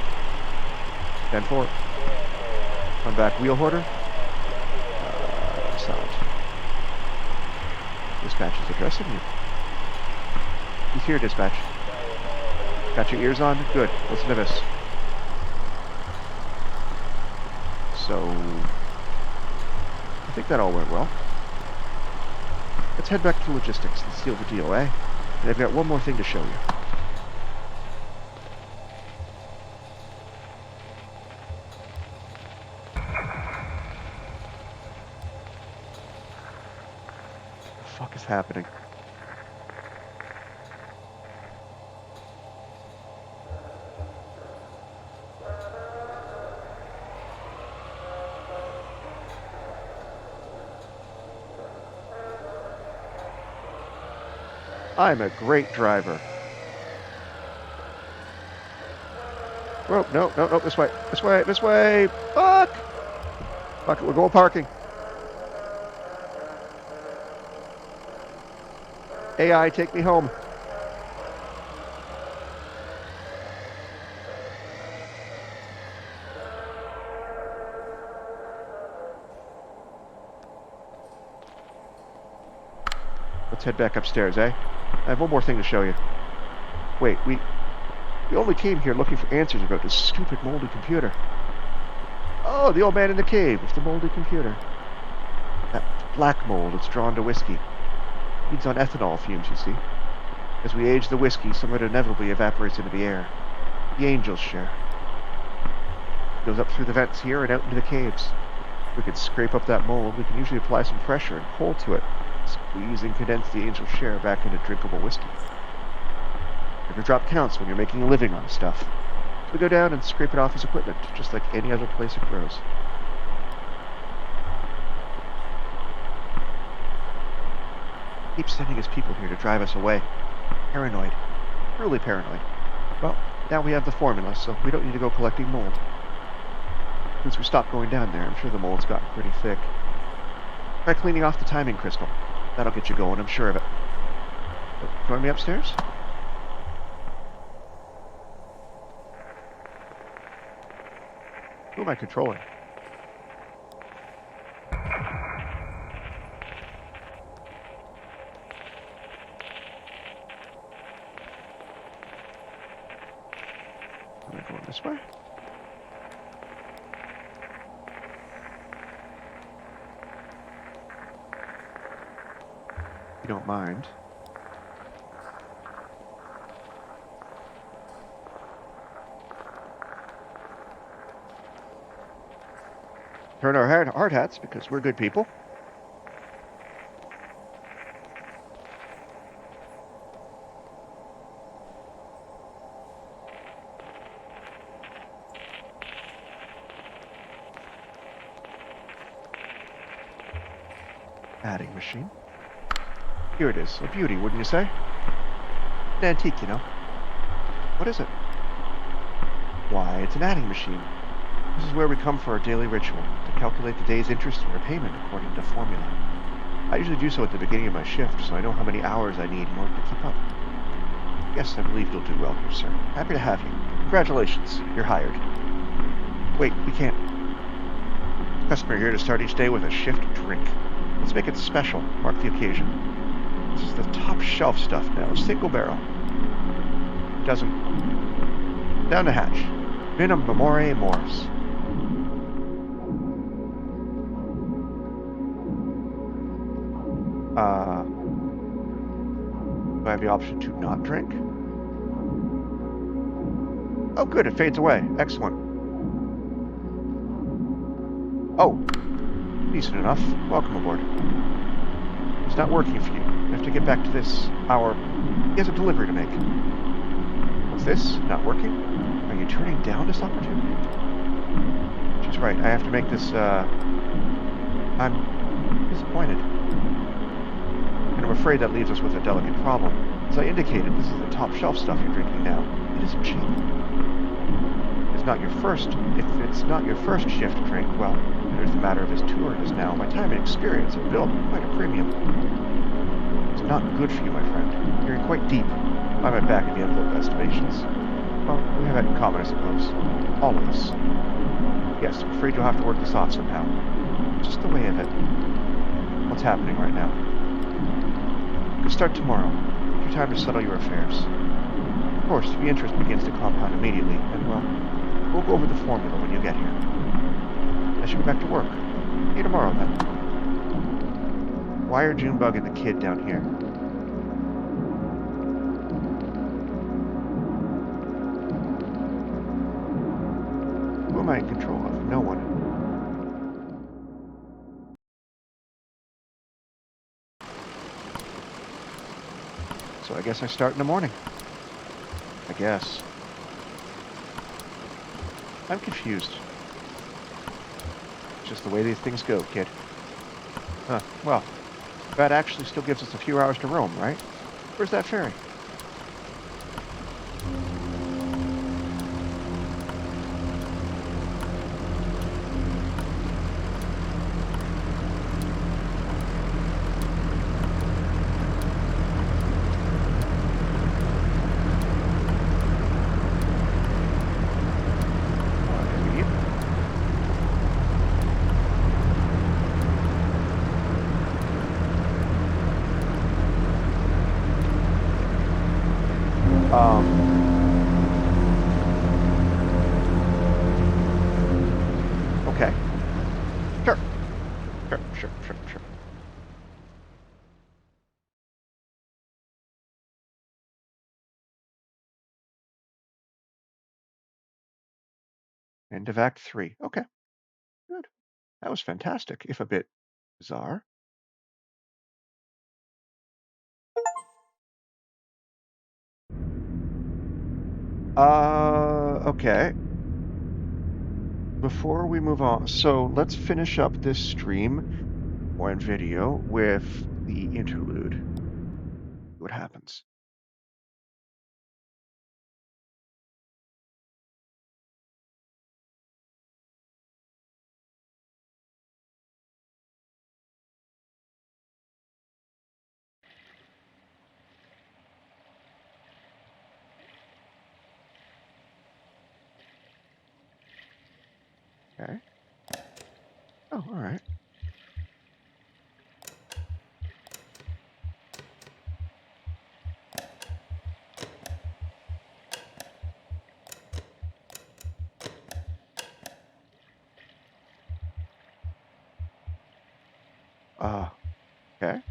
10-4. Come back, wheel hoarder. Silent. Dispatch is addressing you. He's here, dispatch. Got your ears on? Good. Listen to this. So, I think that all went well. Let's head back to logistics and seal the deal, eh? And I've got one more thing to show you. What the fuck is happening? I'm a great driver. Oh, no, this way. This way. Fuck! Fuck it, we're going parking. AI, take me home. Let's head back upstairs, eh? I have one more thing to show you. Wait, we only came here looking for answers about this stupid moldy computer. Oh, the old man in the cave with the moldy computer. That black mold that's drawn to whiskey. Feeds on ethanol fumes, you see. As we age the whiskey, some of it inevitably evaporates into the air. The angels share. It goes up through the vents here and out into the caves. If we could scrape up that mold, we can usually apply some pressure and pull to it, squeeze and condense the angel share back into drinkable whiskey. Every drop counts when you're making a living on stuff. So we go down and scrape it off as equipment, just like any other place it grows. Keeps sending his people here to drive us away. Paranoid. Really paranoid. Well, now we have the formula, so we don't need to go collecting mold. Since we stopped going down there, I'm sure the mold's gotten pretty thick. Try cleaning off the timing crystal. That'll get you going, I'm sure of it. Join me upstairs? Who am I controlling? Am I going this way? If you don't mind. Turn our hard hats because we're good people. Adding machine. Here it is. A beauty, wouldn't you say? An antique, you know. What is it? Why, it's an adding machine. This is where we come for our daily ritual, to calculate the day's interest and repayment according to formula. I usually do so at the beginning of my shift, so I know how many hours I need in order to keep up. Yes, I believe you'll do well here, sir. Happy to have you. Congratulations, you're hired. Wait, we can't. Customer here to start each day with a shift drink. Let's make it special, mark the occasion. This is the top shelf stuff now, single barrel. Dozen. Down the hatch. Vinum memoriae mors. Do I have the option to not drink? Oh, good, it fades away. Excellent. Oh, decent enough. Welcome aboard. It's not working for you. You have to get back to this. He has a delivery to make. What's this? Not working? Are you turning down this opportunity? She's right. I have to make this, I'm disappointed. And I'm afraid that leaves us with a delicate problem. As I indicated, this is the top shelf stuff you're drinking now. It isn't cheap. If it's not your first shift drink, well, there's the matter of his tour it is now. My time and experience have built quite a premium. It's not good for you, my friend. You're in quite deep, by my back-of-the-envelope estimations. Well, we have that in common, I suppose. All of us. Yes, I'm afraid you'll have to work this off somehow. It's just the way of it. What's happening right now? You can start tomorrow. Take your time to settle your affairs. Of course, if the interest begins to compound immediately, then, well, we'll go over the formula when you get here. I should go back to work. See you tomorrow, then. Why are Junebug and the kid down here? Who am I in control of? No one. So I guess I start in the morning. I guess. I'm confused. It's just the way these things go, kid. Huh. Well, that actually still gives us a few hours to roam, right? Where's that ferry? Okay. Sure. Sure. End of Act 3. Okay, good. That was fantastic, if a bit bizarre. Okay. Before we move on, so let's finish up this stream or in video with the interlude. See what happens. Okay. Oh, all right. Okay.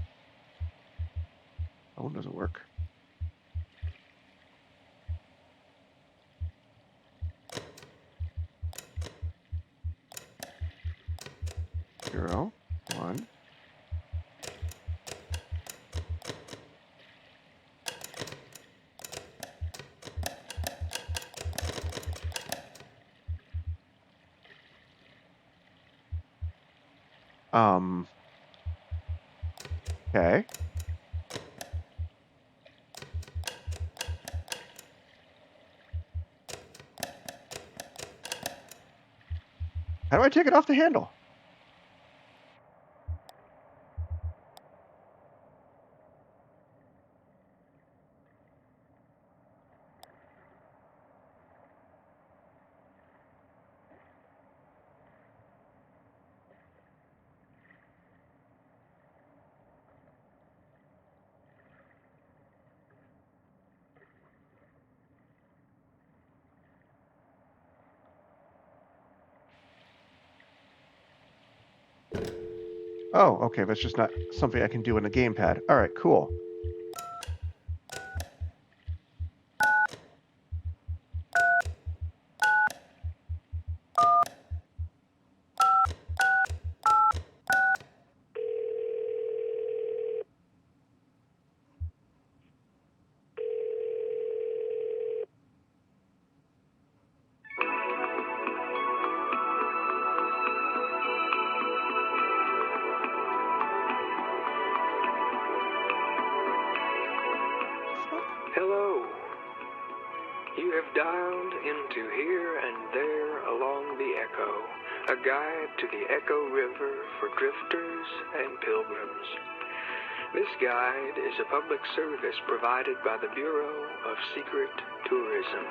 Oh, doesn't work. Zero, one. Okay. How do I take it off the handle? Oh, okay. That's just not something I can do in the gamepad. All right, cool. have dialed into Here and There Along the Echo, a guide to the Echo River for drifters and pilgrims. This guide is a public service provided by the Bureau of Secret Tourism.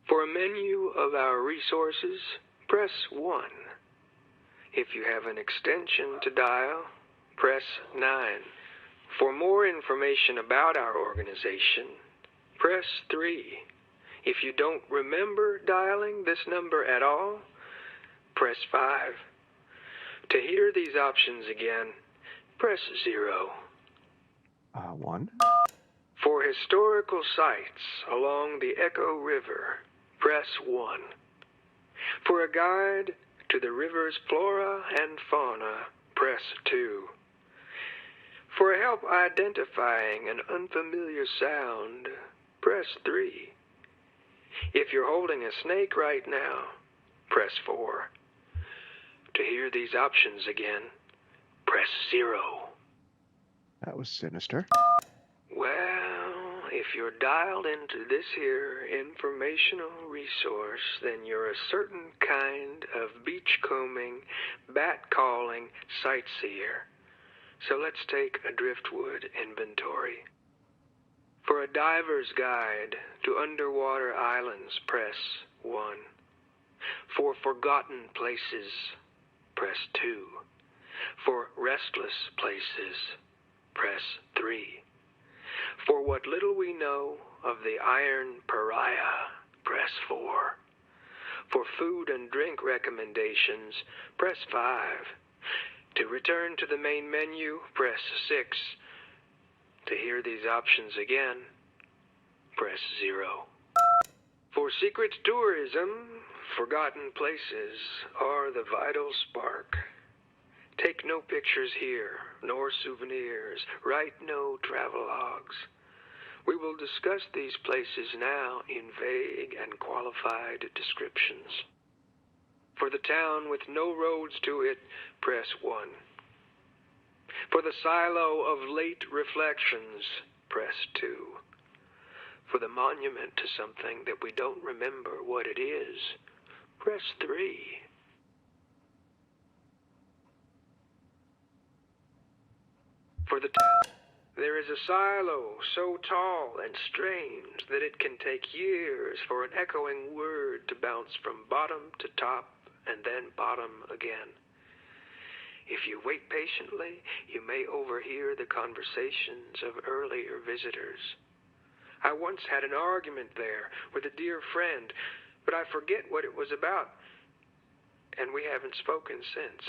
For a menu of our resources, press 1. If you have an extension to dial, press 9. For more information about our organization, press 3. If you don't remember dialing this number at all, press 5. To hear these options again, press 0. 1. For historical sites along the Echo River, press 1. For a guide to the river's flora and fauna, press 2. For help identifying an unfamiliar sound, press 3. If you're holding a snake right now, press 4. To hear these options again, press 0. That was sinister. Well, if you're dialed into this here informational resource, then you're a certain kind of beachcombing, bat-calling sightseer. So let's take a driftwood inventory. For a diver's guide to underwater islands, press 1. For forgotten places, press 2. For restless places, press 3. For what little we know of the Iron Pariah, press 4. For food and drink recommendations, press 5. To return to the main menu, press 6. To hear these options again, press 0. For secret tourism, forgotten places are the vital spark. Take no pictures here, nor souvenirs. Write no travelogues. We will discuss these places now in vague and qualified descriptions. For the town with no roads to it, press 1. For the silo of late reflections, press 2. For the monument to something that we don't remember what it is, press 3. For the town, there is a silo so tall and strange that it can take years for an echoing word to bounce from bottom to top and then bottom again. If you wait patiently, you may overhear the conversations of earlier visitors. I once had an argument there with a dear friend, but I forget what it was about, and we haven't spoken since.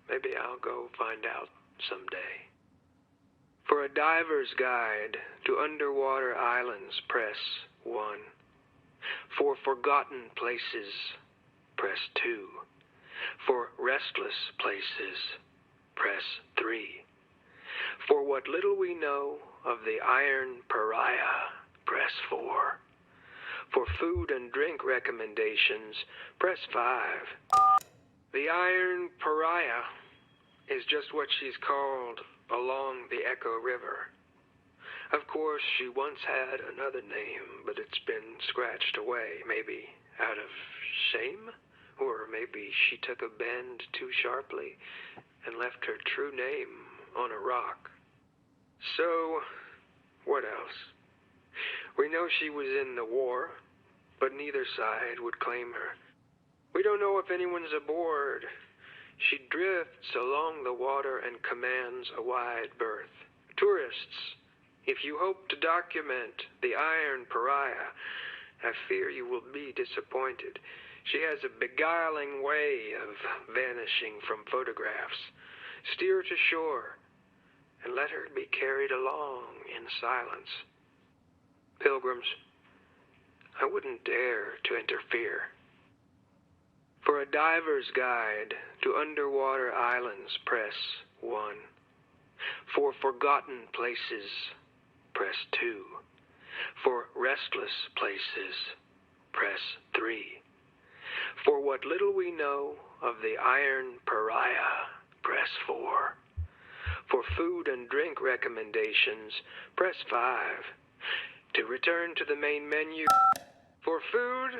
Maybe I'll go find out someday. For a diver's guide to underwater islands, press 1. For forgotten places, press 2. For restless places, press 3. For what little we know of the Iron Pariah, press 4. For food and drink recommendations, press 5. The Iron Pariah is just what she's called along the Echo River. Of course, she once had another name, but it's been scratched away, maybe out of shame? Or maybe she took a bend too sharply and left her true name on a rock. So, what else? We know she was in the war, but neither side would claim her. We don't know if anyone's aboard. She drifts along the water and commands a wide berth. Tourists, if you hope to document the Iron Pariah, I fear you will be disappointed. She has a beguiling way of vanishing from photographs. Steer to shore and let her be carried along in silence. Pilgrims, I wouldn't dare to interfere. For a diver's guide to underwater islands, press 1. For forgotten places, press 2. For restless places, press 3. For what little we know of the iron pariah, press 4. For food and drink recommendations, press 5. To return to the main menu, for food,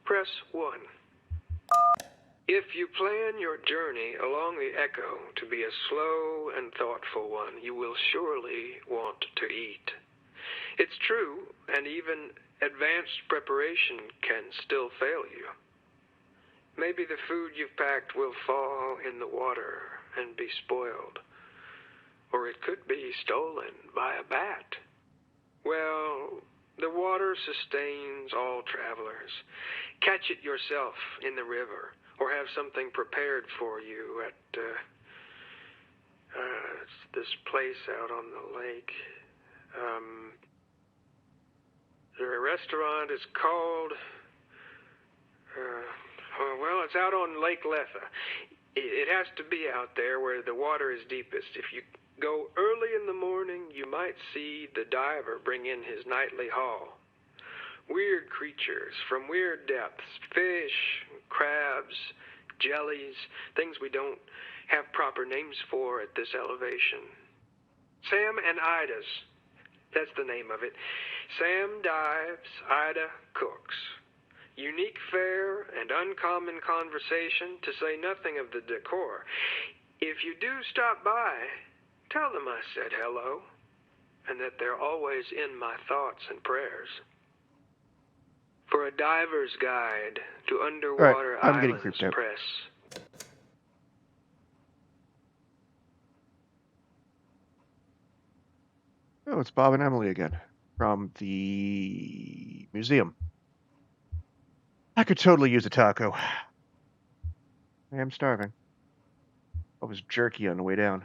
press 1. If you plan your journey along the Echo to be a slow and thoughtful one, you will surely want to eat. It's true, and even advanced preparation can still fail you. Maybe the food you've packed will fall in the water and be spoiled. Or it could be stolen by a bat. Well, the water sustains all travelers. Catch it yourself in the river, or have something prepared for you at this place out on the lake. The restaurant is called, well, it's out on Lake Letha. It has to be out there where the water is deepest. If you go early in the morning, you might see the diver bring in his nightly haul. Weird creatures from weird depths, fish, crabs, jellies, things we don't have proper names for at this elevation. Sam and Ida's, that's the name of it. Sam dives, Ida cooks. Unique fare and uncommon conversation, to say nothing of the decor. If you do stop by, tell them I said hello, and that they're always in my thoughts and prayers. For a diver's guide to underwater I'm getting islands, creeped out. press. Oh, it's Bob and Emily again from the museum. I could totally use a taco. I am starving. I was jerky on the way down.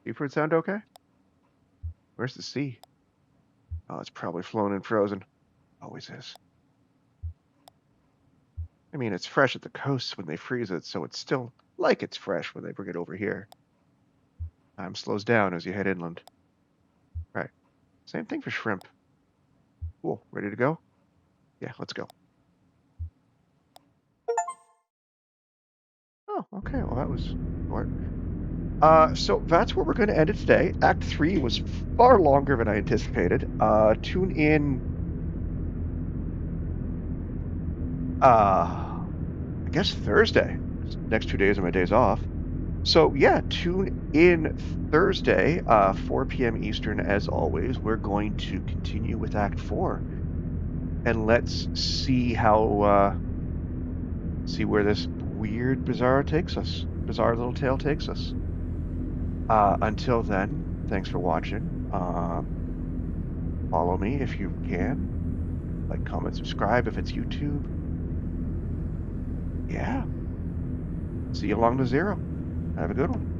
Seafood sound okay? Where's the sea? Oh, it's probably flown and frozen. Always is. I mean, it's fresh at the coast when they freeze it, so it's still like it's fresh when they bring it over here. Time slows down as you head inland. Right. Same thing for shrimp. Cool. Ready to go? Yeah, let's go. Oh, okay. Well, that was short. So that's where we're going to end it today. Act 3 was far longer than I anticipated. Tune in, I guess Thursday. Next 2 days are my days off. So yeah, tune in Thursday, 4 p.m. Eastern, as always. We're going to continue with Act 4. And let's see how, see where this weird, bizarre little tale takes us. Until then, thanks for watching. Follow me if you can. Like, comment, subscribe if it's YouTube. Yeah. See you along the zero. Have a good one.